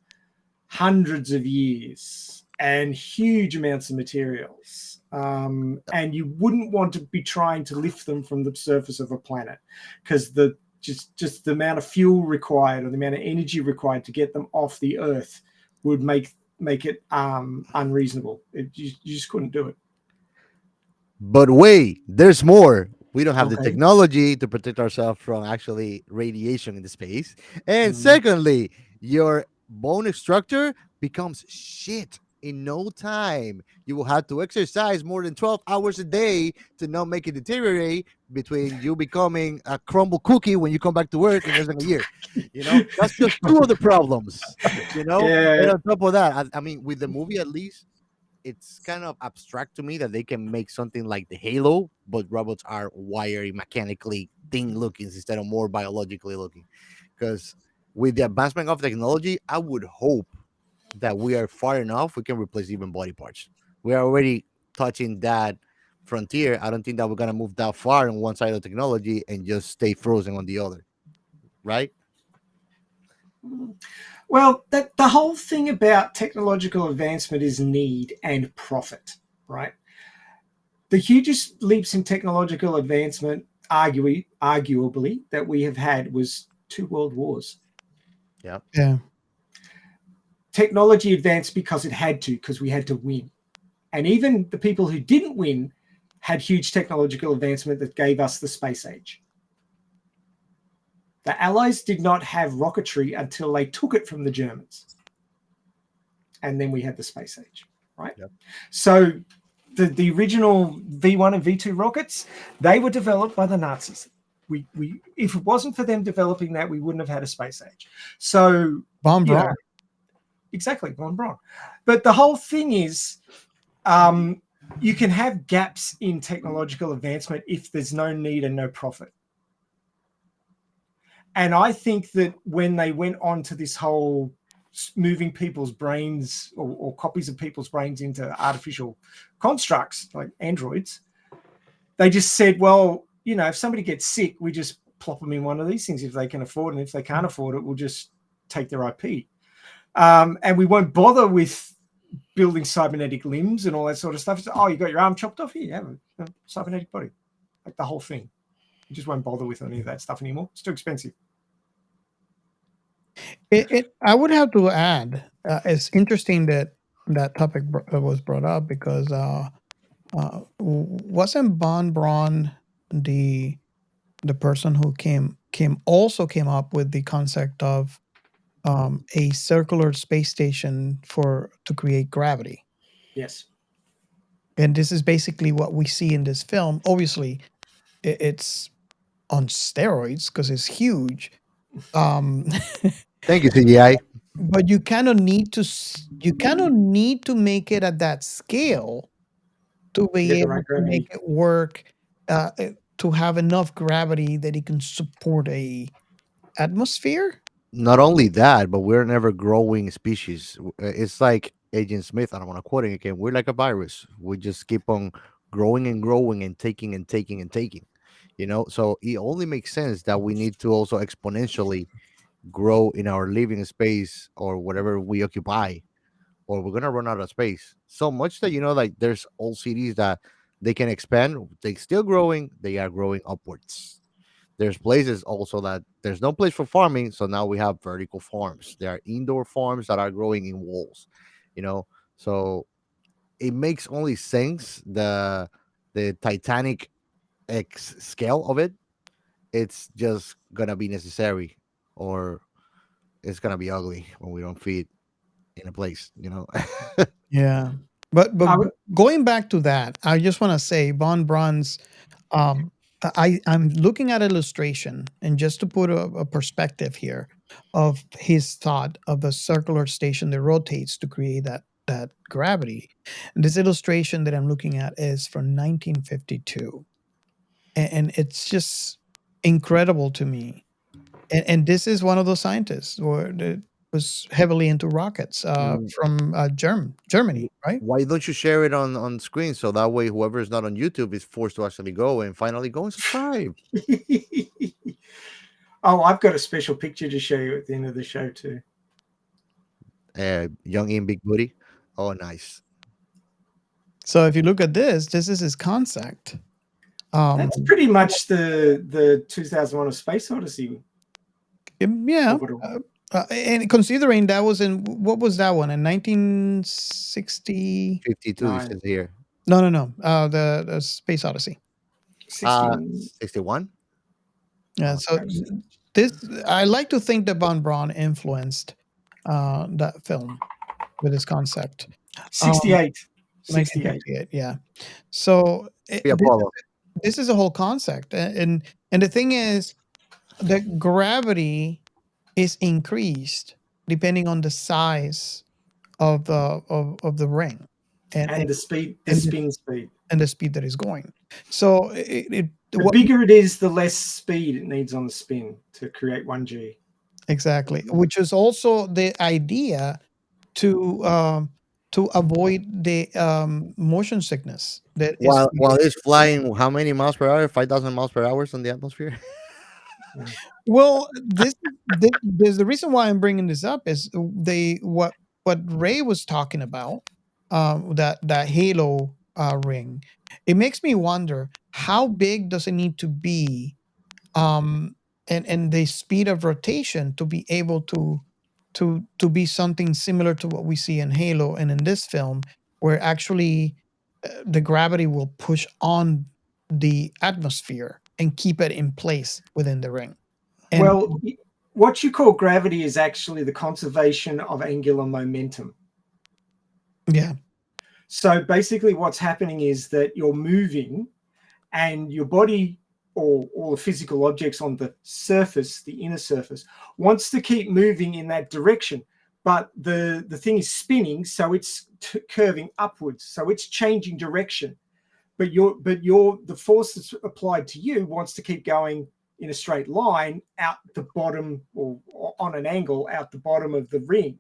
hundreds of years and huge amounts of materials. And you wouldn't want to be trying to lift them from the surface of a planet, because the just the amount of fuel required or the amount of energy required to get them off the Earth would make it unreasonable. You just couldn't do it. But wait, there's more. We don't have the Okay. technology to protect ourselves from actually radiation in the space. And Mm. secondly, your bone structure becomes shit in no time. You will have to exercise more than 12 hours a day to not make it deteriorate, between you becoming a crumble cookie when you come back to Earth in less than a year. That's just two of the problems. And Yeah. on top of that, I mean, with the movie at least, it's kind of abstract to me that they can make something like the Halo, but robots are wiry, mechanically thing looking instead of more biologically looking. Because with the advancement of technology, I would hope that we are far enough we can replace even body parts. We are already touching that frontier. I don't think that we're gonna move that far on one side of technology and just stay frozen on the other, right? Well, the whole thing about technological advancement is need and profit, right? The hugest leaps in technological advancement, arguably, that we have had was 2 world wars. Yeah. Yeah. Technology advanced because it had to, because we had to win. And even the people who didn't win had huge technological advancement that gave us the space age. The Allies did not have rocketry until they took it from the Germans. And then we had the space age, right? Yep. So the original V1 and V2 rockets, they were developed by the Nazis. We if it wasn't for them developing that, we wouldn't have had a space age. So Von Braun. Exactly, von Braun. But the whole thing is, you can have gaps in technological advancement if there's no need and no profit. And I think that when they went on to this whole moving people's brains or copies of people's brains into artificial constructs like androids, they just said, well, if somebody gets sick, we just plop them in one of these things if they can afford it. And if they can't afford it, we'll just take their IP. And we won't bother with building cybernetic limbs and all that sort of stuff. So, you got your arm chopped off? Here, you have a cybernetic body. Like the whole thing. You just won't bother with any of that stuff anymore. It's too expensive. I would have to add, it's interesting that topic was brought up because wasn't Von Braun the person who came up with the concept of a circular space station to create gravity? Yes. And this is basically what we see in this film. Obviously, it's on steroids because it's huge. Thank you, CGI. But you kind of need to make it at that scale to be Get the able right to gravity. make it work, to have enough gravity that it can support a atmosphere. Not only that, but we're never growing species. It's like Agent Smith. I don't want to quote it again. We're like a virus. We just keep on growing and growing and taking and taking and taking. So it only makes sense that we need to also exponentially grow in our living space or whatever we occupy, or we're gonna run out of space. So much that like there's old cities that they can expand. They still growing. They are growing upwards. There's places also that there's no place for farming, so now we have vertical farms. There are indoor farms that are growing in walls, So it makes only sense the Titanic X scale of it. It's just gonna be necessary, or it's gonna be ugly when we don't fit in a place. Yeah, but I would- going back to that, I just want to say Von Braun's. I'm looking at illustration, and just to put a perspective here of his thought of a circular station that rotates to create that gravity. And this illustration that I'm looking at is from 1952, and it's just incredible to me. And this is one of those scientists that was heavily into rockets Mm. from Germany, right? Why don't you share it on screen so that way whoever is not on YouTube is forced to actually go and finally go and subscribe? I've got a special picture to show you at the end of the show too. Young Ian Big Booty. Oh, nice. So if you look at this is his concept. That's pretty much the 2001: A Space Odyssey Yeah. orbital. And considering that was in, what was that one, in 1960? 52 Nine. says here. No. The Space Odyssey. 61. Yeah. So this, I like to think that Von Braun influenced that film with his concept. 68. 68. 1968. Yeah. So Be Apollo. this is a whole concept, and the thing is that gravity is increased depending on the size of the ring And the speed, the and spin speed. and the speed that is going. So The bigger it is, the less speed it needs on the spin to create 1G. exactly, which is also the idea to avoid the motion sickness that is While it's flying, how many miles per hour? 5,000 miles per hour on the atmosphere. Well, there's the reason why I'm bringing this up is what Ray was talking about, that halo ring. It makes me wonder how big does it need to be, and the speed of rotation to be able to be something similar to what we see in Halo and in this film, where actually the gravity will push on the atmosphere and keep it in place within the ring. And Well, what you call gravity is actually the conservation of angular momentum. yeah, So basically, what's happening is that you're moving, and your body or all the physical objects on the surface, the inner surface, wants to keep moving in that direction. But the thing is spinning, so it's curving upwards, so it's changing direction. But the force that's applied to you wants to keep going in a straight line out the bottom, or on an angle out the bottom of the ring.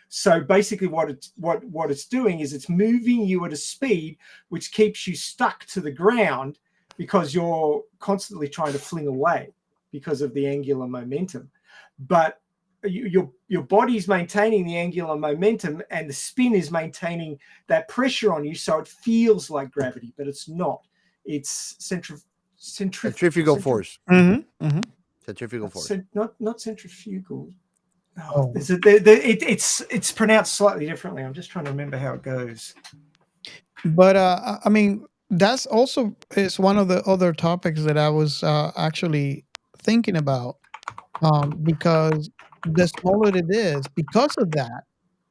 So basically what it's doing is it's moving you at a speed which keeps you stuck to the ground, because you're constantly trying to fling away because of the angular momentum. But your body's maintaining the angular momentum, and the spin is maintaining that pressure on you, so it feels like gravity, but it's not. It's Centrifugal force. Centrifugal force. Not centrifugal. Oh. It's pronounced slightly differently. I'm just trying to remember how it goes. But I mean, that's also is one of the other topics that I was actually thinking about, because the smaller it is, because of that,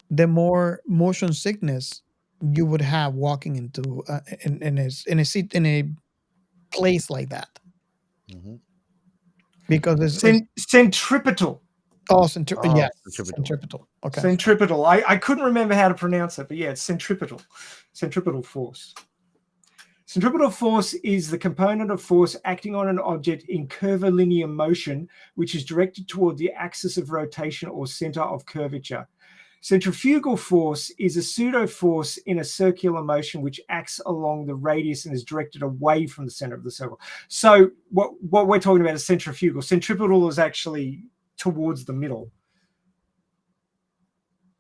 the more motion sickness you would have walking into in a seat in a place like that, Mhm. because it's Centripetal. yes, Centripetal. centripetal. Okay. Centripetal. I couldn't remember how to pronounce it, but yeah, it's centripetal. Centripetal force. Centripetal force is the component of force acting on an object in curvilinear motion, which is directed toward the axis of rotation or center of curvature. Centrifugal force is a pseudo force in a circular motion which acts along the radius and is directed away from the center of the circle. So what we're talking about is centrifugal. Centripetal is actually towards the middle.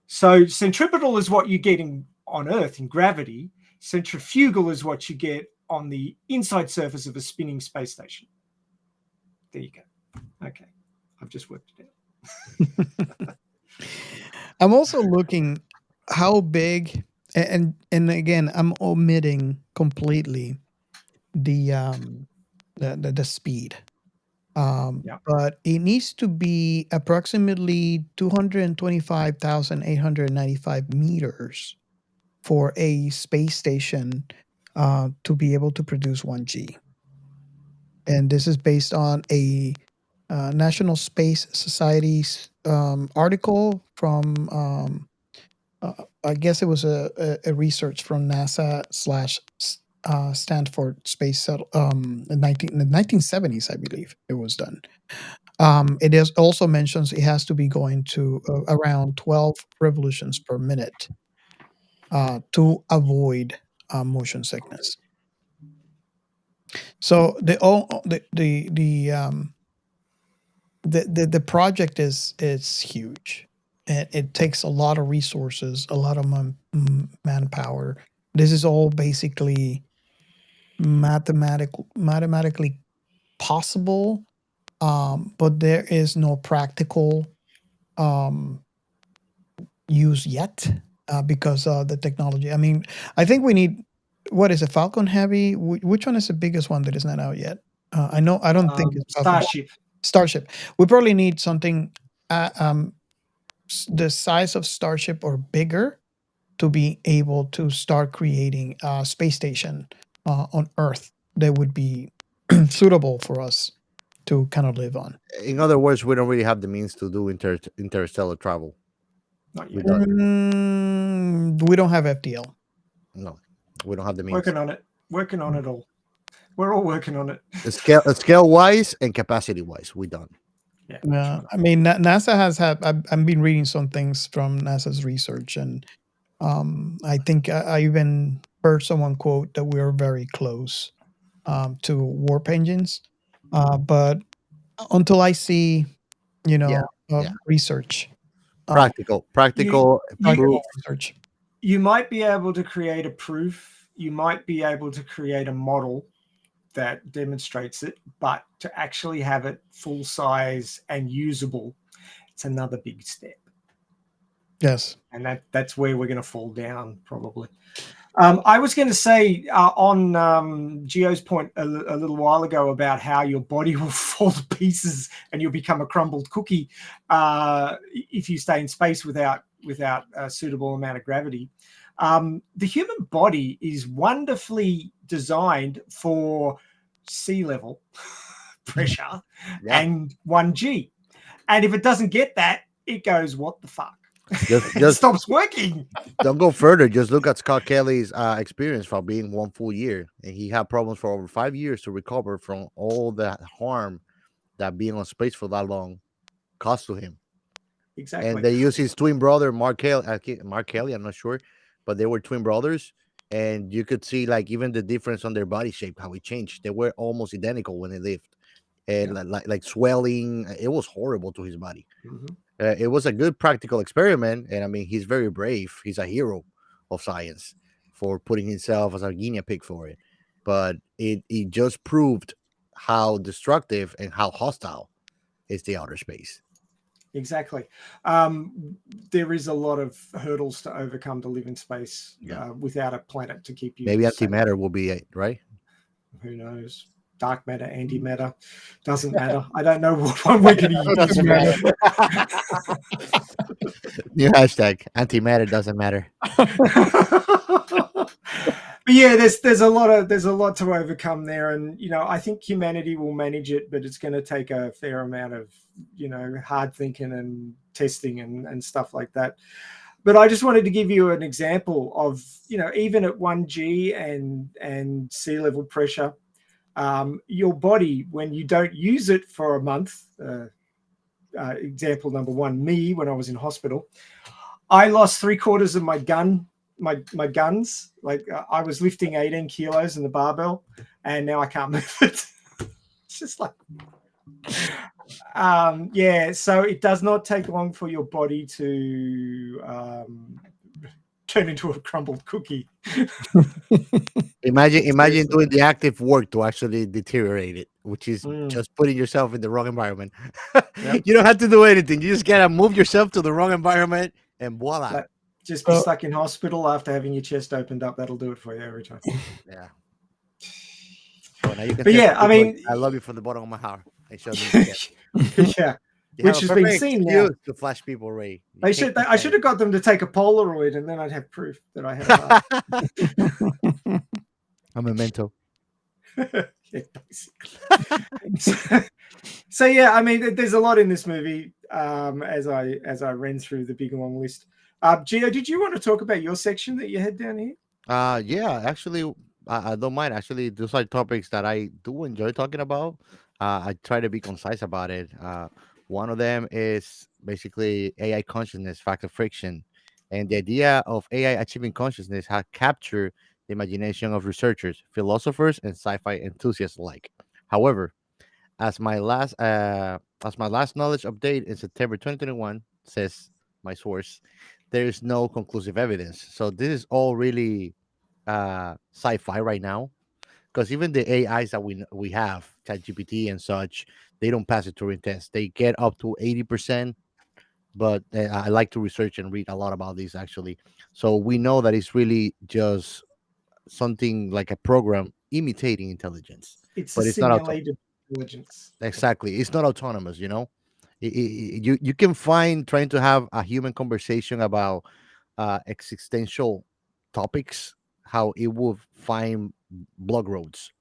So centripetal is what you get on Earth in gravity. Centrifugal is what you get on the inside surface of a spinning space station. There you go. Okay. I've just worked it out. I'm also looking how big, and again, I'm omitting completely the speed. But it needs to be approximately 225,895 meters for a space station to be able to produce 1G. And this is based on a National Space Society's article from, I guess it was a research from NASA / Stanford Space Shuttle, in the 1970s, I believe it was done. It is also mentions it has to be going to around 12 revolutions per minute to avoid motion sickness. So the project is huge. It takes a lot of resources, a lot of manpower. This is all basically mathematically possible, but there is no practical um, use yet because the technology. I mean, I think we need, what is it, Falcon Heavy? Which one is the biggest one that is not out yet? I know, I don't think it's Falcon. Starship. We probably need something the size of Starship or bigger to be able to start creating a space station on Earth that would be suitable for us to kind of live on. In other words, we don't really have the means to do interstellar travel. Not We yet. don't. We don't have FDL. No, we don't have the means. Working on it. Working on it all. We're all working on it. Scale wise and capacity wise, we done. Yeah. I mean, NASA has had. I've been reading some things from NASA's research, and I think I even heard someone quote that we are very close to warp engines, but until I see, research, Practical proof. research. You might be able to create a proof. You might be able to create a model that demonstrates it, but to actually have it full size and usable, it's another big step. Yes. And that's where we're going to fall down probably. I was going to say on Gio's point a little while ago about how your body will fall to pieces and you'll become a crumbled cookie if you stay in space without a suitable amount of gravity. The human body is wonderfully designed for sea level pressure and 1G. And if it doesn't get that, it goes, what the fuck? It stops working. Don't go further. Just look at Scott Kelly's experience from being one full year. And he had problems for over 5 years to recover from all the harm that being on space for that long caused to him. Exactly. And they used his twin brother, Mark Kelly, I'm not sure, but they were twin brothers. And you could see like even the difference on their body shape, how it changed. They were almost identical when they lived. And like swelling, it was horrible to his body. Mm-hmm. It was a good practical experiment, and I mean, he's very brave. He's a hero of science for putting himself as a guinea pig for it. But it just proved how destructive and how hostile is the outer space. Exactly. There is a lot of hurdles to overcome to live in space without a planet to keep you. Maybe antimatter will be it, right? Who knows? Dark matter, antimatter, doesn't matter. I don't know what one we're going to use. Doesn't matter. New hashtag: antimatter doesn't matter. But yeah, there's a lot to overcome there, and I think humanity will manage it, but it's going to take a fair amount of hard thinking and testing and stuff like that. But I just wanted to give you an example of even at 1G and sea level pressure. Your body, when you don't use it for a month, example number one, me, when I was in hospital, I lost 3/4 of my guns. Like I was lifting 18 kilos in the barbell and now I can't move it. It's just like, so it does not take long for your body to turn into a crumbled cookie. Imagine doing the active work to actually deteriorate it, which is just putting yourself in the wrong environment. You don't have to do anything. You just gotta move yourself to the wrong environment and voila. Just be stuck in hospital after having your chest opened up. That'll do it for you every time. Yeah. So now you can I mean, I love you from the bottom of my heart. I showed you. Yeah. Which has been seen now. To flash people, Ray. I should have got them to take a Polaroid, and then I'd have proof that I have. I'm a memento. Yeah, basically. So yeah, I mean, there's a lot in this movie. As I ran through the big long list. Gio, did you want to talk about your section that you had down here? Yeah, actually, I don't mind. Actually, those are topics that I do enjoy talking about. I try to be concise about it. One of them is basically AI consciousness, fact of friction, and the idea of AI achieving consciousness has captured the imagination of researchers, philosophers, and sci-fi enthusiasts alike. However, as my last knowledge update in September 2021 says, my source, there is no conclusive evidence. So this is all really sci-fi right now, because even the AIs that we have, ChatGPT and such, they don't pass the Turing test. They get up to 80%, but I like to research and read a lot about this actually. So we know that it's really just something like a program imitating intelligence, It's a but it's not simulated intelligence. exactly. It's not autonomous. You know, you can find trying to have a human conversation about existential topics, how it will find block roads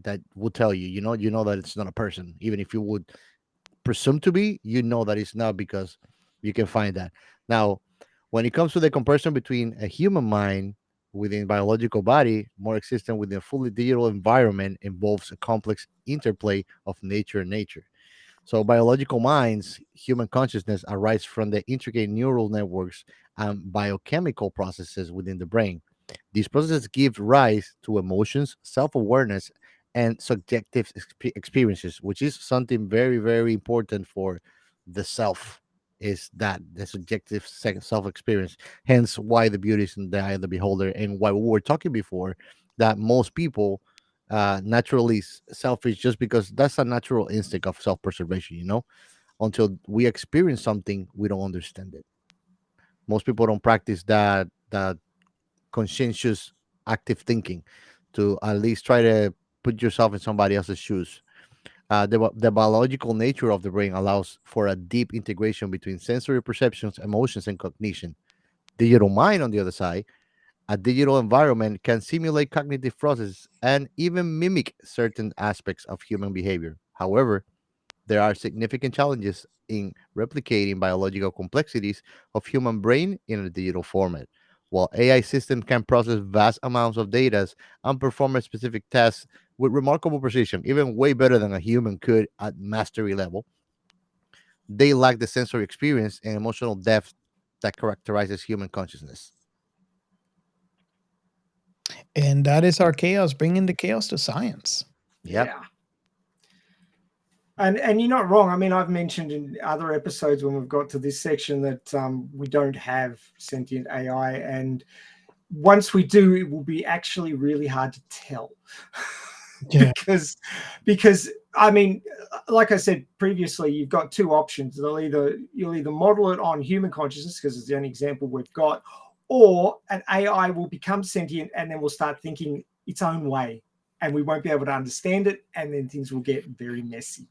that will tell you, you know that it's not a person, even if you would presume to be, you know that it's not, because you can find that. Now, when it comes to the comparison between a human mind within biological body, more existent within a fully digital environment, involves a complex interplay of nature and nature. So, biological minds, human consciousness arise from the intricate neural networks and biochemical processes within the brain. These processes give rise to emotions, self awareness, and subjective experiences, which is something very, very important for the self. Is that the subjective self experience? Hence, why the beauty is in the eye of the beholder, and why we were talking before that most people naturally selfish, just because that's a natural instinct of self preservation. Until we experience something, we don't understand it. Most people don't practice that conscientious active thinking to at least try to put yourself in somebody else's shoes. The biological nature of the brain allows for a deep integration between sensory perceptions, emotions, and cognition. Digital mind, on the other side, a digital environment can simulate cognitive processes and even mimic certain aspects of human behavior. However, there are significant challenges in replicating biological complexities of human brain in a digital format. While AI systems can process vast amounts of data and perform a specific tasks with remarkable precision, even way better than a human could at mastery level, they lack the sensory experience and emotional depth that characterizes human consciousness. And that is our chaos, bringing the chaos to science. Yep. Yeah. And you're not wrong. I mean, I've mentioned in other episodes when we've got to this section that we don't have sentient AI, and once we do, it will be actually really hard to tell. Yeah. because I mean, like I said previously, you've got two options. You'll either model it on human consciousness, because it's the only example we've got, or an AI will become sentient and then we'll start thinking its own way, and we won't be able to understand it, and then things will get very messy.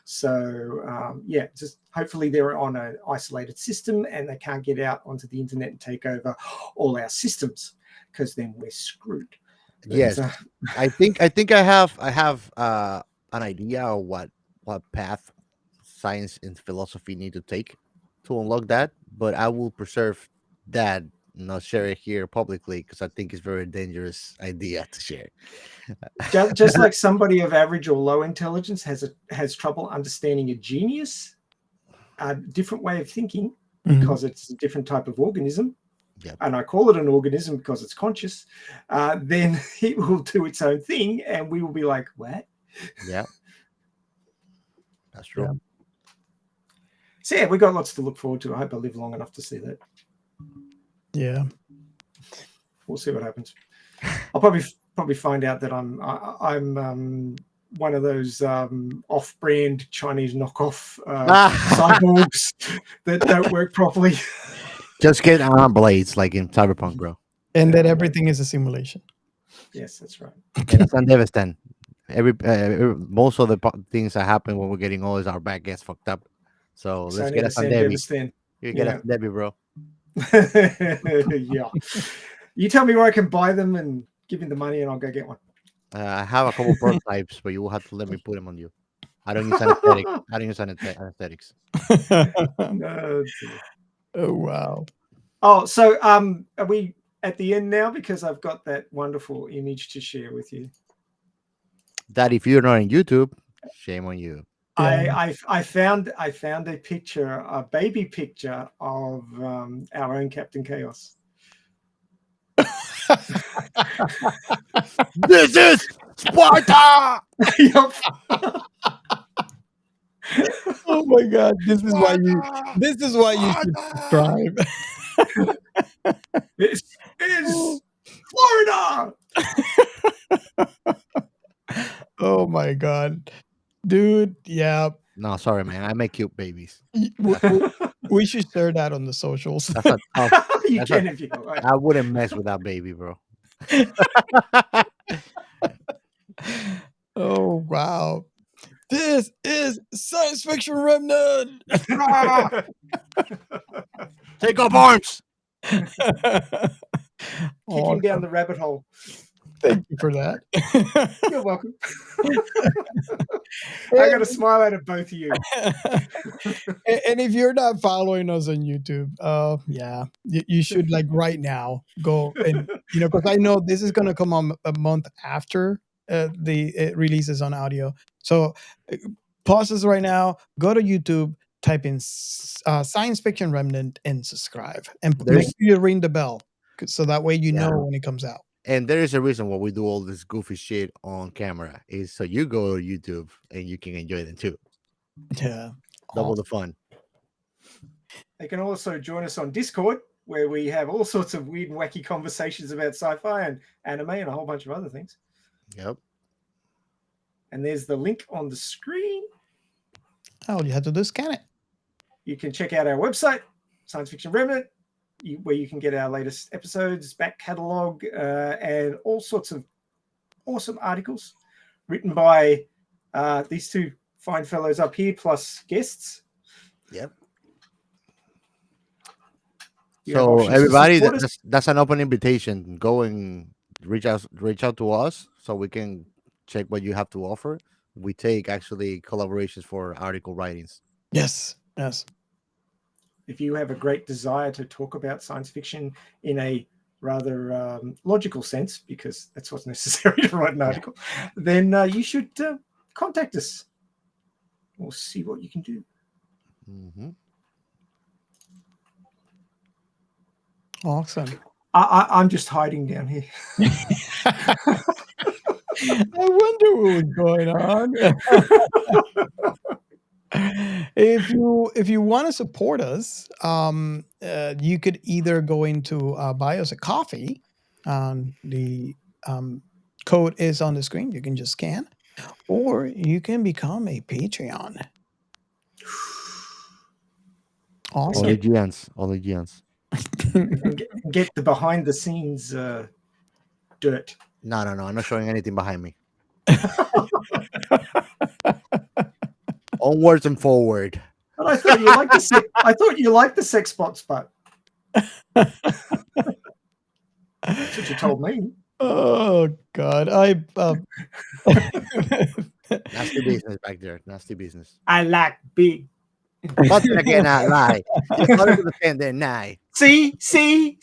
So just hopefully they're on an isolated system and they can't get out onto the internet and take over all our systems, because then we're screwed. Yes, I think I have an idea of what path science and philosophy need to take to unlock that, but I will preserve that, not share it here publicly, because I think it's very dangerous idea to share. just like somebody of average or low intelligence has trouble understanding a genius, a different way of thinking, because it's a different type of organism. Yep. And I call it an organism because it's conscious, then it will do its own thing, and we will be like, what? Yeah, that's true. Yeah. So yeah, we got lots to look forward to. I hope I live long enough to see that. Yeah. We'll see what happens. I'll probably find out that I'm one of those off-brand Chinese knockoff cyborgs that don't work properly. Just get arm blades like in Cyberpunk, bro. And that everything is a simulation. Yes, that's right. And San Devastan. Most of the things that happen when we're getting old is our back gets fucked up. So let's get a San Devi. You get a San Devi, bro. Yeah. You tell me where I can buy them and give me the money, and I'll go get one. I have a couple prototypes, but you will have to let me put them on you. I don't use anesthetics. I don't use anesthetics. No. Oh wow. Oh, so are we at the end now? Because I've got that wonderful image to share with you. That if you're not on YouTube, shame on you. Yeah. I found a picture, a baby picture of our own Captain Chaos. This is Sparta. Yep. Oh my god, this is why you should subscribe. It's Florida. Oh my god. Dude, yeah. No, sorry, man. I make cute babies. We should share that on the socials. That's a tough. You That's can if you go. I wouldn't mess with that baby, bro. Oh wow. This is Science Fiction Remnant. Take up arms. Kicking down the rabbit hole. Thank you for that. You're welcome. I got to smile out of both of you. And if you're not following us on YouTube, yeah, you should like right now go and because I know this is gonna come on a month after the releases on audio. So pause this right now. Go to YouTube, type in Science Fiction Remnant, and subscribe, and make sure you ring the bell so that way you know when it comes out. And there is a reason why we do all this goofy shit on camera is so you go to YouTube and you can enjoy them too. Yeah, Double the fun. They can also join us on Discord, where we have all sorts of weird and wacky conversations about sci-fi and anime and a whole bunch of other things. Yep. And there's the link on the screen. All you have to do is scan it. You can check out our website, Science Fiction Remnant, where you can get our latest episodes, back catalogue, and all sorts of awesome articles written by these two fine fellows up here, plus guests. Yep. So everybody, that's an open invitation. Go and reach out to us so we can check what you have to offer. We take actually collaborations for article writings. Yes. If you have a great desire to talk about science fiction in a rather logical sense, because that's what's necessary to write an article, then you should contact us. We'll see what you can do. Mm-hmm. Awesome. I'm just hiding down here. I wonder what was going on. If you want to support us, you could either go into buy us a coffee. The code is on the screen. You can just scan, or you can become a Patreon. Awesome. Only GNs. Get the behind the scenes dirt. No. I'm not showing anything behind me. Onwards and forward. But I thought you liked the sex spot. That's what you told me. Oh God, Nasty business back there. Nasty business. I like big. But I cannot lie. Just got to defend their nine. See. There you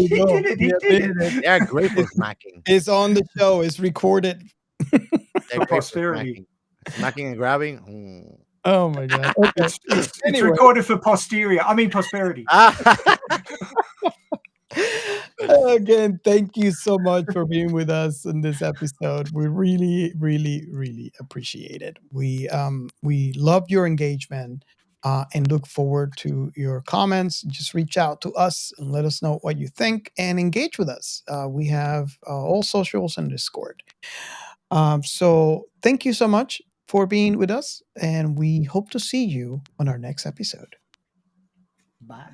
go. He did it. They are great for smacking. It's on the show. It's recorded. They're great for prosperity. Smacking and grabbing. Oh my God. Okay. It's Anyway. recorded for posterior. I mean prosperity. Again, thank you so much for being with us in this episode. We really, really, really appreciate it. We love your engagement and look forward to your comments. Just reach out to us and let us know what you think and engage with us. We have all socials and Discord. So thank you so much for being with us, and we hope to see you on our next episode. Bye.